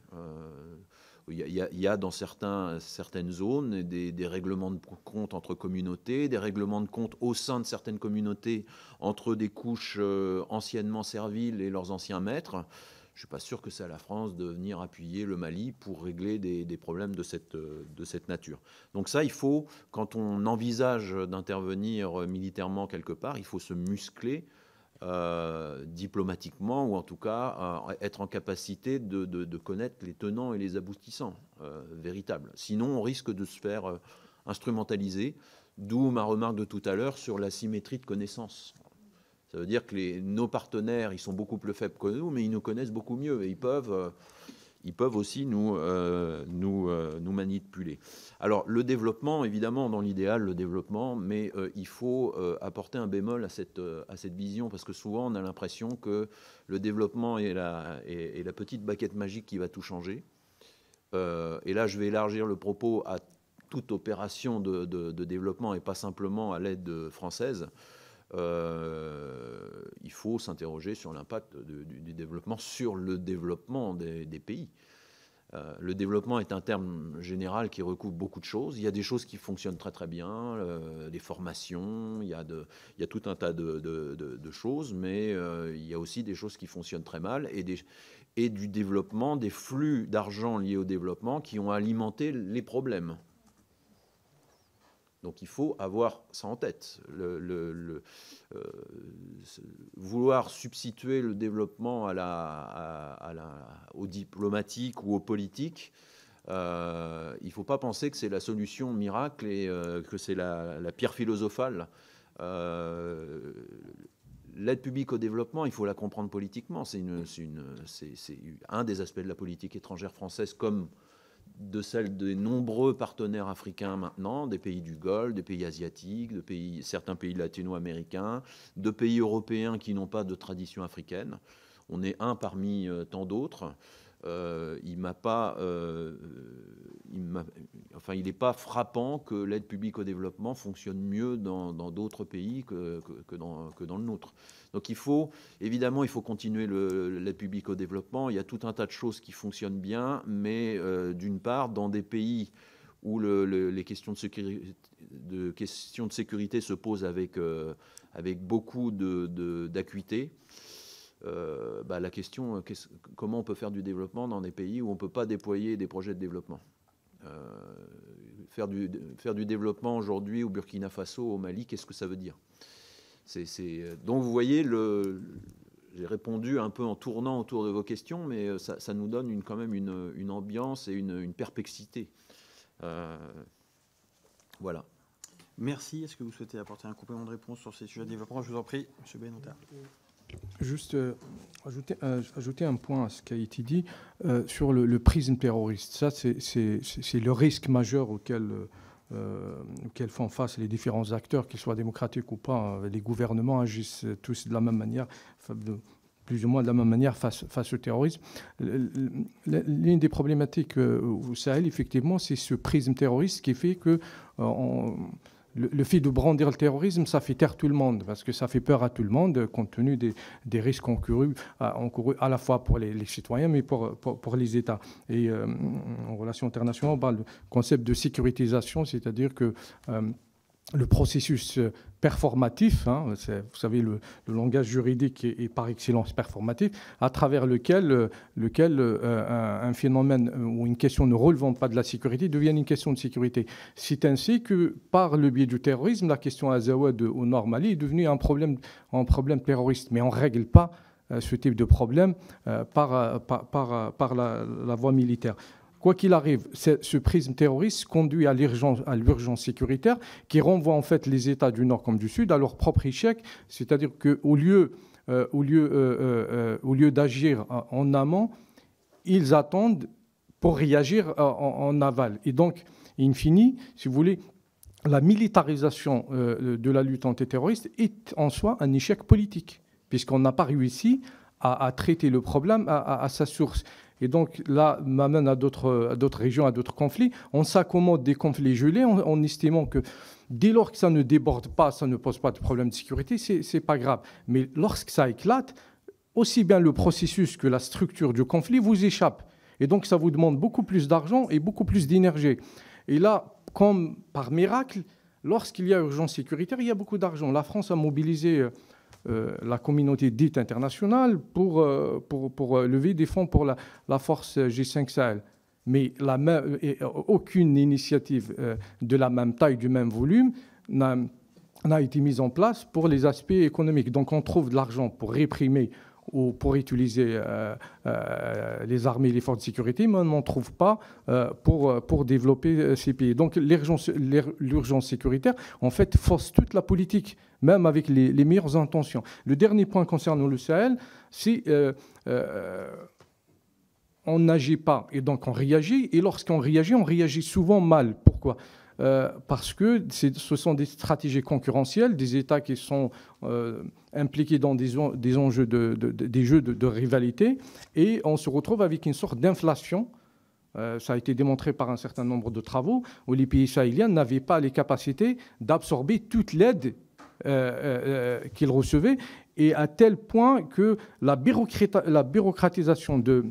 Il y a dans certaines zones des règlements de compte entre communautés, des règlements de compte au sein de certaines communautés entre des couches anciennement serviles et leurs anciens maîtres. Je ne suis pas sûr que c'est à la France de venir appuyer le Mali pour régler des problèmes de cette nature. Donc ça, il faut, quand on envisage d'intervenir militairement quelque part, il faut se muscler diplomatiquement, ou en tout cas être en capacité de connaître les tenants et les aboutissants véritables. Sinon, on risque de se faire instrumentaliser, d'où ma remarque de tout à l'heure sur la symétrie de connaissances. Ça veut dire que nos partenaires, ils sont beaucoup plus faibles que nous, mais ils nous connaissent beaucoup mieux et ils peuvent ils peuvent aussi nous manipuler. Alors, le développement, évidemment, dans l'idéal, le développement, mais il faut apporter un bémol à cette vision, parce que souvent, on a l'impression que le développement est la petite baguette magique qui va tout changer. Et là, je vais élargir le propos à toute opération de développement et pas simplement à l'aide française. Il faut s'interroger sur l'impact du développement sur le développement des pays. Le développement est un terme général qui recouvre beaucoup de choses. Il y a des choses qui fonctionnent très très bien, des formations, il y a tout un tas de choses, mais il y a aussi des choses qui fonctionnent très mal et du développement, des flux d'argent liés au développement qui ont alimenté les problèmes. Donc il faut avoir ça en tête. Vouloir substituer le développement au diplomatique ou au politique, il ne faut pas penser que c'est la solution miracle et que c'est la pierre philosophale. L'aide publique au développement, il faut la comprendre politiquement. C'est un des aspects de la politique étrangère française, comme de celle des nombreux partenaires africains maintenant, des pays du Golfe, des pays asiatiques, certains pays latino-américains, de pays européens qui n'ont pas de tradition africaine. On est un parmi tant d'autres. Il n'est pas frappant que l'aide publique au développement fonctionne mieux dans d'autres pays que dans le nôtre. Donc évidemment, il faut continuer l'aide publique au développement. Il y a tout un tas de choses qui fonctionnent bien, mais d'une part, dans des pays où les questions de sécurité se posent avec beaucoup d'acuité, la question, comment on peut faire du développement dans des pays où on ne peut pas déployer des projets de développement. Faire du développement aujourd'hui au Burkina Faso, au Mali, qu'est-ce que ça veut dire? Donc vous voyez, j'ai répondu un peu en tournant autour de vos questions, mais ça nous donne quand même une ambiance et une perplexité. Voilà. Merci. Est-ce que vous souhaitez apporter un complément de réponse sur ces sujets de développement? Je vous en prie, M. Benouta. Juste ajouter un point à ce qui a été dit sur le prisme terroriste. Ça, c'est le risque majeur auquel font face les différents acteurs, qu'ils soient démocratiques ou pas. Les gouvernements agissent tous de la même manière, plus ou moins de la même manière face au terrorisme. L'une des problématiques au Sahel, effectivement, c'est ce prisme terroriste qui fait que le fait de brandir le terrorisme, ça fait taire tout le monde, parce que ça fait peur à tout le monde, compte tenu des risques encourus à la fois pour les citoyens, mais pour les États. Et en relations internationales, on parle du concept de sécurisation, c'est-à-dire que le processus performatif, vous savez, le langage juridique est par excellence performatif, à travers lequel un phénomène ou une question ne relevant pas de la sécurité devient une question de sécurité. C'est ainsi que, par le biais du terrorisme, la question Azawad au Nord Mali est devenue un problème terroriste. Mais on ne règle pas ce type de problème par la voie militaire. Quoi qu'il arrive, ce prisme terroriste conduit à l'urgence sécuritaire qui renvoie en fait les États du Nord comme du Sud à leur propre échec, c'est-à-dire qu'au lieu d'agir en amont, ils attendent pour réagir en aval. Et donc, in fine, si vous voulez, la militarisation de la lutte antiterroriste est en soi un échec politique, puisqu'on n'a pas réussi à traiter le problème à sa source. Et donc là, m'amène à d'autres régions, à d'autres conflits. On s'accommode des conflits gelés en estimant que dès lors que ça ne déborde pas, ça ne pose pas de problème de sécurité, c'est pas grave. Mais lorsque ça éclate, aussi bien le processus que la structure du conflit vous échappe. Et donc ça vous demande beaucoup plus d'argent et beaucoup plus d'énergie. Et là, comme par miracle, lorsqu'il y a urgence sécuritaire, il y a beaucoup d'argent. La France a mobilisé la communauté dite internationale pour lever des fonds pour la force G5 Sahel. Mais aucune initiative de la même taille, du même volume n'a été mise en place pour les aspects économiques. Donc on trouve de l'argent pour réprimer ou pour utiliser les armées et les forces de sécurité, mais on n'en trouve pas pour développer ces pays. Donc l'urgence sécuritaire, en fait, force toute la politique, même avec les meilleures intentions. Le dernier point concernant le Sahel, c'est on n'agit pas et donc on réagit. Et lorsqu'on réagit souvent mal. Pourquoi ? Parce que ce sont des stratégies concurrentielles, des États qui sont impliqués dans des enjeux des jeux de rivalité, et on se retrouve avec une sorte d'inflation. Ça a été démontré par un certain nombre de travaux où les pays sahéliens n'avaient pas les capacités d'absorber toute l'aide qu'ils recevaient, et à tel point que la bureaucratisation de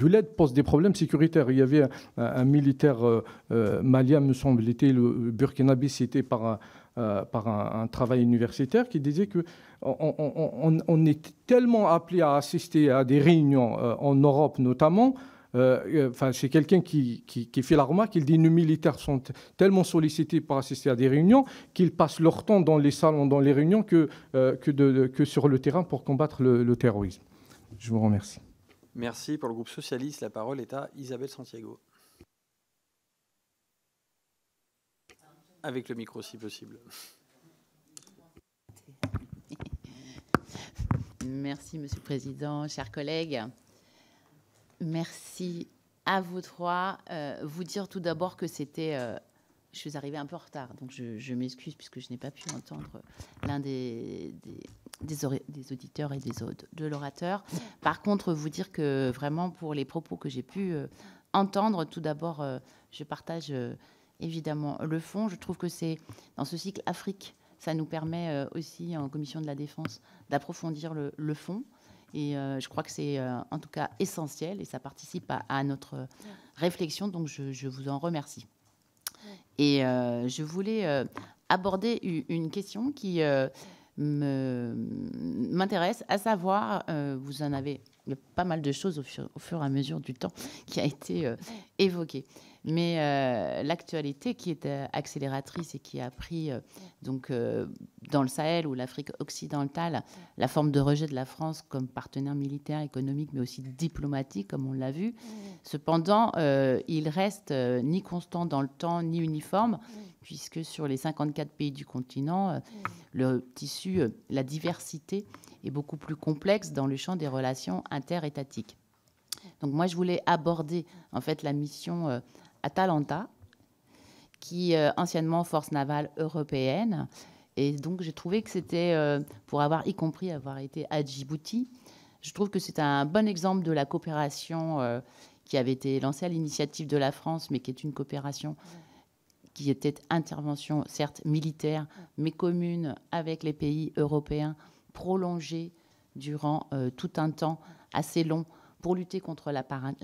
l'aide pose des problèmes sécuritaires. Il y avait un militaire malien, me semble-t-il, le burkinabé, cité par un travail universitaire, qui disait qu'on est tellement appelé à assister à des réunions en Europe notamment. C'est quelqu'un qui fait la remarque. Il dit que nos militaires sont tellement sollicités pour assister à des réunions qu'ils passent leur temps dans les salons, dans les réunions, que sur le terrain pour combattre le terrorisme. Je vous remercie. Merci. Pour le groupe socialiste, la parole est à Isabelle Santiago. Avec le micro, si possible. Merci, Monsieur le Président, chers collègues. Merci à vous trois. Vous dire tout d'abord que c'était... je suis arrivée un peu en retard, donc je m'excuse puisque je n'ai pas pu entendre l'un des auditeurs et de l'orateur. Par contre, vous dire que vraiment, pour les propos que j'ai pu entendre, tout d'abord, je partage évidemment le fond. Je trouve que c'est dans ce cycle Afrique, ça nous permet aussi, en commission de la défense, d'approfondir le fond. Et je crois que c'est en tout cas essentiel et ça participe à notre réflexion. Donc, je vous en remercie. Et je voulais aborder une question qui m'intéresse, à savoir, vous en avez, il y a pas mal de choses au fur et à mesure du temps qui a été évoquée. Mais l'actualité qui est accélératrice et qui a pris donc dans le Sahel ou l'Afrique occidentale la forme de rejet de la France comme partenaire militaire, économique, mais aussi diplomatique, comme on l'a vu. Cependant, il reste ni constant dans le temps, ni uniforme, puisque sur les 54 pays du continent, le tissu, la diversité est beaucoup plus complexe dans le champ des relations interétatiques. Donc moi, je voulais aborder en fait la mission Atalanta, qui est anciennement Force navale européenne. Et donc, j'ai trouvé que c'était, pour avoir été à Djibouti, je trouve que c'est un bon exemple de la coopération qui avait été lancée à l'initiative de la France, mais qui est une coopération qui était intervention, certes militaire, mais commune avec les pays européens, prolongée durant tout un temps assez long pour lutter contre la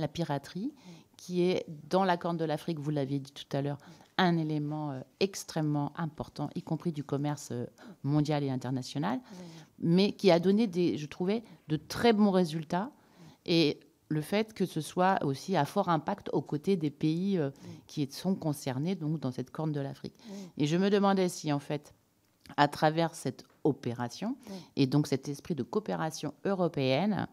piraterie, qui est, dans la Corne de l'Afrique, vous l'aviez dit tout à l'heure, un élément extrêmement important, y compris du commerce mondial et international, mais qui a donné, je trouvais, de très bons résultats. Et le fait que ce soit aussi à fort impact aux côtés des pays qui sont concernés donc, dans cette Corne de l'Afrique. Et je me demandais si, en fait, à travers cette opération, et donc cet esprit de coopération européenne,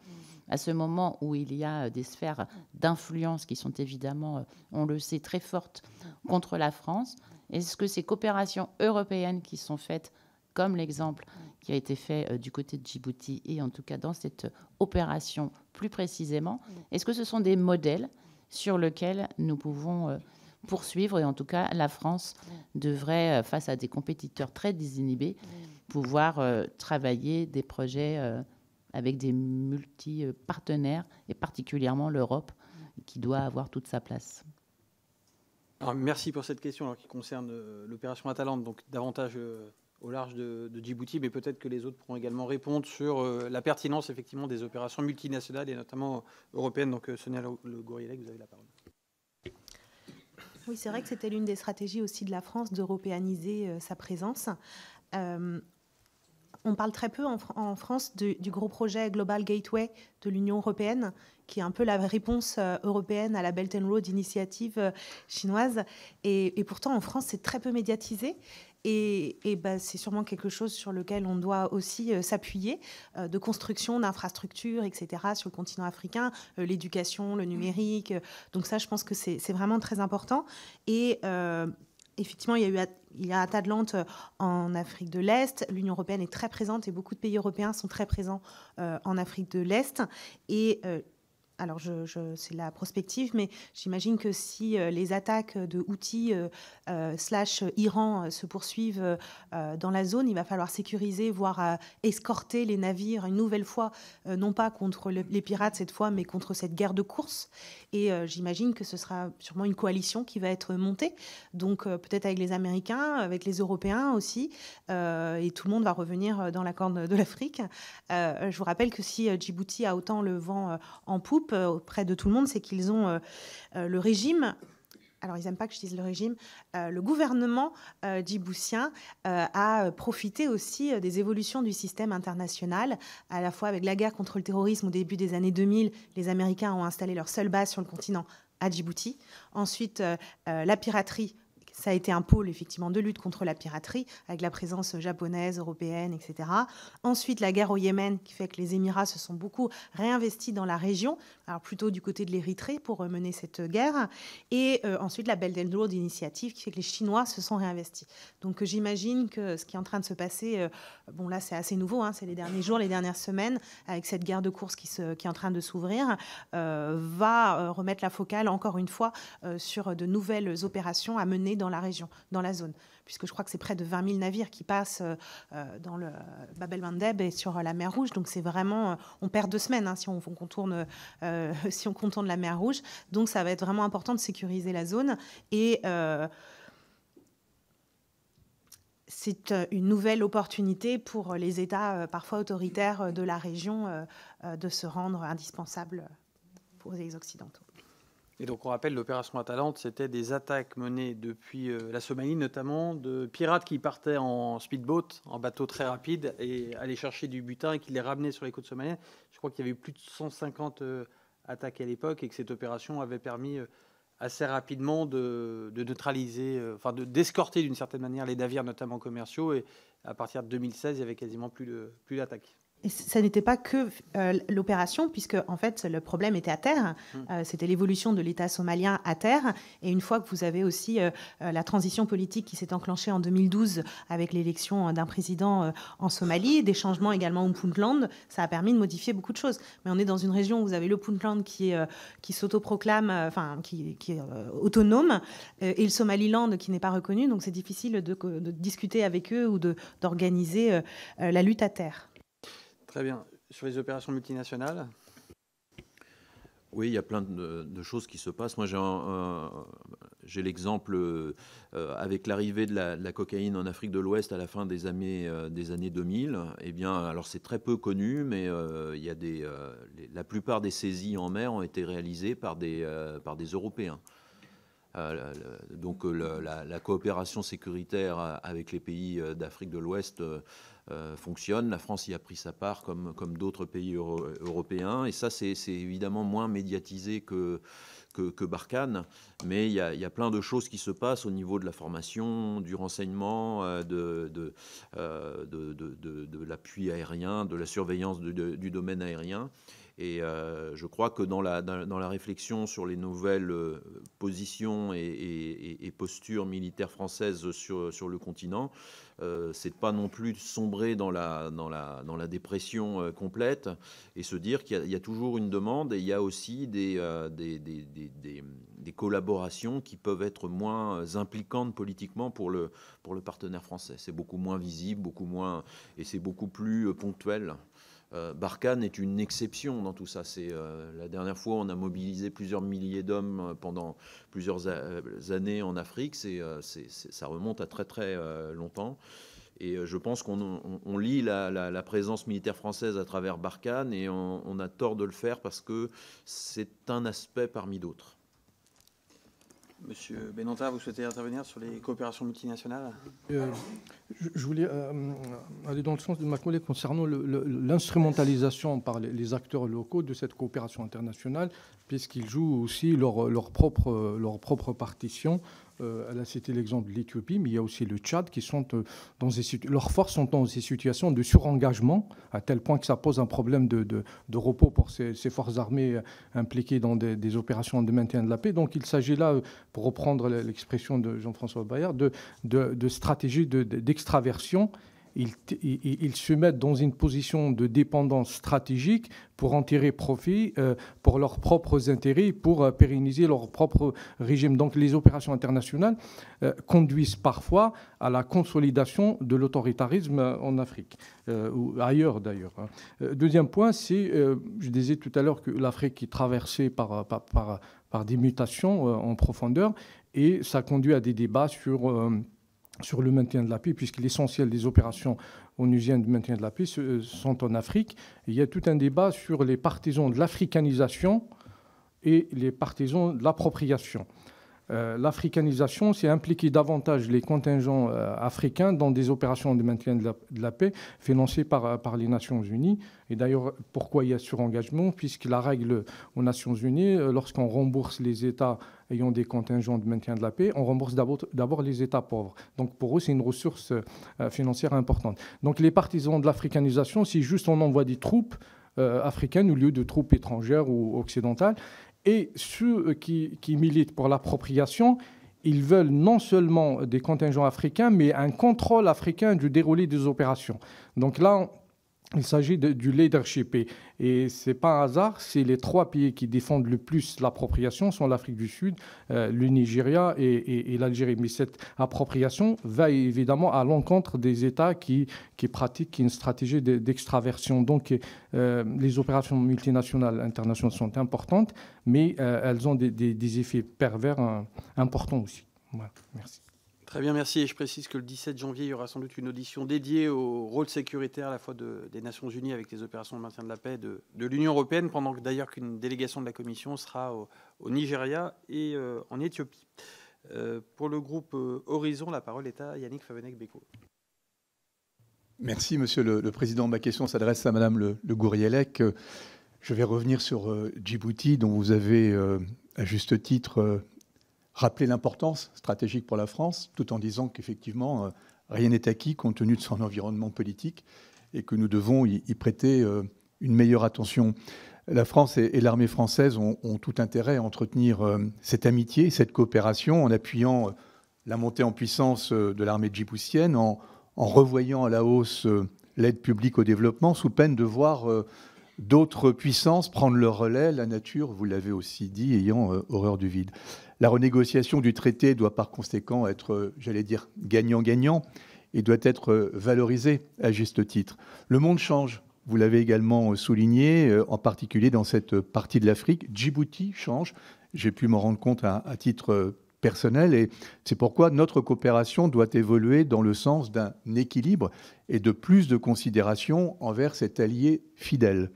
à ce moment où il y a des sphères d'influence qui sont évidemment, on le sait, très fortes contre la France, est-ce que ces coopérations européennes qui sont faites, comme l'exemple qui a été fait du côté de Djibouti, et en tout cas dans cette opération plus précisément, est-ce que ce sont des modèles sur lesquels nous pouvons poursuivre, et en tout cas la France devrait, face à des compétiteurs très désinhibés, pouvoir travailler des projets avec des multi-partenaires, et particulièrement l'Europe, qui doit avoir toute sa place. Alors, merci pour cette question qui concerne l'opération Atalante, donc davantage au large de Djibouti, mais peut-être que les autres pourront également répondre sur la pertinence effectivement des opérations multinationales et notamment européennes. Donc Sonia Le Gourielec, vous avez la parole. Oui, c'est vrai que c'était l'une des stratégies aussi de la France d'européaniser sa présence. On parle très peu en France du gros projet Global Gateway de l'Union européenne, qui est un peu la réponse européenne à la Belt and Road initiative chinoise. Et pourtant, en France, c'est très peu médiatisé. Et c'est sûrement quelque chose sur lequel on doit aussi s'appuyer, de construction d'infrastructures, etc., sur le continent africain, l'éducation, le numérique. Donc ça, je pense que c'est vraiment très important. Et effectivement, il y a Atalante en Afrique de l'Est. L'Union européenne est très présente et beaucoup de pays européens sont très présents en Afrique de l'Est. Et alors c'est la prospective, mais j'imagine que si les attaques de Houthis / Iran se poursuivent dans la zone, il va falloir sécuriser, voire escorter les navires une nouvelle fois, non pas contre les pirates cette fois, mais contre cette guerre de course. Et j'imagine que ce sera sûrement une coalition qui va être montée, donc peut-être avec les Américains, avec les Européens aussi, et tout le monde va revenir dans la Corne de l'Afrique. Je vous rappelle que si Djibouti a autant le vent en poupe auprès de tout le monde, c'est qu'ils ont le régime. Alors, ils n'aiment pas que je dise le régime. Le gouvernement djiboutien a profité aussi des évolutions du système international, à la fois avec la guerre contre le terrorisme au début des années 2000. Les Américains ont installé leur seule base sur le continent à Djibouti. Ensuite, la piraterie. Ça a été un pôle, effectivement, de lutte contre la piraterie, avec la présence japonaise, européenne, etc. Ensuite, la guerre au Yémen, qui fait que les Émirats se sont beaucoup réinvestis dans la région, alors plutôt du côté de l'Érythrée pour mener cette guerre. Et ensuite, la Belt and Road Initiative, qui fait que les Chinois se sont réinvestis. Donc, j'imagine que ce qui est en train de se passer, bon, là, c'est assez nouveau, hein, c'est les derniers jours, les dernières semaines, avec cette guerre de course qui est en train de s'ouvrir, va remettre la focale, encore une fois, sur de nouvelles opérations à mener dans la région, dans la zone, puisque je crois que c'est près de 20 000 navires qui passent dans le Bab el-Mandeb et sur la mer Rouge. Donc c'est vraiment, on perd 2 semaines si on contourne la mer Rouge. Donc ça va être vraiment important de sécuriser la zone et c'est une nouvelle opportunité pour les États parfois autoritaires de la région de se rendre indispensables pour les Occidentaux. Et donc on rappelle, l'opération Atalante, c'était des attaques menées depuis la Somalie, notamment de pirates qui partaient en speedboat, en bateau très rapide, et allaient chercher du butin et qui les ramenaient sur les côtes somaliennes. Je crois qu'il y avait eu plus de 150 attaques à l'époque et que cette opération avait permis assez rapidement de neutraliser, d'escorter d'une certaine manière les navires, notamment commerciaux. Et à partir de 2016, il y avait quasiment plus d'attaques. Et ça n'était pas que l'opération, puisque en fait le problème était à terre. C'était l'évolution de l'État somalien à terre. Et une fois que vous avez aussi la transition politique qui s'est enclenchée en 2012 avec l'élection d'un président en Somalie, des changements également au Puntland, ça a permis de modifier beaucoup de choses. Mais on est dans une région où vous avez le Puntland qui s'autoproclame, qui est autonome, et le Somaliland qui n'est pas reconnu. Donc c'est difficile de discuter avec eux ou d'organiser la lutte à terre. Très bien. Sur les opérations multinationales ? Oui, il y a plein de choses qui se passent. Moi, j'ai l'exemple avec l'arrivée de la cocaïne en Afrique de l'Ouest à la fin des années 2000. Eh bien, alors c'est très peu connu, mais il y a la plupart des saisies en mer ont été réalisées par des Européens. Donc la coopération sécuritaire avec les pays d'Afrique de l'Ouest fonctionne. La France y a pris sa part comme d'autres pays européens. Et ça, c'est évidemment moins médiatisé que Barkhane. Mais il y a plein de choses qui se passent au niveau de la formation, du renseignement, de l'appui aérien, de la surveillance du domaine aérien. Et je crois que dans la réflexion sur les nouvelles positions et postures militaires françaises sur le continent, c'est pas non plus sombrer dans la dépression complète et se dire qu'il y a toujours une demande et il y a aussi des collaborations qui peuvent être moins impliquantes politiquement pour le partenaire français. C'est beaucoup moins visible, et c'est beaucoup plus ponctuel. Barkhane est une exception dans tout ça. La dernière fois, on a mobilisé plusieurs milliers d'hommes pendant plusieurs années en Afrique. Ça remonte à très très longtemps. Et je pense qu'on lit la présence militaire française à travers Barkhane et on a tort de le faire parce que c'est un aspect parmi d'autres. Monsieur Benanta, vous souhaitez intervenir sur les coopérations multinationales ? Je voulais aller dans le sens de ma collègue concernant l'instrumentalisation par les acteurs locaux de cette coopération internationale, puisqu'ils jouent aussi leur propre partition. Elle a cité l'exemple de l'Éthiopie, mais il y a aussi le Tchad qui sont leurs forces sont dans des situations de surengagement, à tel point que ça pose un problème de repos pour ces forces armées impliquées dans des opérations de maintien de la paix. Donc il s'agit là, pour reprendre l'expression de Jean-François Bayard, de stratégie d'extraversion ils se mettent dans une position de dépendance stratégique pour en tirer profit pour leurs propres intérêts, pour pérenniser leur propre régime. Donc les opérations internationales conduisent parfois à la consolidation de l'autoritarisme en Afrique, ou ailleurs d'ailleurs. Deuxième point, c'est, je disais tout à l'heure que l'Afrique est traversée par des mutations en profondeur, et ça conduit à des débats sur le maintien de la paix, puisque l'essentiel des opérations onusiennes de maintien de la paix sont en Afrique. Et il y a tout un débat sur les partisans de l'africanisation et les partisans de l'appropriation. L'africanisation, c'est impliquer davantage les contingents africains dans des opérations de maintien de la paix financées par les Nations Unies. Et d'ailleurs, pourquoi il y a surengagement? Puisque la règle aux Nations Unies, lorsqu'on rembourse les États ayant des contingents de maintien de la paix, on rembourse d'abord les États pauvres. Donc pour eux, c'est une ressource financière importante. Donc les partisans de l'africanisation, c'est juste on envoie des troupes africaines au lieu de troupes étrangères ou occidentales. Et ceux qui militent pour l'appropriation, ils veulent non seulement des contingents africains, mais un contrôle africain du déroulé des opérations. Donc là, il s'agit du leadership. Et ce n'est pas un hasard, c'est les 3 pays qui défendent le plus l'appropriation sont l'Afrique du Sud, le Nigeria et l'Algérie. Mais cette appropriation va évidemment à l'encontre des États qui pratiquent une stratégie d'extraversion. Donc les opérations multinationales internationales sont importantes, mais elles ont des effets pervers importants aussi. Voilà, merci. Très bien, merci. Et je précise que le 17 janvier, il y aura sans doute une audition dédiée au rôle sécuritaire à la fois des Nations Unies avec les opérations de maintien de la paix de l'Union européenne, pendant que d'ailleurs qu'une délégation de la Commission sera au Nigeria et en Éthiopie. Pour le groupe Horizon, la parole est à Yannick Favennec-Becco. Merci, Monsieur le Président. Ma question s'adresse à Madame Le Gouriellec. Je vais revenir sur Djibouti, dont vous avez, à juste titre, rappelé l'importance stratégique pour la France, tout en disant qu'effectivement, rien n'est acquis compte tenu de son environnement politique et que nous devons y prêter une meilleure attention. La France et l'armée française ont tout intérêt à entretenir cette amitié, cette coopération en appuyant la montée en puissance de l'armée djiboutienne, en revoyant à la hausse l'aide publique au développement, sous peine de voir d'autres puissances prendre le relais, la nature, vous l'avez aussi dit, ayant horreur du vide. La renégociation du traité doit par conséquent être, j'allais dire, gagnant-gagnant et doit être valorisée à juste titre. Le monde change, vous l'avez également souligné, en particulier dans cette partie de l'Afrique. Djibouti change, j'ai pu m'en rendre compte à titre personnel, et c'est pourquoi notre coopération doit évoluer dans le sens d'un équilibre et de plus de considération envers cet allié fidèle.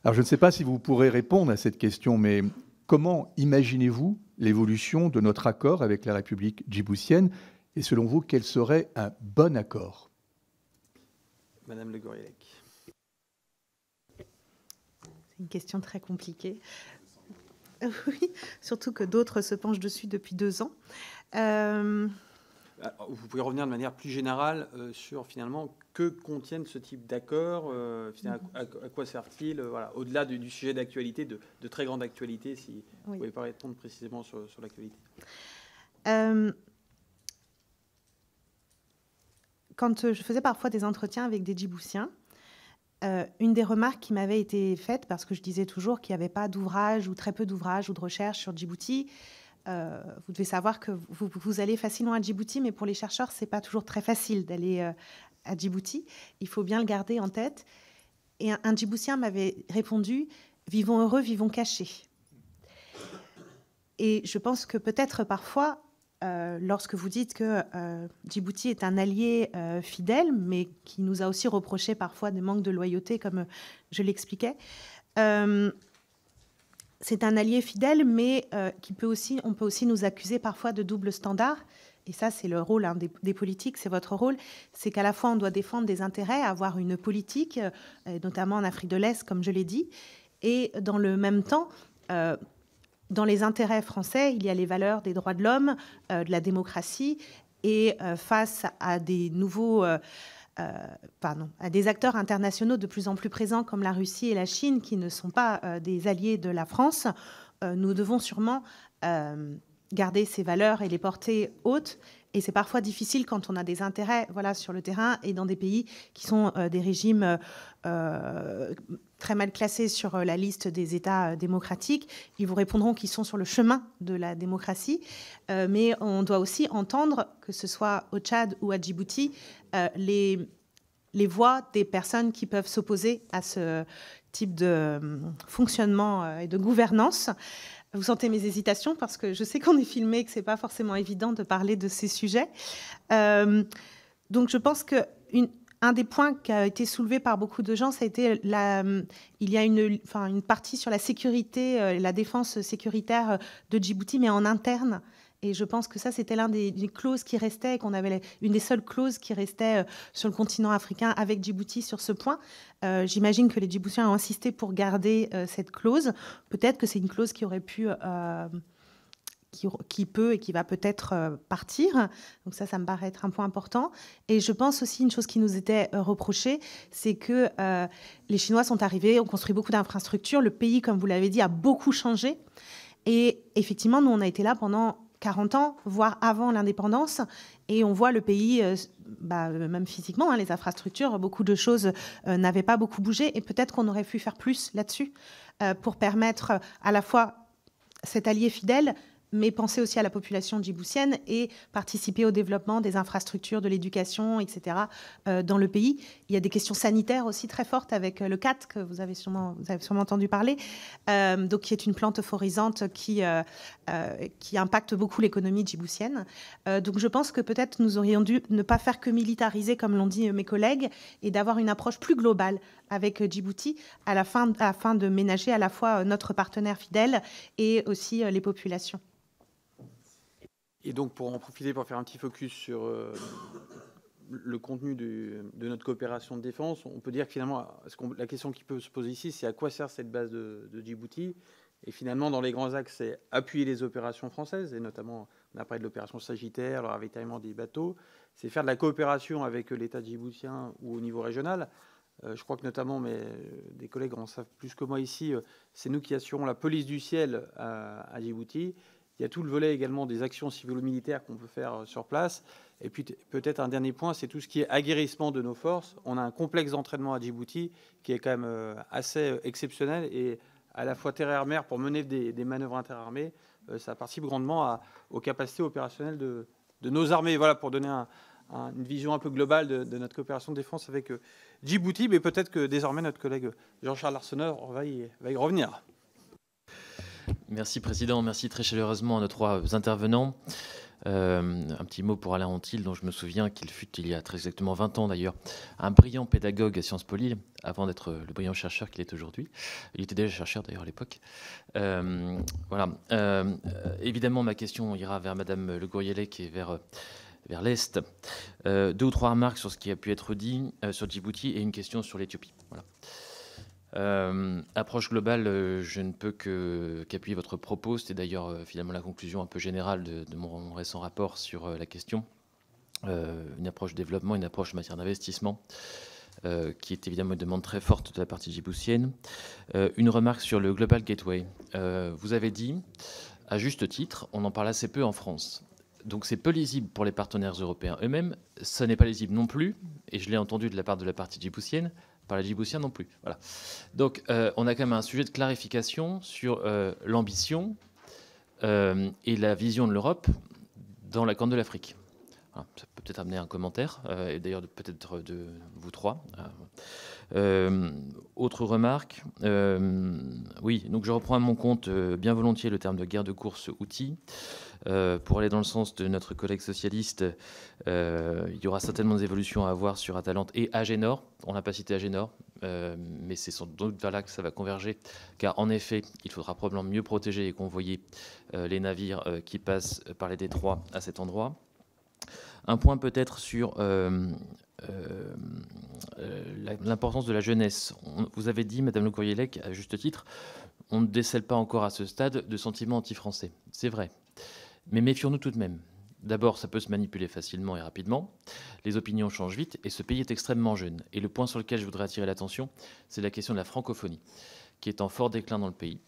Alors je ne sais pas si vous pourrez répondre à cette question, mais comment imaginez-vous l'évolution de notre accord avec la République djiboutienne, et selon vous, quel serait un bon accord? Madame Le Gouriellec. C'est une question très compliquée. Oui, surtout que d'autres se penchent dessus depuis 2 ans. Vous pouvez revenir de manière plus générale sur finalement que contiennent ce type d'accords, à quoi servent-ils, voilà, au-delà du sujet d'actualité, de très grande actualité, si vous ne pouvez pas répondre précisément sur l'actualité. Quand je faisais parfois des entretiens avec des Djiboutiens, une des remarques qui m'avait été faite, parce que je disais toujours qu'il n'y avait pas d'ouvrage ou très peu d'ouvrages ou de recherche sur Djibouti, vous devez savoir que vous allez facilement à Djibouti, mais pour les chercheurs, ce n'est pas toujours très facile d'aller à Djibouti. Il faut bien le garder en tête. Et un Djiboutien m'avait répondu « Vivons heureux, vivons cachés ». Et je pense que peut-être parfois, lorsque vous dites que Djibouti est un allié fidèle, mais qui nous a aussi reproché parfois des manques de loyauté, comme je l'expliquais, c'est un allié fidèle, mais on peut aussi nous accuser parfois de double standard. Et ça, c'est le rôle des politiques, c'est votre rôle. C'est qu'à la fois, on doit défendre des intérêts, avoir une politique, notamment en Afrique de l'Est, comme je l'ai dit. Et dans le même temps, dans les intérêts français, il y a les valeurs des droits de l'homme, de la démocratie. Et face à des nouveaux... à des acteurs internationaux de plus en plus présents comme la Russie et la Chine, qui ne sont pas des alliés de la France, nous devons sûrement garder ces valeurs et les porter hautes Et c'est parfois difficile quand on a des intérêts sur le terrain et dans des pays qui sont des régimes très mal classés sur la liste des États démocratiques. Ils vous répondront qu'ils sont sur le chemin de la démocratie. Mais on doit aussi entendre, que ce soit au Tchad ou à Djibouti, les voix des personnes qui peuvent s'opposer à ce type de fonctionnement et de gouvernance. Vous sentez mes hésitations parce que je sais qu'on est filmé et que ce n'est pas forcément évident de parler de ces sujets. Donc je pense qu'un des points qui a été soulevé par beaucoup de gens, ça a été il y a une partie sur la sécurité, la défense sécuritaire de Djibouti, mais en interne. Et je pense que ça, c'était l'un des clauses qui restait, qu'on avait une des seules clauses qui restait sur le continent africain avec Djibouti sur ce point. J'imagine que les Djiboutiens ont insisté pour garder cette clause. Peut-être que c'est une clause qui aurait pu, qui peut et qui va peut-être partir. Donc ça me paraît être un point important. Et je pense aussi une chose qui nous était reprochée, c'est que les Chinois sont arrivés, ont construit beaucoup d'infrastructures. Le pays, comme vous l'avez dit, a beaucoup changé. Et effectivement, nous, on a été là pendant 40 ans, voire avant l'indépendance, et on voit le pays, même physiquement, les infrastructures, beaucoup de choses n'avaient pas beaucoup bougé, et peut-être qu'on aurait pu faire plus là-dessus pour permettre à la fois cet allié fidèle, mais penser aussi à la population djiboutienne et participer au développement des infrastructures, de l'éducation, etc. Dans le pays. Il y a des questions sanitaires aussi très fortes avec le khat, que vous avez sûrement entendu parler, donc qui est une plante euphorisante qui impacte beaucoup l'économie djiboutienne. Donc je pense que peut-être nous aurions dû ne pas faire que militariser, comme l'ont dit mes collègues, et d'avoir une approche plus globale avec Djibouti afin de ménager à la fois notre partenaire fidèle et aussi les populations. Et donc, pour en profiter pour faire un petit focus sur le contenu de notre coopération de défense, on peut dire que finalement, la question qui peut se poser ici, c'est à quoi sert cette base de Djibouti? Et finalement, dans les grands axes, c'est appuyer les opérations françaises, et notamment, on a parlé de l'opération Sagittaire, le ravitaillement des bateaux, c'est faire de la coopération avec l'État djiboutien ou au niveau régional. Je crois que notamment, mais des collègues en savent plus que moi ici, c'est nous qui assurons la police du ciel à Djibouti. Il y a tout le volet également des actions civilo-militaires qu'on peut faire sur place. Et puis peut-être un dernier point, c'est tout ce qui est aguerrissement de nos forces. On a un complexe d'entraînement à Djibouti qui est quand même assez exceptionnel et à la fois terre-mer pour mener des manœuvres interarmées. Ça participe grandement aux capacités opérationnelles de nos armées. Voilà, pour donner une vision un peu globale de notre coopération de défense avec Djibouti. Mais peut-être que désormais notre collègue Jean-Charles Arsenault va y revenir. Merci Président, merci très chaleureusement à nos trois intervenants. Un petit mot pour Alain Antil, dont je me souviens qu'il fut, il y a très exactement 20 ans d'ailleurs, un brillant pédagogue à Sciences Po Lille, avant d'être le brillant chercheur qu'il est aujourd'hui. Il était déjà chercheur d'ailleurs à l'époque. Voilà. Évidemment, ma question ira vers Madame Le Gourielec qui est vers l'Est. 2 ou 3 remarques sur ce qui a pu être dit sur Djibouti et une question sur l'Éthiopie. Voilà. Approche globale, je ne peux qu'appuyer votre propos. C'était d'ailleurs finalement la conclusion un peu générale de mon récent rapport sur la question. Une approche développement, une approche en matière d'investissement, qui est évidemment une demande très forte de la partie djiboutienne. Une remarque sur le Global Gateway. Vous avez dit, à juste titre, on en parle assez peu en France. Donc c'est peu lisible pour les partenaires européens eux-mêmes. Ça n'est pas lisible non plus, et je l'ai entendu de la part de la partie djiboutienne, par les Djiboutiens non plus. Voilà. Donc, on a quand même un sujet de clarification sur l'ambition et la vision de l'Europe dans la Corne de l'Afrique. Voilà. Ça peut peut-être amener un commentaire, et d'ailleurs peut-être de vous trois. Autre remarque, oui, donc je reprends à mon compte bien volontiers le terme de guerre de course outil. Pour aller dans le sens de notre collègue socialiste, il y aura certainement des évolutions à avoir sur Atalante et Agénor. On n'a pas cité Agénor, mais c'est sans doute vers là que ça va converger, car en effet, il faudra probablement mieux protéger et convoyer les navires qui passent par les détroits à cet endroit. Un point peut-être sur l'importance de la jeunesse. Vous avez dit, Madame Le Gourielec, à juste titre, on ne décèle pas encore à ce stade de sentiments anti-français. C'est vrai. Mais méfions-nous tout de même. D'abord, ça peut se manipuler facilement et rapidement. Les opinions changent vite et ce pays est extrêmement jeune. Et le point sur lequel je voudrais attirer l'attention, c'est la question de la francophonie, qui est en fort déclin dans le pays.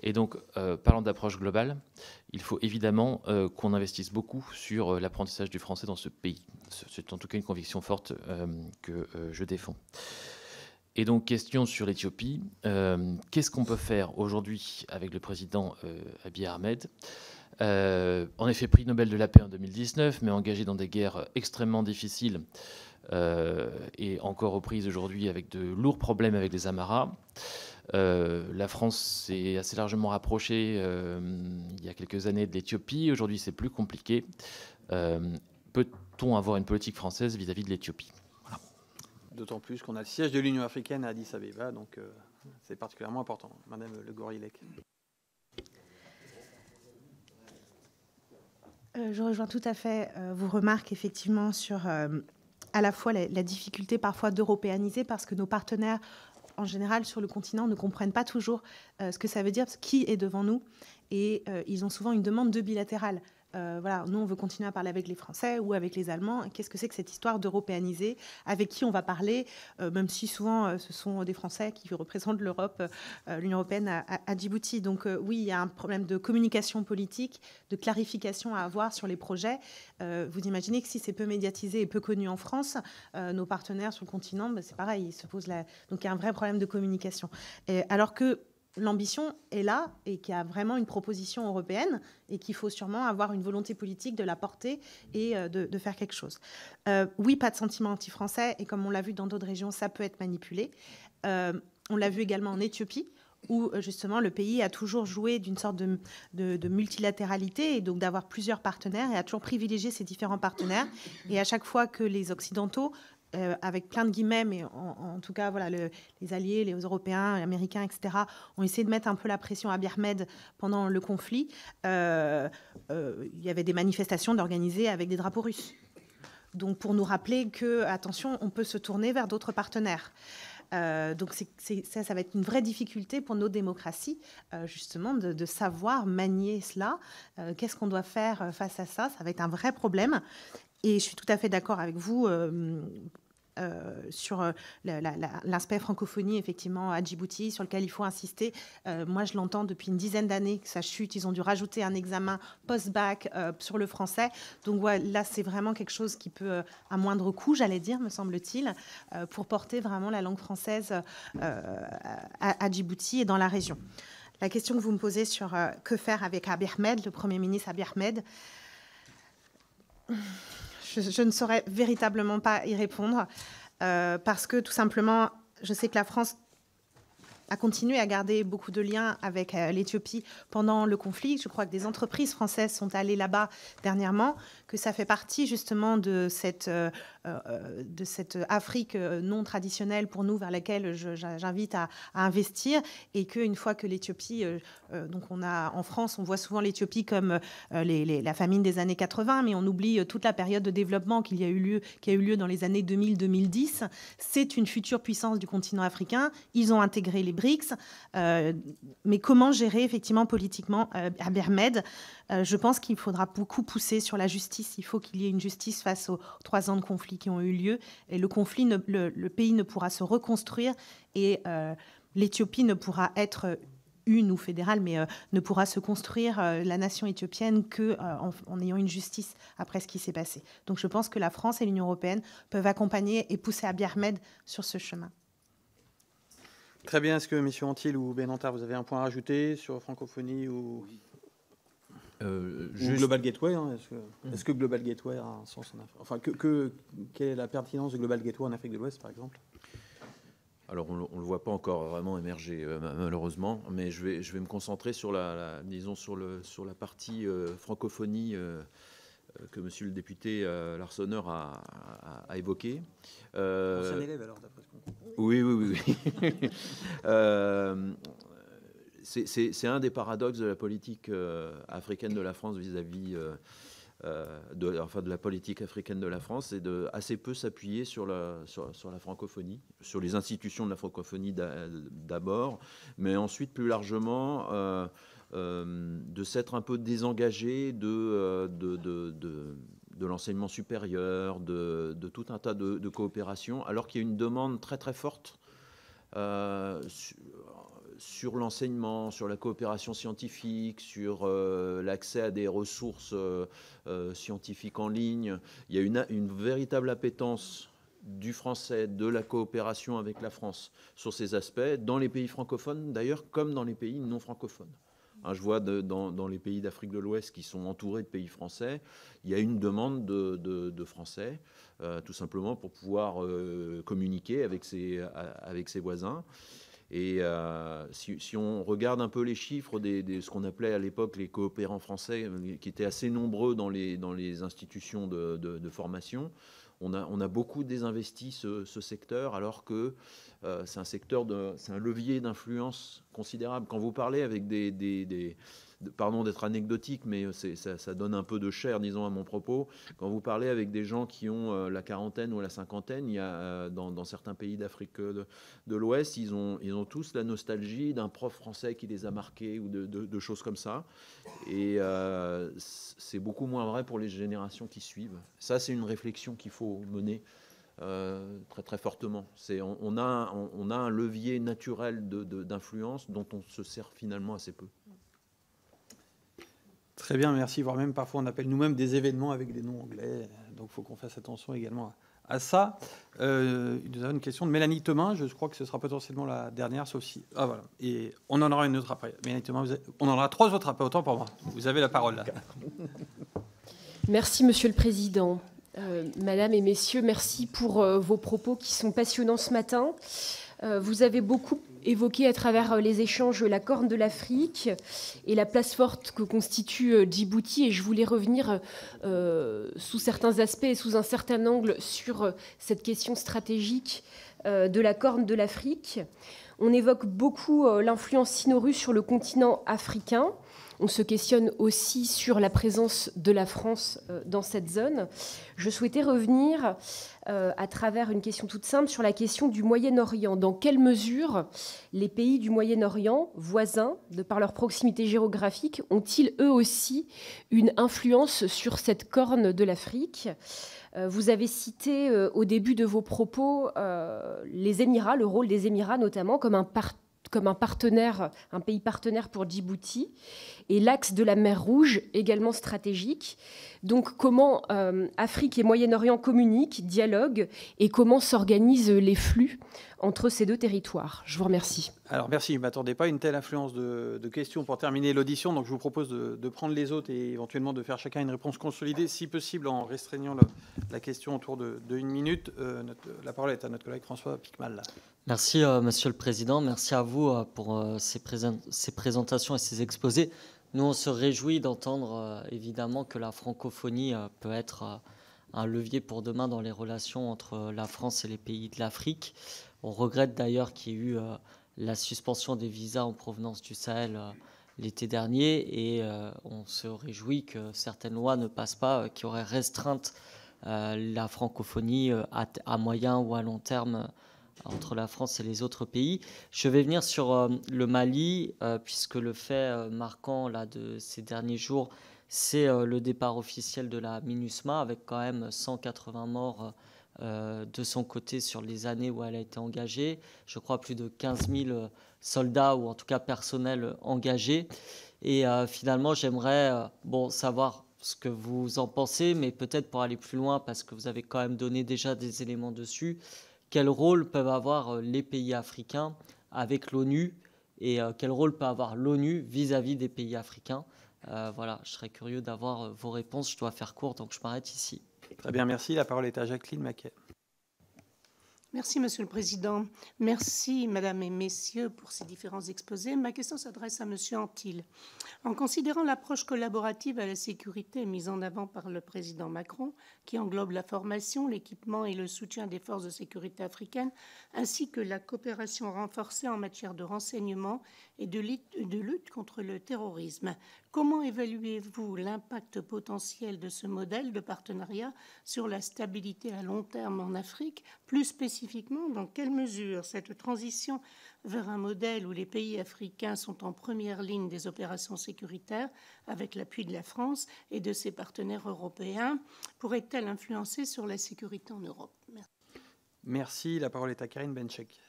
Et donc, parlant d'approche globale, il faut évidemment qu'on investisse beaucoup sur l'apprentissage du français dans ce pays. C'est en tout cas une conviction forte que je défends. Et donc, question sur l'Éthiopie. Qu'est-ce qu'on peut faire aujourd'hui avec le président Abiy Ahmed ? En effet, prix Nobel de la paix en 2019, mais engagé dans des guerres extrêmement difficiles et encore aux prises aujourd'hui avec de lourds problèmes avec les Amaras. La France s'est assez largement rapprochée il y a quelques années de l'Éthiopie. Aujourd'hui, c'est plus compliqué. Peut-on avoir une politique française vis-à-vis de l'Éthiopie ? Voilà. D'autant plus qu'on a le siège de l'Union africaine à Addis Abeba, donc c'est particulièrement important. Madame Le Gorilec. Je rejoins tout à fait vos remarques, effectivement, sur à la fois la difficulté parfois d'européaniser, parce que nos partenaires, en général, sur le continent, ne comprennent pas toujours ce que ça veut dire, qui est devant nous, et ils ont souvent une demande de bilatérale. Voilà, nous, on veut continuer à parler avec les Français ou avec les Allemands. Qu'est-ce que c'est que cette histoire d'européaniser ? Avec qui on va parler, même si souvent ce sont des Français qui représentent l'Europe, l'Union européenne à Djibouti. Donc oui, il y a un problème de communication politique, de clarification à avoir sur les projets. Vous imaginez que si c'est peu médiatisé et peu connu en France, nos partenaires sur le continent, ben, c'est pareil, ils se posent la... Donc il y a un vrai problème de communication. Alors que l'ambition est là et qu'il y a vraiment une proposition européenne et qu'il faut sûrement avoir une volonté politique de la porter et de faire quelque chose. Oui, pas de sentiment anti-français, et comme on l'a vu dans d'autres régions, ça peut être manipulé. On l'a vu également en Éthiopie, où justement le pays a toujours joué d'une sorte de multilatéralité, et donc d'avoir plusieurs partenaires, et a toujours privilégié ses différents partenaires. Et à chaque fois que les Occidentaux, avec plein de guillemets, mais en tout cas, voilà, les alliés, les Européens, les Américains, etc., ont essayé de mettre un peu la pression à Abiy Ahmed pendant le conflit. Il y avait des manifestations d'organiser avec des drapeaux russes. Donc, pour nous rappeler que, attention, on peut se tourner vers d'autres partenaires. Donc, ça va être une vraie difficulté pour nos démocraties, justement, de savoir manier cela. Qu'est-ce qu'on doit faire face à ça ? Ça va être un vrai problème. Et je suis tout à fait d'accord avec vous sur l'aspect francophonie, effectivement, à Djibouti, sur lequel il faut insister. Moi, je l'entends depuis une dizaine d'années que ça chute. Ils ont dû rajouter un examen post-bac sur le français. Donc ouais, là, c'est vraiment quelque chose qui peut, à moindre coût, j'allais dire, me semble-t-il, pour porter vraiment la langue française à Djibouti et dans la région. La question que vous me posez sur que faire avec Abiy Ahmed, le Premier ministre Abiy Ahmed, je ne saurais véritablement pas y répondre parce que tout simplement, je sais que la France a continué à garder beaucoup de liens avec l'Éthiopie pendant le conflit. Je crois que des entreprises françaises sont allées là-bas dernièrement, que ça fait partie justement de cette Afrique non traditionnelle pour nous, vers laquelle j'invite à investir, et qu'une fois que l'Éthiopie, donc on a en France, on voit souvent l'Éthiopie comme la famine des années 80, mais on oublie toute la période de développement qui a eu lieu dans les années 2000-2010. C'est une future puissance du continent africain. Ils ont intégré les BRICS, mais comment gérer effectivement politiquement Abiy Ahmed ? Je pense qu'il faudra beaucoup pousser sur la justice. Il faut qu'il y ait une justice face aux 3 ans de conflit qui ont eu lieu. Et le conflit, le pays ne pourra se reconstruire, et l'Éthiopie ne pourra être une ou fédérale, mais ne pourra se construire la nation éthiopienne qu'en ayant une justice après ce qui s'est passé. Donc je pense que la France et l'Union européenne peuvent accompagner et pousser Abiy Ahmed sur ce chemin. Très bien. Est-ce que M. Antil ou Benantar, vous avez un point à rajouter sur francophonie ou Global Gateway, hein, est-ce que Global Gateway a un sens en Afrique ? Enfin, quelle est la pertinence de Global Gateway en Afrique de l'Ouest, par exemple ? Alors, on ne le voit pas encore vraiment émerger, malheureusement, mais je vais me concentrer sur disons sur la partie francophonie que Monsieur le député Larsonneur a évoquée. Ancien élève, alors, d'après ce qu'on comprend. Oui. C'est un des paradoxes de la politique africaine de la France vis-à-vis de la politique africaine de la France, c'est de assez peu s'appuyer sur la francophonie, sur les institutions de la francophonie d'abord, mais ensuite plus largement de s'être un peu désengagé de l'enseignement supérieur, de tout un tas de coopérations, alors qu'il y a une demande très très forte sur l'enseignement, sur la coopération scientifique, sur l'accès à des ressources scientifiques en ligne. Il y a une véritable appétence du français, de la coopération avec la France sur ces aspects, dans les pays francophones d'ailleurs, comme dans les pays non francophones. Je vois dans les pays d'Afrique de l'Ouest qui sont entourés de pays français, il y a une demande de français, tout simplement pour pouvoir communiquer avec ses voisins. Et si on regarde un peu les chiffres de ce qu'on appelait à l'époque les coopérants français, qui étaient assez nombreux dans les institutions de formation, on a beaucoup désinvesti ce secteur, alors que c'est un levier d'influence considérable. Quand vous parlez avec pardon d'être anecdotique, mais ça donne un peu de chair, disons, à mon propos. Quand vous parlez avec des gens qui ont la quarantaine ou la cinquantaine, il y a dans certains pays d'Afrique de l'Ouest, ils ont tous la nostalgie d'un prof français qui les a marqués ou de choses comme ça. Et c'est beaucoup moins vrai pour les générations qui suivent. Ça, c'est une réflexion qu'il faut mener très très fortement. On a un levier naturel d'influence dont on se sert finalement assez peu. Très bien, merci. Voire même parfois on appelle nous-mêmes des événements avec des noms anglais. Donc il faut qu'on fasse attention également à ça. Nous avons une question de Mélanie Thomas. Je crois que ce sera potentiellement la dernière, sauf si... Ah voilà. Et on en aura une autre après. Mélanie Thomas, on en aura 3 autres après. Autant pour moi. Vous avez la parole là. Merci Monsieur le Président. Madame et Messieurs, merci pour vos propos qui sont passionnants ce matin. Vous avez beaucoup évoqué à travers les échanges la Corne de l'Afrique et la place forte que constitue Djibouti. Et je voulais revenir sous certains aspects et sous un certain angle sur cette question stratégique de la Corne de l'Afrique. On évoque beaucoup l'influence sino-russe sur le continent africain. On se questionne aussi sur la présence de la France dans cette zone. Je souhaitais revenir à travers une question toute simple sur la question du Moyen-Orient. Dans quelle mesure les pays du Moyen-Orient, voisins, de par leur proximité géographique, ont-ils eux aussi une influence sur cette corne de l'Afrique ? Vous avez cité au début de vos propos les Émirats, le rôle des Émirats notamment comme un partenaire, un pays partenaire pour Djibouti, et l'axe de la mer Rouge également stratégique. Donc comment Afrique et Moyen-Orient communiquent, dialoguent, et comment s'organisent les flux entre ces deux territoires? Je vous remercie. Alors merci, je ne m'attendais pas à une telle influence de questions pour terminer l'audition, donc je vous propose de prendre les autres et éventuellement de faire chacun une réponse consolidée, si possible en restreignant la question autour de 1 minute. La parole est à notre collègue François Picmal. Merci Monsieur le Président, merci à vous pour ces présentations et ces exposés. Nous, on se réjouit d'entendre évidemment que la francophonie peut être un levier pour demain dans les relations entre la France et les pays de l'Afrique. On regrette d'ailleurs qu'il y ait eu la suspension des visas en provenance du Sahel l'été dernier et on se réjouit que certaines lois ne passent pas, qui auraient restreint la francophonie à moyen ou à long terme entre la France et les autres pays. Je vais venir sur le Mali, puisque le fait marquant là, de ces derniers jours, c'est le départ officiel de la MINUSMA, avec quand même 180 morts de son côté sur les années où elle a été engagée. Je crois plus de 15 000 soldats, ou en tout cas personnels engagés. Et finalement, j'aimerais savoir ce que vous en pensez, mais peut-être pour aller plus loin, parce que vous avez quand même donné déjà des éléments dessus, quel rôle peuvent avoir les pays africains avec l'ONU et quel rôle peut avoir l'ONU vis-à-vis des pays africains. Voilà, je serais curieux d'avoir vos réponses. Je dois faire court, donc je m'arrête ici. Très bien, merci. La parole est à Jacqueline Maquet. Merci, Monsieur le Président. Merci, Madame et Messieurs, pour ces différents exposés. Ma question s'adresse à Monsieur Antil. En considérant l'approche collaborative à la sécurité mise en avant par le Président Macron, qui englobe la formation, l'équipement et le soutien des forces de sécurité africaines, ainsi que la coopération renforcée en matière de renseignement et de lutte contre le terrorisme, comment évaluez-vous l'impact potentiel de ce modèle de partenariat sur la stabilité à long terme en Afrique? Plus spécifiquement, dans quelle mesure cette transition vers un modèle où les pays africains sont en première ligne des opérations sécuritaires avec l'appui de la France et de ses partenaires européens pourrait-elle influencer sur la sécurité en Europe? Merci. Merci. La parole est à Karine Benchek.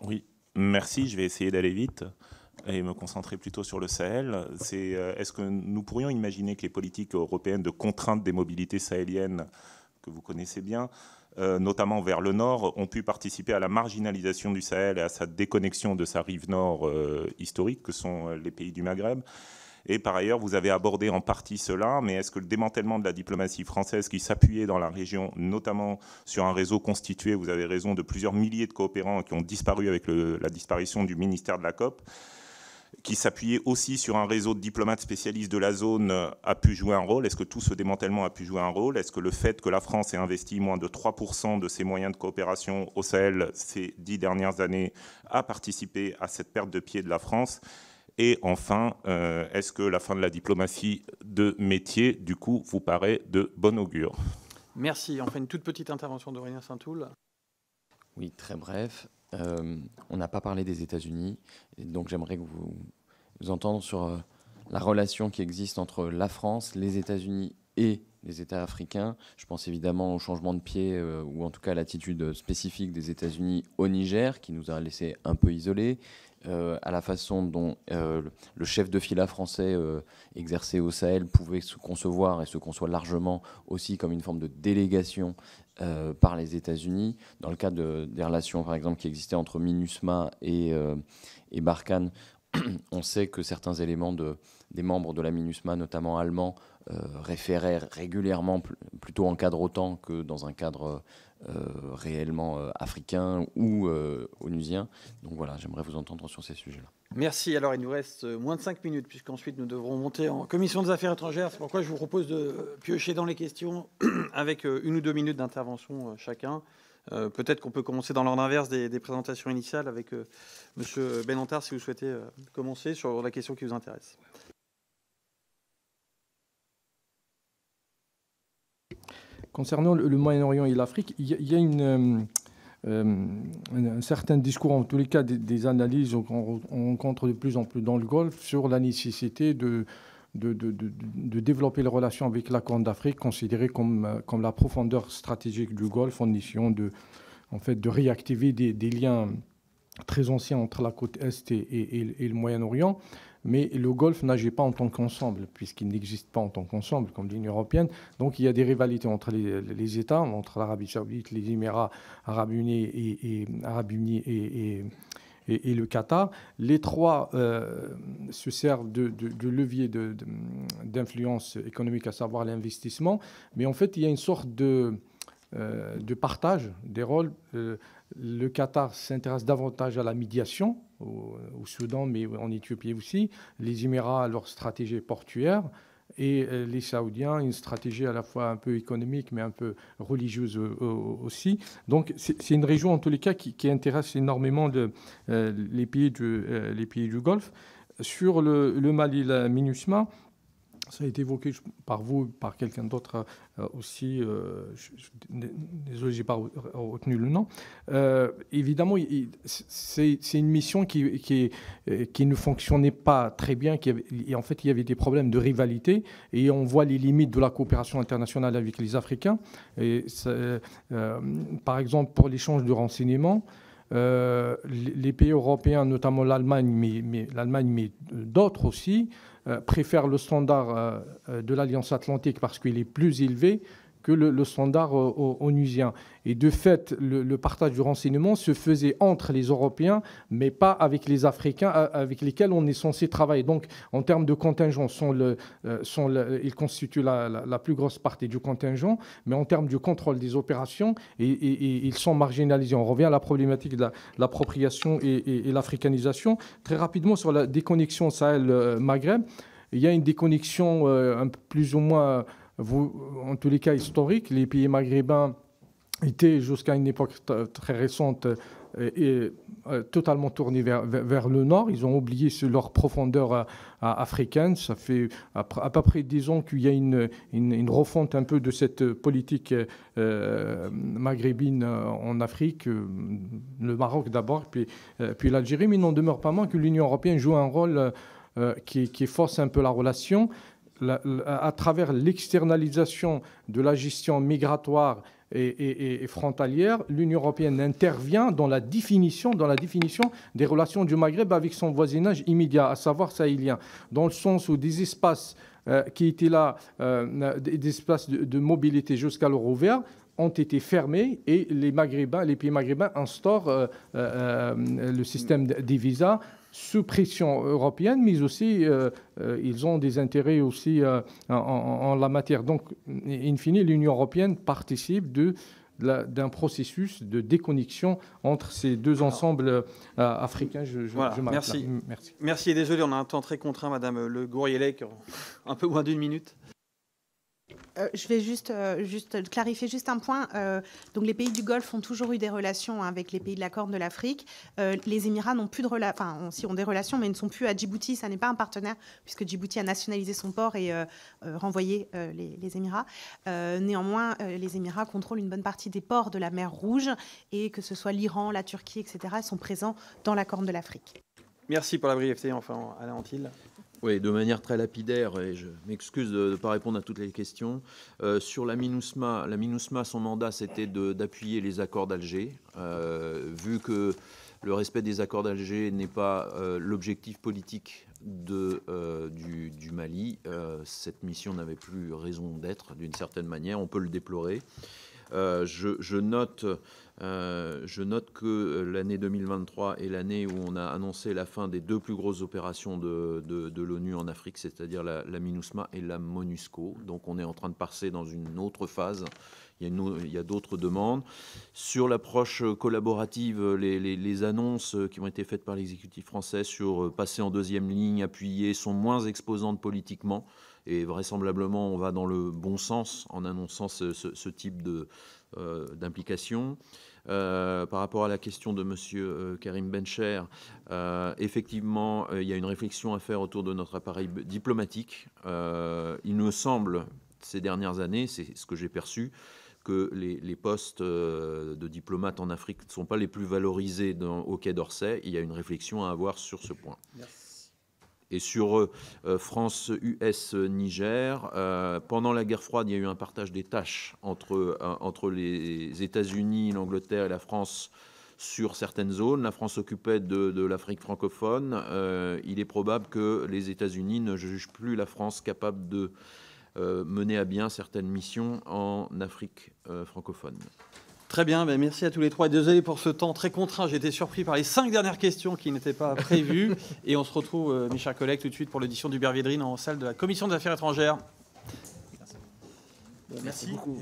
Oui, merci. Je vais essayer d'aller vite et me concentrer plutôt sur le Sahel. Est-ce que nous pourrions imaginer que les politiques européennes de contrainte des mobilités sahéliennes, que vous connaissez bien, notamment vers le nord, ont pu participer à la marginalisation du Sahel et à sa déconnexion de sa rive nord historique, que sont les pays du Maghreb? Et par ailleurs, vous avez abordé en partie cela, mais est-ce que le démantèlement de la diplomatie française qui s'appuyait dans la région, notamment sur un réseau constitué, vous avez raison, de plusieurs milliers de coopérants qui ont disparu avec la disparition du ministère de la COP, qui s'appuyait aussi sur un réseau de diplomates spécialistes de la zone, a pu jouer un rôle? Est-ce que tout ce démantèlement a pu jouer un rôle? Est-ce que le fait que la France ait investi moins de 3% de ses moyens de coopération au Sahel ces 10 dernières années a participé à cette perte de pied de la France? Et enfin, est-ce que la fin de la diplomatie de métier, du coup, vous paraît de bon augure? Merci. On fait une toute petite intervention d'Aurélien Saint-Toul. Oui, très bref. On n'a pas parlé des États-Unis, donc j'aimerais que vous entendiez sur la relation qui existe entre la France, les États-Unis et les États africains. Je pense évidemment au changement de pied, ou en tout cas à l'attitude spécifique des États-Unis au Niger, qui nous a laissé un peu isolés, à la façon dont le chef de fila français exercé au Sahel pouvait se concevoir et se conçoit largement aussi comme une forme de délégation par les États-Unis. Dans le cadre des relations, par exemple, qui existaient entre MINUSMA et Barkhane, on sait que certains éléments des membres de la MINUSMA, notamment allemands, référaient régulièrement, plutôt en cadre OTAN que dans un cadre réellement africain ou onusien. Donc voilà, j'aimerais vous entendre sur ces sujets-là. Merci. Alors, il nous reste moins de 5 minutes, puisqu'ensuite nous devrons monter en commission des affaires étrangères. C'est pourquoi je vous propose de piocher dans les questions avec 1 ou 2 minutes d'intervention chacun. Peut-être qu'on peut commencer dans l'ordre inverse des présentations initiales avec M. Benantard, si vous souhaitez commencer sur la question qui vous intéresse. Concernant le Moyen-Orient et l'Afrique, il y a un certain discours, en tous les cas des analyses qu'on rencontre de plus en plus dans le Golfe sur la nécessité de développer les relations avec la Corne d'Afrique, considérée comme la profondeur stratégique du Golfe, en essayant de réactiver des liens très anciens entre la côte Est et le Moyen-Orient. Mais le Golfe n'agit pas en tant qu'ensemble, puisqu'il n'existe pas en tant qu'ensemble, comme l'Union européenne. Donc il y a des rivalités entre les États, entre l'Arabie saoudite, les Émirats arabes unis et le Qatar. Les trois se servent de levier d'influence économique, à savoir l'investissement. Mais en fait, il y a une sorte de partage des rôles. Le Qatar s'intéresse davantage à la médiation au Soudan, mais en Éthiopie aussi. Les Émirats, leur stratégie portuaire. Et les Saoudiens, une stratégie à la fois un peu économique, mais un peu religieuse aussi. Donc c'est une région, en tous les cas, qui intéresse énormément les pays du Golfe. Sur le Mali, la MINUSMA, ça a été évoqué par vous, par quelqu'un d'autre aussi. Désolé, je n'ai pas retenu le nom. Évidemment, c'est une mission qui ne fonctionnait pas très bien. En fait, il y avait des problèmes de rivalité. Et on voit les limites de la coopération internationale avec les Africains. Et par exemple, pour l'échange de renseignements, les pays européens, notamment l'Allemagne, mais d'autres aussi, préfèrent le standard de l'Alliance Atlantique parce qu'il est plus élevé que le standard onusien. Et de fait, le partage du renseignement se faisait entre les Européens, mais pas avec les Africains avec lesquels on est censé travailler. Donc, en termes de contingent, ils constituent la plus grosse partie du contingent, mais en termes du contrôle des opérations, ils sont marginalisés. On revient à la problématique de l'appropriation et l'africanisation. Très rapidement, sur la déconnexion Sahel-Maghreb, il y a une déconnexion plus ou moins... en tous les cas historiques, les pays maghrébins étaient jusqu'à une époque très récente totalement tournés vers le nord. Ils ont oublié leur profondeur africaine. Ça fait à peu près 10 ans qu'il y a une refonte un peu de cette politique maghrébine en Afrique, le Maroc d'abord, puis l'Algérie, mais il n'en demeure pas moins que l'Union européenne joue un rôle qui force un peu la relation. à travers l'externalisation de la gestion migratoire et frontalière, l'Union européenne intervient dans la définition des relations du Maghreb avec son voisinage immédiat, à savoir sahélien, dans le sens où des espaces qui étaient là, des espaces de mobilité jusqu'alors ouverts, ont été fermés et les pays maghrébins instaurent le système des visas sous pression européenne, mais aussi ils ont des intérêts aussi en la matière. Donc, in fine, l'Union européenne participe d'un processus de déconnexion entre ces deux ensembles africains. Voilà, merci. Merci et désolé, on a un temps très contraint, Madame Le Gouriellec, un peu moins d'une minute. Je vais juste clarifier juste un point. Donc les pays du Golfe ont toujours eu des relations avec les pays de la Corne de l'Afrique. Les Émirats n'ont plus de relations, enfin, aussi ont des relations, mais ils ne sont plus à Djibouti. Ça n'est pas un partenaire, puisque Djibouti a nationalisé son port et renvoyé les Émirats. Néanmoins, les Émirats contrôlent une bonne partie des ports de la mer Rouge, et que ce soit l'Iran, la Turquie, etc., sont présents dans la Corne de l'Afrique. Merci pour la brièveté, enfin, Alain Antil. Oui, de manière très lapidaire, et je m'excuse de ne pas répondre à toutes les questions. Sur la MINUSMA, son mandat, c'était d'appuyer les accords d'Alger. Vu que le respect des accords d'Alger n'est pas l'objectif politique du Mali, cette mission n'avait plus raison d'être, d'une certaine manière. On peut le déplorer. Je note que l'année 2023 est l'année où on a annoncé la fin des deux plus grosses opérations de l'ONU en Afrique, c'est-à-dire la MINUSMA et la MONUSCO. Donc on est en train de passer dans une autre phase. Il y a d'autres demandes. Sur l'approche collaborative, les annonces qui ont été faites par l'exécutif français sur passer en deuxième ligne, appuyer, sont moins exposantes politiquement. Et vraisemblablement, on va dans le bon sens en annonçant ce type d'implication. Par rapport à la question de M. Karim Bencher, effectivement, il y a une réflexion à faire autour de notre appareil diplomatique. Il me semble, ces dernières années, c'est ce que j'ai perçu, que les postes de diplomates en Afrique ne sont pas les plus valorisés au Quai d'Orsay. Il y a une réflexion à avoir sur ce point. Merci. Et sur France-US-Niger, pendant la guerre froide, il y a eu un partage des tâches entre les États-Unis, l'Angleterre et la France sur certaines zones. La France s'occupait de l'Afrique francophone. Il est probable que les États-Unis ne jugent plus la France capable de mener à bien certaines missions en Afrique francophone. Très bien, ben merci à tous les trois. Désolé pour ce temps très contraint. J'ai été surpris par les 5 dernières questions qui n'étaient pas prévues. Et on se retrouve, mes chers collègues, tout de suite pour l'audition d'Hubert Védrine en salle de la Commission des Affaires étrangères. Merci beaucoup.